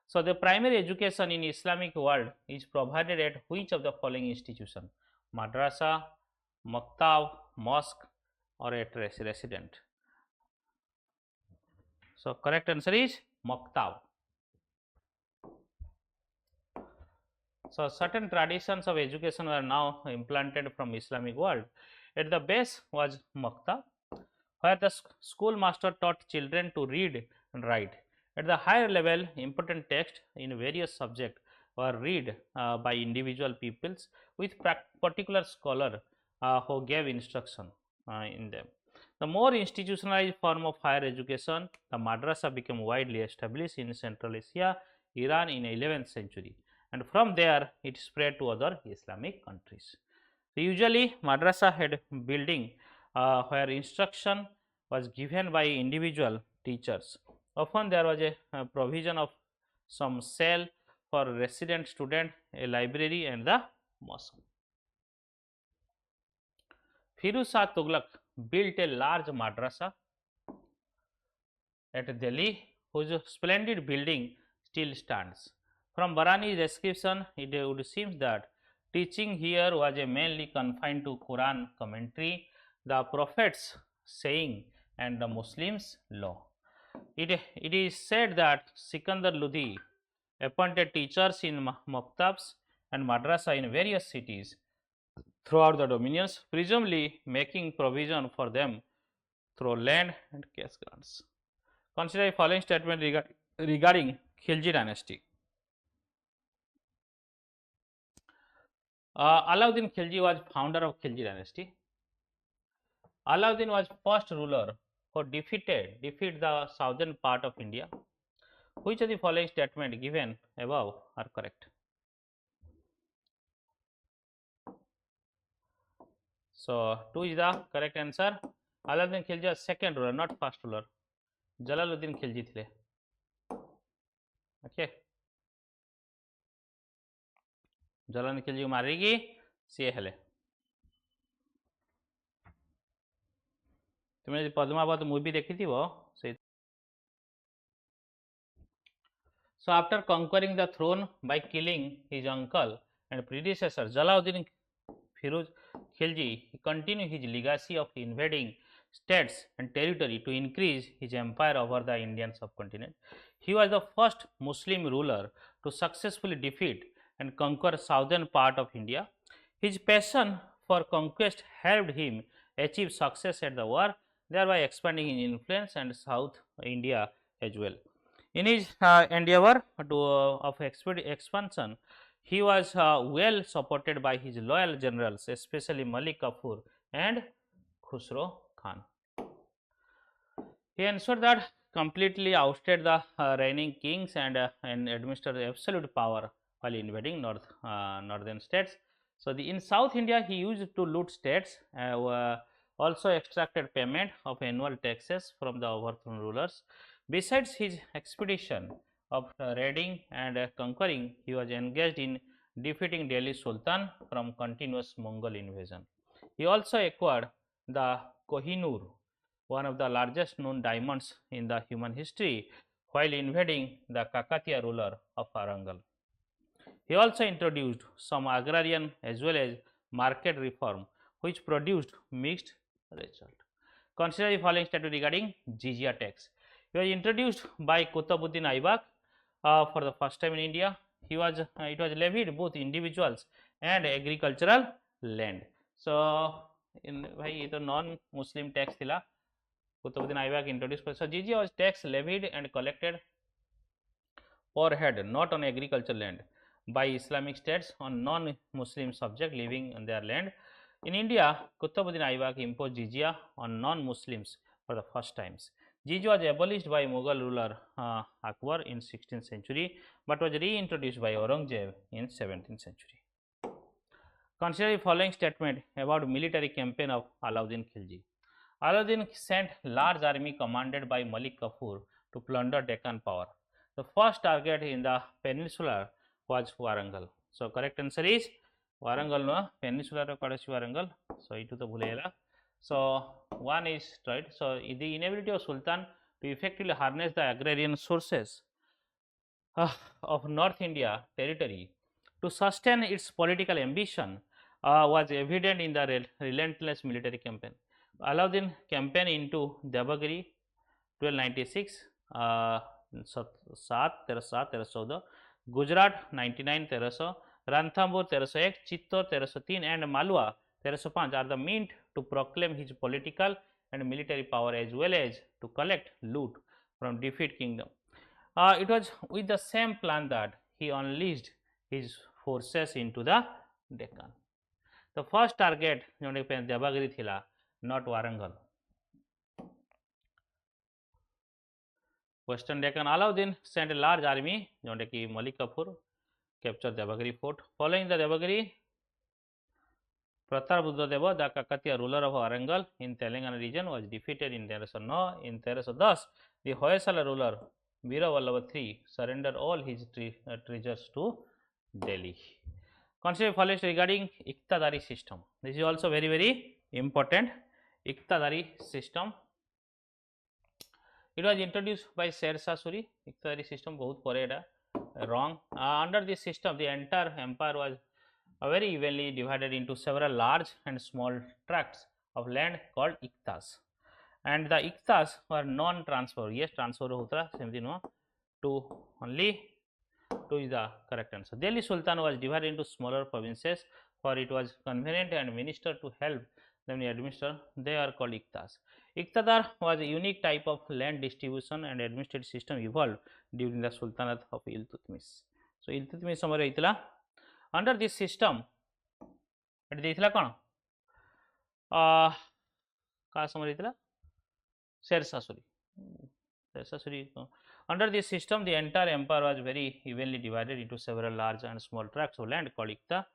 So, the primary education in Islamic world is provided at which of the following institution? Madrasa, maktab, mosque, or at resident? So, correct answer is maktab. So, certain traditions of education were now implanted from Islamic world. At the base was maktab, where the schoolmaster taught children to read and write. At the higher level, important texts in various subjects were read by individual peoples with particular scholar who gave instruction in them. The more institutionalized form of higher education, the madrasa became widely established in Central Asia, Iran in 11th century, and from there it spread to other Islamic countries. So, usually madrasa had building where instruction was given by individual teachers. Often there was a provision of some cell for resident student, a library, and the mosque. Firuzshah Tughlaq built a large madrasa at Delhi, whose splendid building still stands. From Barani's description, it would seem that teaching here was mainly confined to Quran commentary, the Prophet's saying, and the Muslims' law. It is said that Sikandar Lodi appointed teachers in maktabs and madrasa in various cities throughout the dominions, presumably making provision for them through land and cash grants. Consider the following statement regarding Khilji dynasty. Alauddin Khilji was founder of Khilji dynasty. Alauddin was first ruler who defeat the southern part of India. Which of the following statement given above are correct? So, 2 is the correct answer. Alauddin Khilji was second ruler, not first ruler. Jalaluddin Khilji thile. Okay. Jalaluddin Khilji मारिगी सी हेले. तुमने Padmaavat movie देखी थी वो से. So, after conquering the throne by killing his uncle and predecessor Jalaluddin Firuz Khilji, he continued his legacy of invading states and territory to increase his empire over the Indian subcontinent. He was the first Muslim ruler to successfully defeat and conquer southern part of India. His passion for conquest helped him achieve success at the war, thereby expanding his influence and South India as well. In his endeavor of expansion, he was well supported by his loyal generals, especially Malik Kafur and Khusro Khan. He ensured that completely ousted the reigning kings and administered absolute power while invading northern states. So, in South India, he used to loot states, also extracted payment of annual taxes from the overthrown rulers. Besides his expedition of raiding and conquering, he was engaged in defeating Delhi Sultan from continuous Mongol invasion. He also acquired the Kohinoor, one of the largest known diamonds in the human history, while invading the Kakatiya ruler of Arangal. He also introduced some agrarian as well as market reform, which produced mixed result. Consider the following statement regarding jizya tax. It was introduced by Qutbuddin Aibak for the first time in India. It was levied both individuals and agricultural land. So, in भाई ये तो non Muslim tax थिला. Qutbuddin Aybak introduced. So jizya was tax levied and collected per head, not on agricultural land, by Islamic states on non-Muslim subjects living in their land. In India, Qutbuddin Aybak imposed jizya on non-Muslims for the first times. Jizya was abolished by Mughal ruler Akbar in 16th century, but was reintroduced by Aurangzeb in 17th century. Consider the following statement about military campaign of Alauddin Khilji. Alauddin sent large army commanded by Malik Kafur to plunder Deccan power. The first target in the peninsula was Warangal. So correct answer is Warangal no peninsula ro kade Warangal. So itu to bhule So one is right. So the inability of Sultan to effectively harness the agrarian sources of North India territory to sustain its political ambition was evident in the relentless military campaign. Alauddin campaign into Devagiri 1296, 7 1314, Gujarat 99 1300, Ranthambore 1301, Chittor 1303 and Malwa 1305 are the meant to proclaim his political and military power as well as to collect loot from defeated kingdom. It was with the same plan that he unleashed his forces into the Deccan. The first target Devagiri thila, not Warangal. Western Deccan. Alauddin sent a large army, Malik Kafur captured Devagiri fort. Following the Devagiri, Pratar Buddhadeva, the Kakatiya ruler of Warangal in Telangana region, was defeated in 1309. In 1310, the Hoysala ruler Veera Vallabha III surrendered all his treasures to Delhi. Consider following regarding Iqtidari system. This is also very important. Iqtidari system. It was introduced by Sher Shah Suri. Iqtidari system bahut pore wrong. Under this system, the entire empire was very evenly divided into several large and small tracts of land called Iqtas. And the Iqtas were non-transfer. Yes, transfer hota semti no. Two only. 2 is the correct answer. Delhi Sultan was divided into smaller provinces, for it was convenient and minister to help them administer. They are called Iqtas. Iqtidar was a unique type of land distribution and administrative system evolved during the Sultanate of Iltutmish. So Iltutmish samare itla. Under this system, it deitla kon? Ka samare itla? Sher Shah Suri. Sher Shah Suri. Under this system, the entire empire was very evenly divided into several large and small tracts of land called Iqta.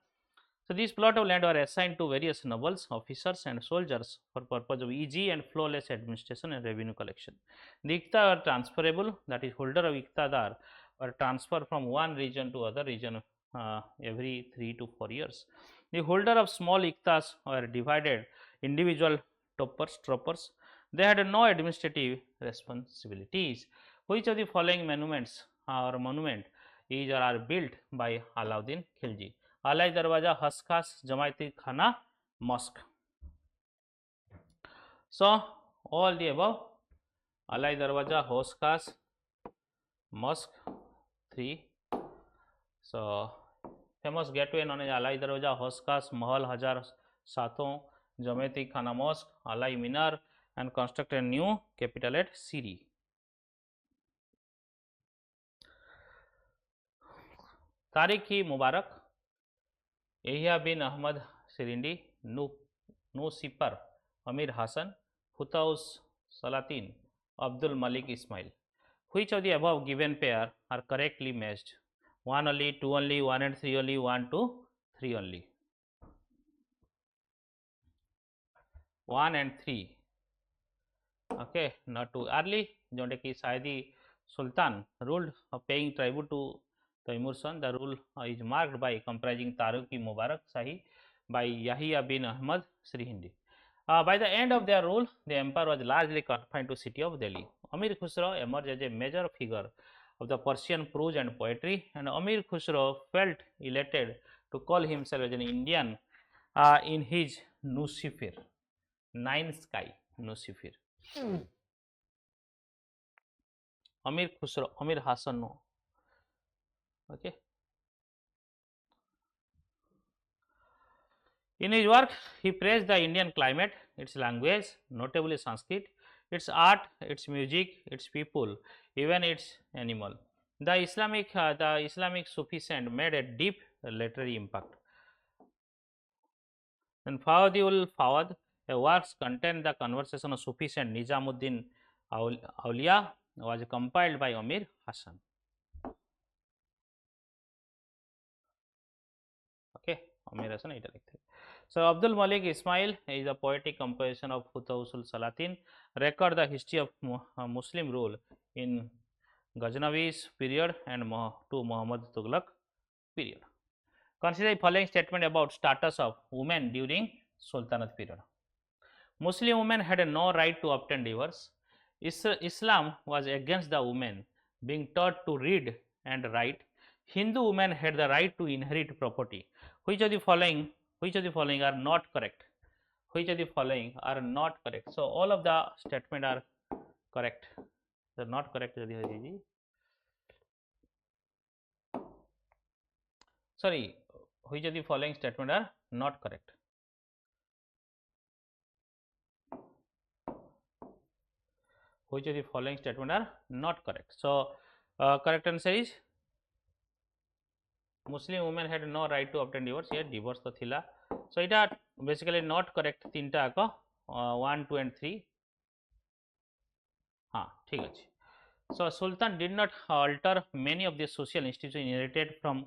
So these plots of land were assigned to various nobles, officers and soldiers for purpose of easy and flawless administration and revenue collection. The Iqta are transferable, that is holder of Iqtadar were transferred from one region to other region every 3 to 4 years. The holder of small Iqtas were divided individual troppers. They had no administrative responsibilities. Which of the following monuments or monument is or are built by Alauddin Khilji? Alai Darwaja, Haskas, Jamaiti Khana, Mosque. So all the above, Alai Darwaja, Haskas, Mosque, 3. So famous gateway known as Alai Darwaja, Haskas, Mahal, Hajar, Saton, Jamaiti Khana Mosque, Alai Minar, and constructed a new capital at Siri. Tariq Mubarak, Yahya bin Ahmad Sirindi, Nusipar, Amir Hassan, Hutaus Salatin, Abdul Malik Ismail. Which of the above given pair are correctly matched? 1 only, 2 only, 1 and 3 only, 1, 2, 3 only. 1 and 3. Okay, not 2. Early, jonde ki Saidi Sultan ruled paying tribute to Taimur son. The rule is marked by comprising Tariq Mubarak Shahi by Yahya bin Ahmad Sirindi. By the end of their rule, the empire was largely confined to city of Delhi. Amir Khusro emerged as a major figure of the Persian prose and poetry, and Amir Khusro felt elated to call himself as an Indian in his Nusifir, 9 sky Nusifir. Amir Khusro, Amir Hassan no. Okay. In his work, he praised the Indian climate, its language, notably Sanskrit, its art, its music, its people, even its animal. The Islamic Sufism made a deep literary impact. And Fawadiul Fawad, a works contain the conversation of Sufis and Nizamuddin Aulia, was compiled by Amir Hassan. Okay, Amir Hassan এটা লিখতে। So Abdul Malik Ismail is a poetic composition of Futausul Salatin, record the history of Muslim rule in Ghaznavi's period and to Muhammad Tughlaq period. Consider the following statement about status of women during Sultanate period. Muslim women had no right to obtain divorce. Islam was against the women being taught to read and write. Hindu women had the right to inherit property. Which of the following are not correct? Which of the following are not correct? So all of the statement are correct. The not correct sorry, which of the following statement are not correct? Which of the following statement are not correct? So correct answer is Muslim women had no right to obtain divorce. Here divorce to thila. So it are basically not correct. तीनटा ako 1, 2 and 3. हाँ ठीक है. So Sultan did not alter many of the social institutions inherited from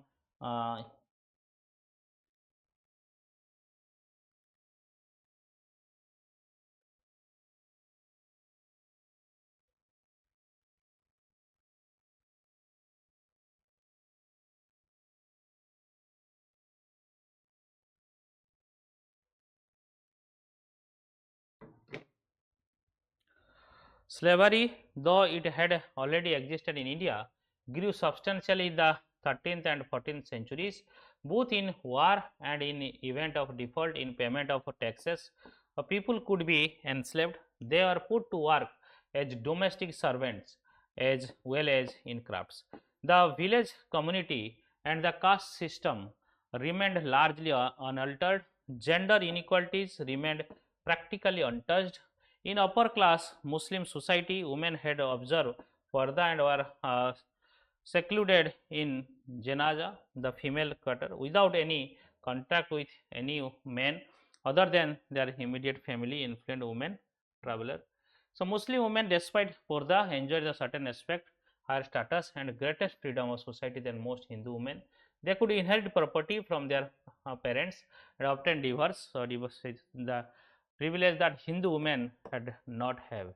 slavery, though it had already existed in India, grew substantially in the 13th and 14th centuries, both in war and in event of default in payment of taxes. People could be enslaved. They were put to work as domestic servants as well as in crafts. The village community and the caste system remained largely unaltered. Gender inequalities remained practically untouched. In upper class Muslim society, women had observed parda and were secluded in janaza, the female quarter, without any contact with any men other than their immediate family, influent women traveler. So Muslim women, despite parda, enjoyed a certain aspect, higher status and greatest freedom of society than most Hindu women. They could inherit property from their parents and obtain divorce. So divorce is the privilege that Hindu women had not have.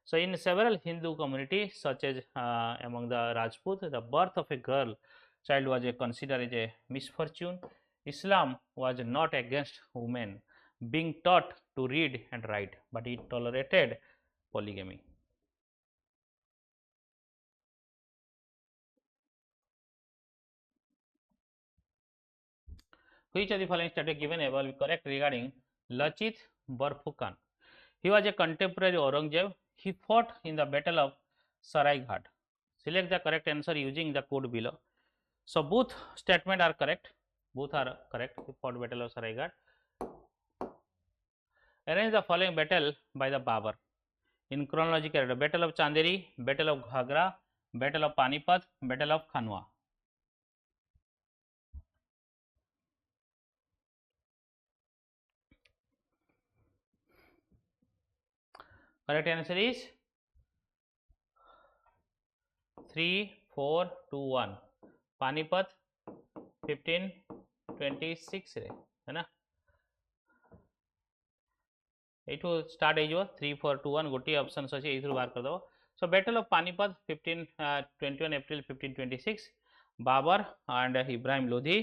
So in several Hindu communities, such as among the Rajput, the birth of a girl child was considered as a misfortune. Islam was not against women being taught to read and write, but it tolerated polygamy. Which of the following statement given will be correct regarding Lachit Borphukan? He was a contemporary Aurangzeb. He fought in the Battle of Saraighat. Select the correct answer using the code below. So both statements are correct. Both are correct. He fought Battle of Saraighat. Arrange the following battle by the Babur in chronological order: Battle of Chanderi, Battle of Ghagra, Battle of Panipat, Battle of Khanwa. Correct answer is 3, 4, 2, 1. Panipat 1526 रे है ना एठो start हे जो 3, 4, 2, 1 गोटी options अछि एथुर बाहर कर दो. So battle of Panipat 21 April 1526, Babur and Ibrahim Lodhi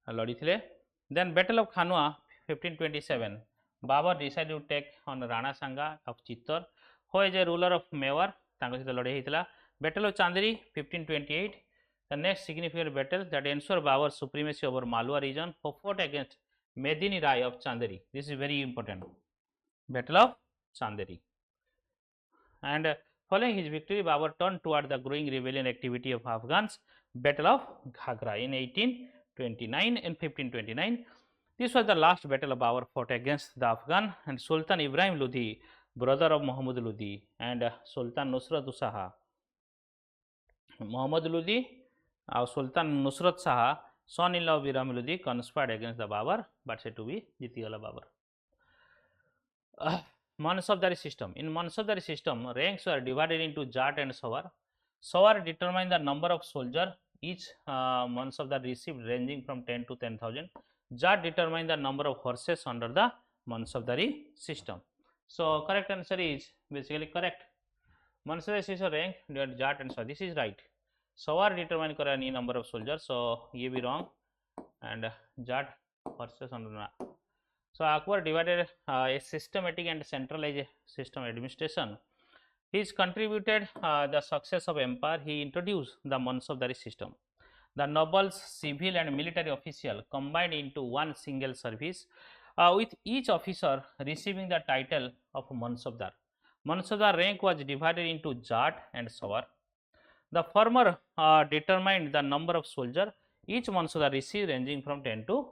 लड़ी थिले. Then battle of Khanwa 1527, Babur decided to take on Rana Sanga of Chittor, who is a ruler of Mewar. तांको सहित लड़ाई हेतिला. Battle of Chanderi 1528, the next significant battle that ensured Babur's supremacy over Malwa region, who fought against Medini Rai of Chanderi. This is very important. Battle of Chanderi. And following his victory, Babur turned toward the growing rebellion activity of Afghans. Battle of Ghagra in 1829 and 1529. This was the last battle of Babur fought against the Afghan, and Sultan Ibrahim Lodhi brother of Muhammad Lodi, and Sultan Nusrat Shah. Muhammad Lodi and Sultan Nusrat Shah, son-in-law of Iram Lodi, conspired against the Babur, but said to be Jitiwala Babur. Mansabdari system. In Mansabdari system, ranks were divided into Jat and Sawar. Sawar determined the number of soldiers each Mansabdar received, ranging from 10 to 10,000. Jat determined the number of horses under the Mansabdari system. So correct answer is basically correct. Mansabdari system rank divided Jat and Sawar. This is right. Sawar determined any number of soldiers, so ye be wrong, and Jat horses under the. So Akbar divided a systematic and centralized system administration. He contributed the success of empire. He introduced the Mansabdari system. The nobles, civil and military official combined into one single service, with each officer receiving the title of Mansabdar. Mansabdar rank was divided into Jat and Sawar. The former determined the number of soldiers each Mansabdar received, ranging from 10 to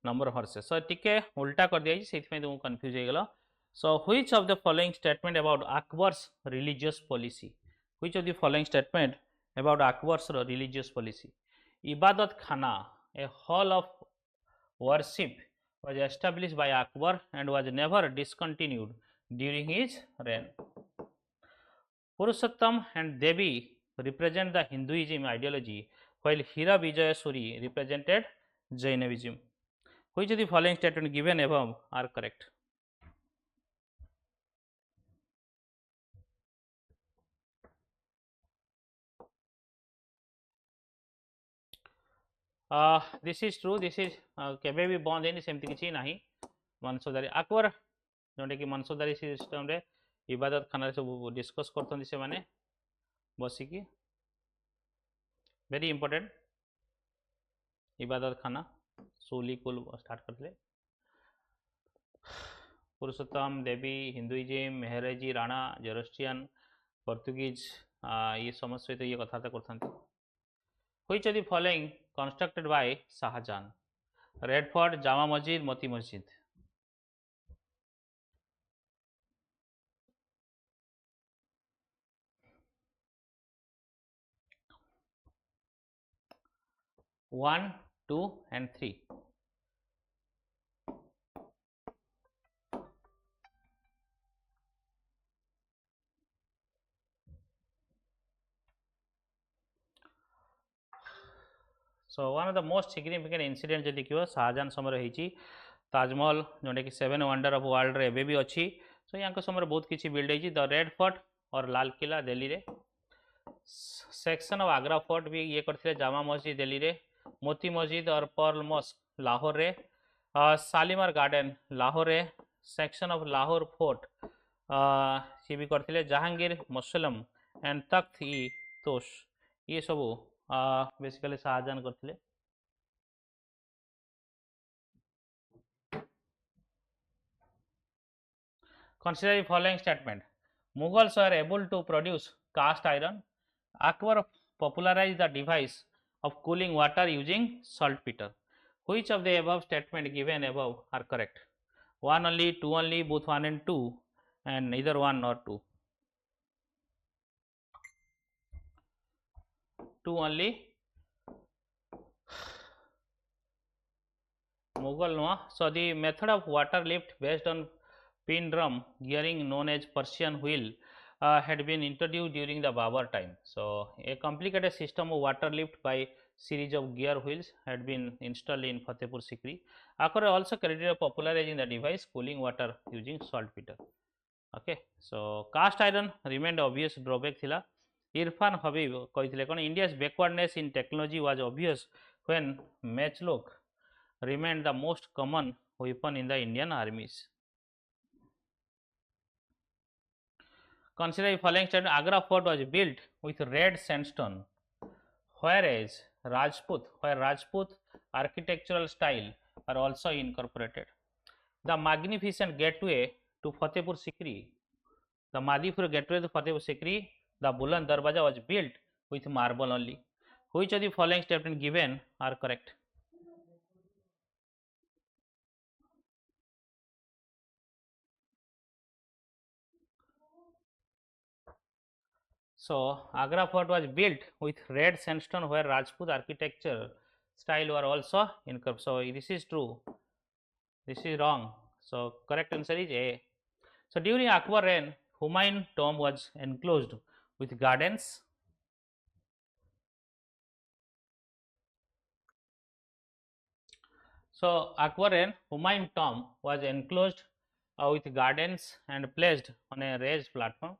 number of horses. So टिके उल्टा कर दिया से तुम confuse हो गला. So which of the following statement about Akbar's religious policy? Which of the following statement about Akbar's religious policy? Ibadat Khana, a hall of worship, was established by Akbar and was never discontinued during his reign. Purushottam and Devi represent the Hinduism ideology, while Hira Vijaya Suri represented Jainism. Which of the following statements given above are correct? This is true. This is केबे भी बंद है सेमती किसी नहीं. मनसबदारी अकबर जोटे कि मनसबदारी system रे इबादत खाना सब डिस्कस करथन से माने बसिकी वेरी इंपोर्टेंट इबादत खाना सोली कुल स्टार्ट करते. पुरुषोत्तम, देवी, हिंदुइज्म, मेहरेजी, राणा, जोरोस्ट्रियन, पोर्तुगीज ये समस्त सहित ये कथबार्ता करथांती. Which of the following constructed by Shahjahan? Red Fort, Jama Masjid, Moti Masjid. One, two, and three. So one of the most significant incident जदि देखियो शाहजहां समय होईची ताजमहल जोटा कि 7 वंडर ऑफ वर्ल्ड रे एबे भी अच्छी. सो यहाँ समय बहुत किसी बिल्ड होईची. द रेड फोर्ट और लाल किला दिल्ली रे. सेक्शन ऑफ आगरा फोर्ट भी ये करथिले. जामा मस्जिद दिल्ली रे. मोती मस्जिद और पर्ल मॉस्क लाहौर रे. शालीमार गार्डन लाहौर रे. सेक्शन ऑफ लाहौर फोर्ट सी भी करथिले. जहांगीर मुसलम एंड तख्त ई तोश ये सब बेसिकली शाहजहां करथिले. Consider the following statement. Mughals were able to produce cast iron. Akbar popularized the device of cooling water using saltpeter. Which of the above statement given above are correct? One only, two only, both one and two, and neither one nor two. Two only. Mughal no. So the method of water lift based on pin drum gearing known as Persian wheel had been introduced during the Babur time. So a complicated system of water lift by series of gear wheels had been installed in Fatehpur Sikri. Akbar also credited popularizing the device cooling water using saltpeter. Okay, so cast iron remained obvious drawback thila. Irfan Habib कहते कौन India's backwardness in technology was obvious when matchlock remained the most common weapon in the Indian armies. Consider the following statement. Agra fort was built with red sandstone, whereas Rajput architectural style are also incorporated. The magnificent gateway to Fatehpur Sikri, the Madhipur gateway to Fatehpur Sikri, the Buland Darwaza was built with marble only. Which of the following statements given are correct? So Agra fort was built with red sandstone where Rajput architecture style were also incorporated. So this is true, this is wrong. So correct answer is A. So during Akbar reign, Humayun tomb was enclosed with gardens. So Akbar reign, Humayun tomb was enclosed with gardens and placed on a raised platform,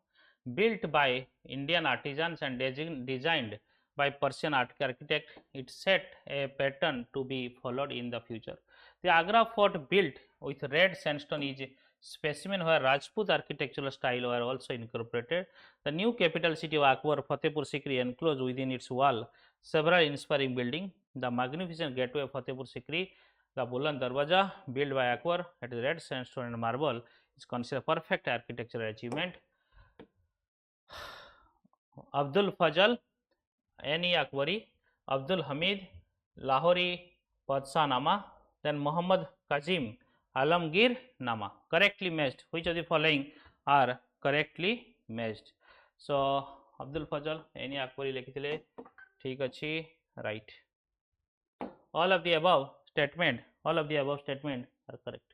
built by Indian artisans and designed by Persian architect. It set a pattern to be followed in the future. The Agra fort built with red sandstone is a specimen where Rajput architectural style were also incorporated. The new capital city of Akbar, Fatehpur Sikri, enclosed within its wall several inspiring buildings. The magnificent gateway of Fatehpur Sikri, the Buland Darwaja, built by Akbar at red sandstone and marble, is considered perfect architectural achievement. Abdul Fazal, N.E. Akbari, Abdul Hamid, Lahori Padshah Nama, then Muhammad Kazim Alamgir Nama. Correctly matched. Which of the following are correctly matched? So Abdul Fazal, N.E. Akbari लिखिथिले, ठीक अछि, right. All of the above statement are correct.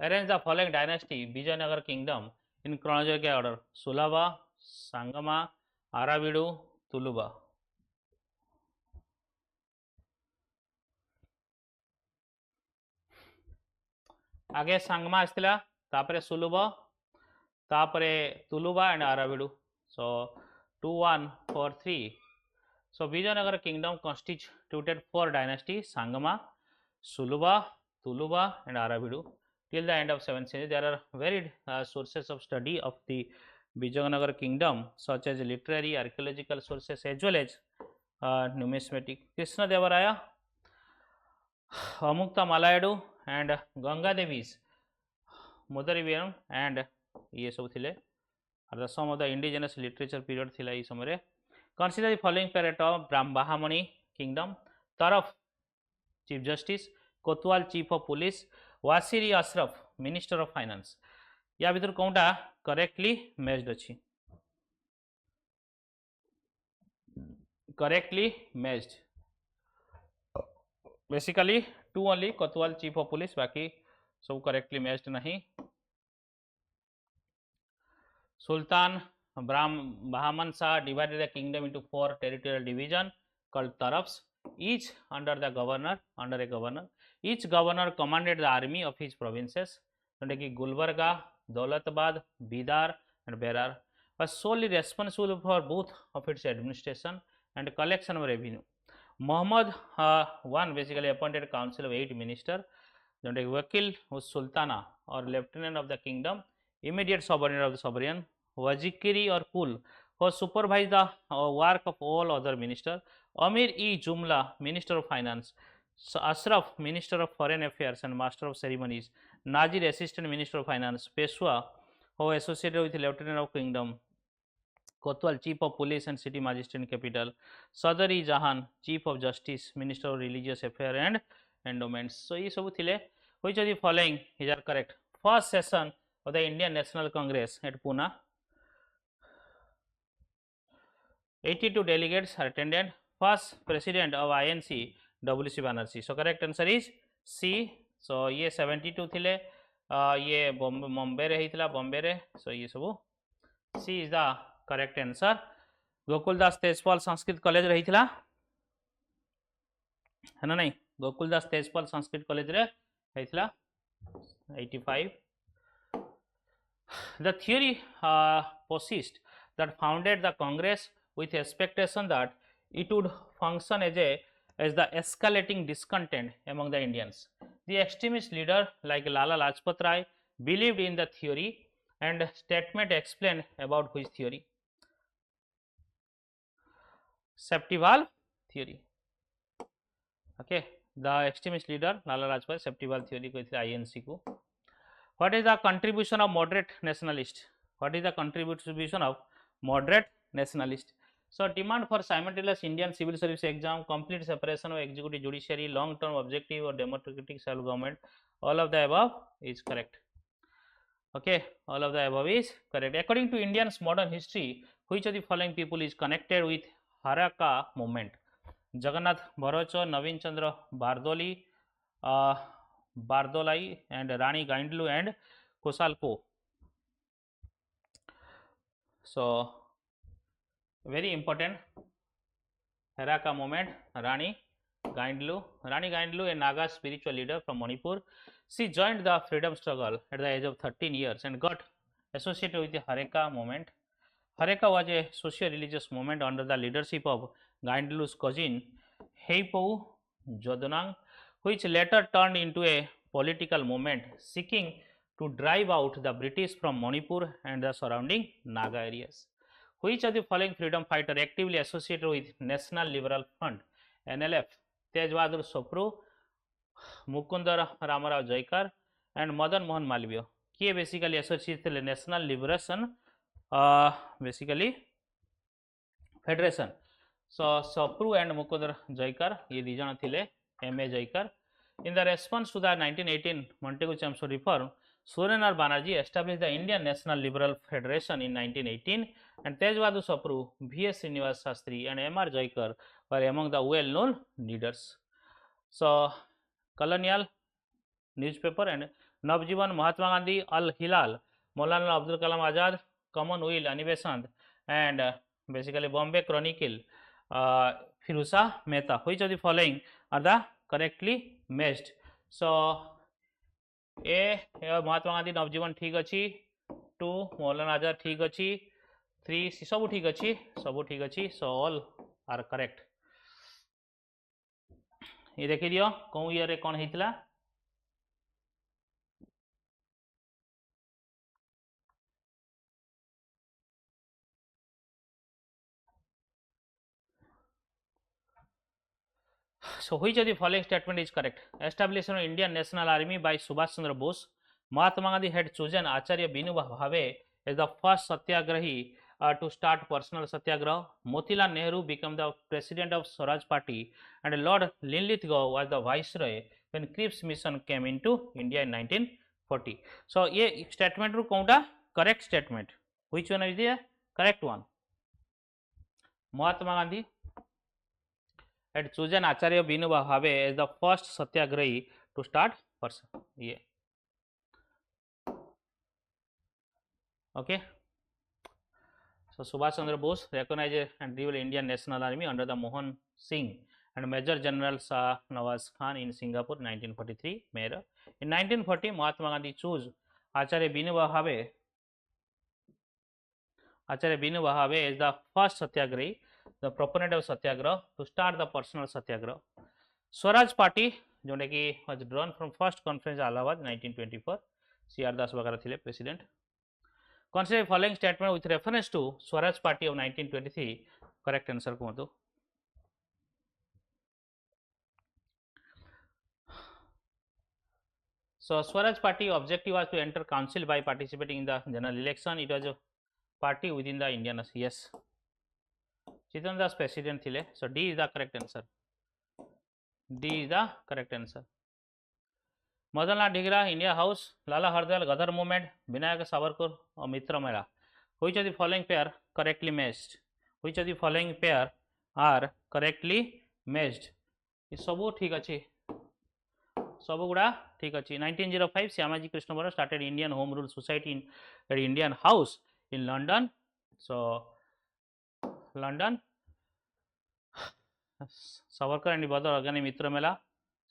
Arrange the following dynasty Vijayanagar kingdom in chronological order: Sulava, Sangama, Aravidu, Tuluba. आगे सांगमा आसला, तापरे सुलुबा, तापरे तुलुबा and आराविडु. So 2 1 4 3. So Vijayanagar kingdom constituted 4 dynasties: Sangama, Suluba, Tuluba and Aravidu. Till the end of 7th century, there are varied sources of study of the Vijayanagar kingdom, such as literary, archaeological sources as well as numismatic. Krishna Devaraya, Amukta Malayadu and Ganga Devi's Mudariviram and ये सब थिले are the some of the indigenous literature period थिला ई समय. Consider the following parent of Bahamani kingdom: Taraf, Chief Justice; Kotwal, Chief of Police; Wasiri Ashraf, Minister of Finance. या भीतर कोनटा correctly matched अछि? Correctly matched. Basically 2 only, Kotwal, Chief of Police, बाकी सब correctly matched नहीं. Sultan Bahman Shah divided the kingdom into 4 territorial divisions called Tarafs, each under a governor. Each governor commanded the army of his provinces. Gulbarga, Daulatabad, Bidar and Berar was solely responsible for both of its administration and collection of revenue. Muhammad I basically appointed a council of 8 ministers. Wakil was Sultana or lieutenant of the kingdom, immediate subordinate of the sovereign. Wazikiri or Kul who supervised the work of all other ministers. Amir-e-Jumla, Minister of Finance. Ashraf, Minister of Foreign Affairs and Master of Ceremonies. Nazir, Assistant Minister of Finance. Peshwa, who associated with the Lieutenant of Kingdom. Kotwal, Chief of Police and City Magistrate Capital. Sadar-e-Jahan, Chief of Justice, Minister of Religious Affairs and Endowments. So, these सब थिले. Which of the following is correct? First session of the Indian National Congress at Pune. 82 delegates are attended. First president of INC, WC Banerjee. So correct answer is C. So ये 72 थिले, ये बॉम्बे रे ही थिला, बॉम्बे रे. So ये सब C is the correct answer. Gokuldas Tejpal Sanskrit college रही थिला, है ना नहीं? गोकुलदास तेजपाल संस्कृत कॉलेज रे रही थिला. 85. The theory possessed that founded the Congress with expectation that it would function as the escalating discontent among the Indians. The extremist leader like Lala Lajpat Rai believed in the theory, and statement explained about which theory? Septival theory. Okay, the extremist leader Lala Lajpat Septival theory को INC को. What is the contribution of moderate nationalist? What is the contribution of moderate nationalist? So demand for simultaneous Indian civil service exam, complete separation of executive judiciary, long term objective or democratic self government, all of the above is correct. Okay, all of the above is correct. According to Indian's modern history, which of the following people is connected with Haraka movement? Jagannath Bharocho, Naveen Chandra Bardoli, Bardolai, and Rani Gaindlu and Kosalko. So very important, Haraka movement, Rani Gaindlu. Rani Gaindlu, a Naga spiritual leader from Manipur. She joined the freedom struggle at the age of 13 years and got associated with the Haraka movement. Haraka was a socio-religious movement under the leadership of Gaindlu's cousin 𝐿𝐻𝐿 Jodonang, which later turned into a political movement seeking to drive out the British from Manipur and the surrounding Naga areas. Which of the following freedom fighter actively associated with National Liberal Front (NLF)? Tej Bahadur Sopru, Mukunda Ramarao Jaikar, and Madan Mohan Malviya. Kiye basically associated with National Liberation basically Federation. So Sopru and Mukunda Jaikar, ye दी जन थिले M.A. Jaikar. In the response to the 1918 Montagu-Chelmsford reform, Surendra Banerjee established the Indian National Liberal Federation in 1918, and Tej Bahadur Sopru, V.S. Srinivas Shastri, and M.R. Jaikar were among the well-known leaders. So, Colonial newspaper and Navjivan, Mahatma Gandhi, Al Hilal, Maulana Abdul Kalam Azad, Commonwealth Anniversary, and basically Bombay Chronicle, Firuza Mehta. Which of the following are the correctly matched? So, A Mahatma Gandhi Navjivan ठीक अच्छी, 2 Maulana Azad ठीक अच्छी, 3 सब ठीक अच्छी, so all are correct. ये देखी दियो कौन ईयर रे कौन हेतला. So which of the following statement is correct? Establishment of Indian National Army by Subhash Chandra Bose. Mahatma Gandhi had chosen Acharya Vinoba Bhave as the first satyagrahi to start personal satyagraha. Motilal Nehru became the president of Swaraj Party, and Lord Linlithgow was the viceroy when Cripps mission came into India in 1940. So ये statement रू कौनटा correct statement? Which one is the correct one? Mahatma Gandhi had chosen Acharya Vinoba Bhave as the first satyagrahi to start person. Yeah. Okay. So Subhash Chandra Bose recognized and revealed Indian National Army under the Mohan Singh and Major General Shah Nawaz Khan in Singapore 1943 Mera. In 1940, Mahatma Gandhi chose Acharya Vinoba Bhave as the first satyagrahi, the proponent of satyagraha, to start the personal satyagraha. Swaraj Party, जोटा कि was drawn from first conference Allahabad 1924. C.R. Das वगैरह थे president. Consider following statement with reference to Swaraj Party of 1923. Correct answer को So Swaraj Party objective was to enter council by participating in the general election. It was a party within the Indian. Yes. Chitan Das president thile. So D is the correct answer. D is the correct answer. Madanlal Dhigra, India House, Lala Hardayal, Gadar Movement, Vinayak Savarkar, or Mitra Mela. Which of the following pair correctly matched? Which of the following pair are correctly matched? Sabu ठीक अच्छी. Sabu गुड़ा ठीक अच्छी. 1905, Syamaji Krishnamurti started Indian Home Rule Society at Indian House in London. So London. Savarkar and Badar Agani Mitra Mela,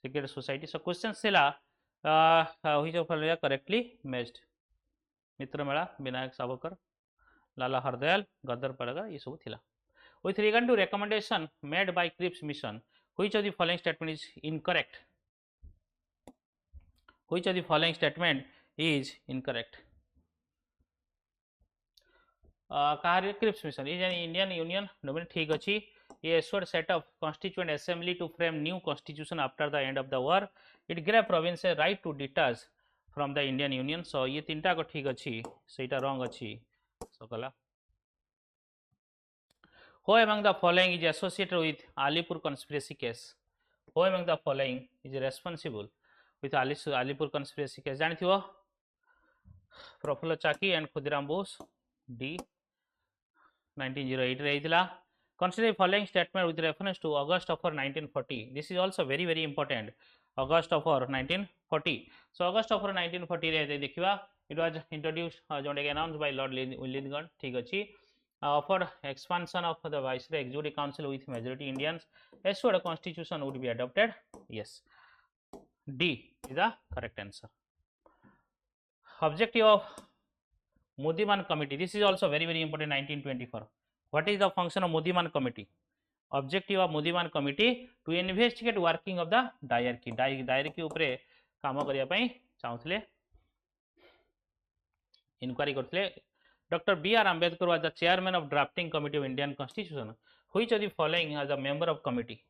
Secret Society. So question sila which of them are correctly matched? Mitra Mela, Vinayak Savarkar, Lala Hardayal, Gadar Paraga, ये सब थिला. With regard to recommendation made by Cripps mission, which of the following statement is incorrect? Which of the following statement is incorrect? Cripps mission is an Indian Union dominant ठीक अच्छी. He assured set up constituent assembly to frame new constitution after the end of the war. It gave provinces right to detach from the Indian Union. So ये तीनटा को ठीक अच्छी, so इटा wrong अच्छी. So कला. Who among the following is associated with Alipur conspiracy case? Who among the following is responsible with Alipur conspiracy case? जानथिबो Praful Chaki and Khudiram Bose. D 1908 रे आइतिला. Consider the following statement with reference to August of 1940. This is also very important. August of 1940. So August of 1940 रे देखिबा it was introduced जोंडे announced by Lord Lincoln. ठीक अछि. Offered expansion of the Viceroy Executive Council with majority Indians. Assured a constitution would be adopted. Yes. D is the correct answer. Objective of Modiman Committee. This is also very important. 1924. What is the function of Modiman Committee? Objective of Modiman Committee to investigate working of the diarchy. Diarchy उपरे काम करिया पई चाहुतले inquiry करथले. Dr. B.R. Ambedkar was the chairman of drafting committee of Indian Constitution. Which of the following as a member of committee?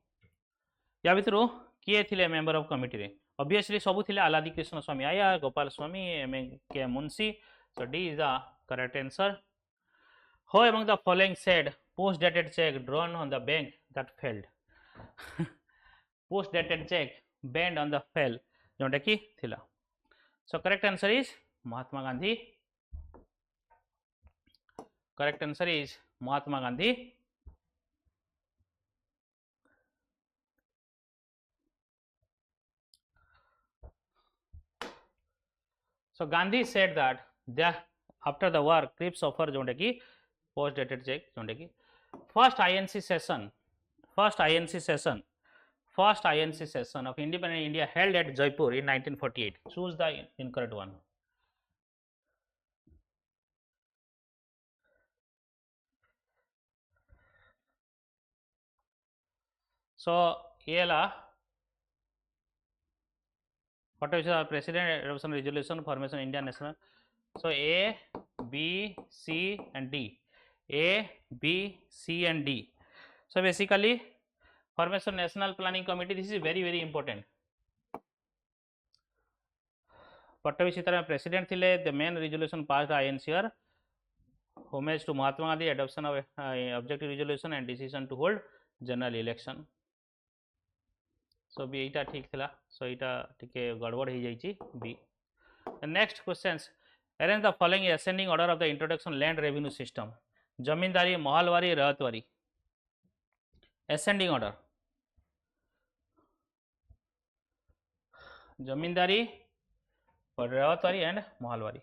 या भितरु किए थिले member of committee रे? Obviously सबु थिले आलादी कृष्ण स्वामी आया, Gopal Swami, M.K. Munshi. So D is the correct answer. Who among the following said post dated check drawn on the bank that failed? Post dated check banned on the fail जोंटा कि थिला. So correct answer is Mahatma Gandhi. Correct answer is Mahatma Gandhi. So Gandhi said that after the war, Cripps offered जोंटे की post dated check जोंटे की first INC session of independent India held at Jaipur in 1948. Choose the incorrect one. So ये ला what is the president adoption resolution formation Indian national. So A, B, C and D. A, B, C and D. So basically formation national planning committee, this is very important. Pattabi Sitaram president thile, the main resolution passed INCR. Homage to Mahatma Gandhi, adoption of objective resolution and decision to hold general election. So B ईटा ठीक थिला. So ईटा टिके गड़बड़ हो जाइछि B. The next questions. Arrange the following ascending order of the introduction land revenue system. Zamindari, Mahalwari, रहतवारी. Ascending order. Zamindari, रहतवारी and Mahalwari.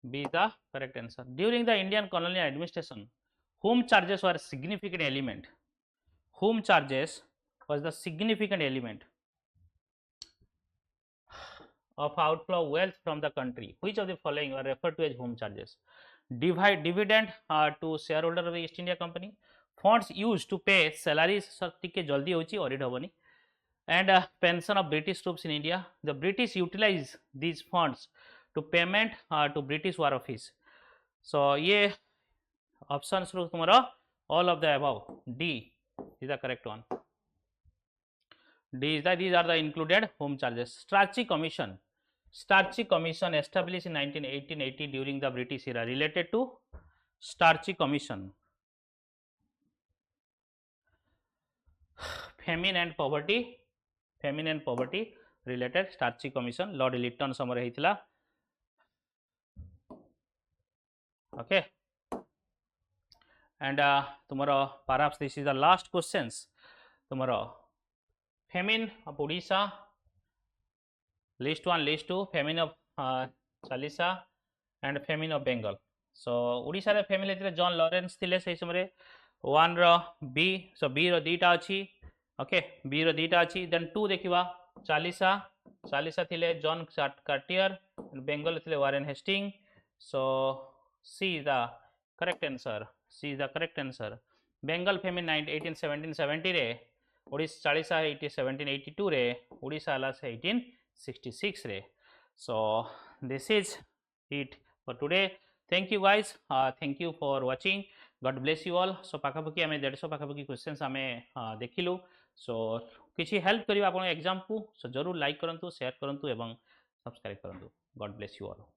B is the correct answer. During the Indian colonial administration, whom charges were a significant element? Whom charges was the significant element of outflow of wealth from the country? Which of the following are referred to as whom charges? Dividend to shareholder of the East India Company, funds used to pay salaries टिके जल्दी होची audit होबनी, and pension of British troops in India. The British utilize these funds to payment to British War Office. So ये options रो तुम्हारा all of the above. D is the correct one. D is these are the included home charges. Strachey Commission established in 1880 during the British era. Related to Strachey Commission, famine and poverty related. Strachey Commission Lord Lytton समरे हितला. Okay, and tomorrow perhaps this is the last questions. Tomorrow famine of Odisha, list 1, list 2, famine of Chalisa and famine of Bengal. So Odisha रे famine लेते John Lawrence थिले सही समय 1 रो B. So B रो दीटा अछि. Okay, B रो दीटा अछि. Then 2 देखिबा Chalisa थिले John Cartier and Bengal थिले Warren Hastings. So C is the correct answer. C is the correct answer. Bengal famine 1870 रे, Odisha Chalisa 1782 रे, Odisha आला 1866 रे. So this is it for today. Thank you guys. Thank you for watching. God bless you all. So पाखापाखी आमे 150 पाखापाखी questions आमे देखिलु. So किछि help करियो आपण exam को. So जरूर लाइक करंतु, शेयर करंतु एवं सब्सक्राइब करंतु. God bless you all.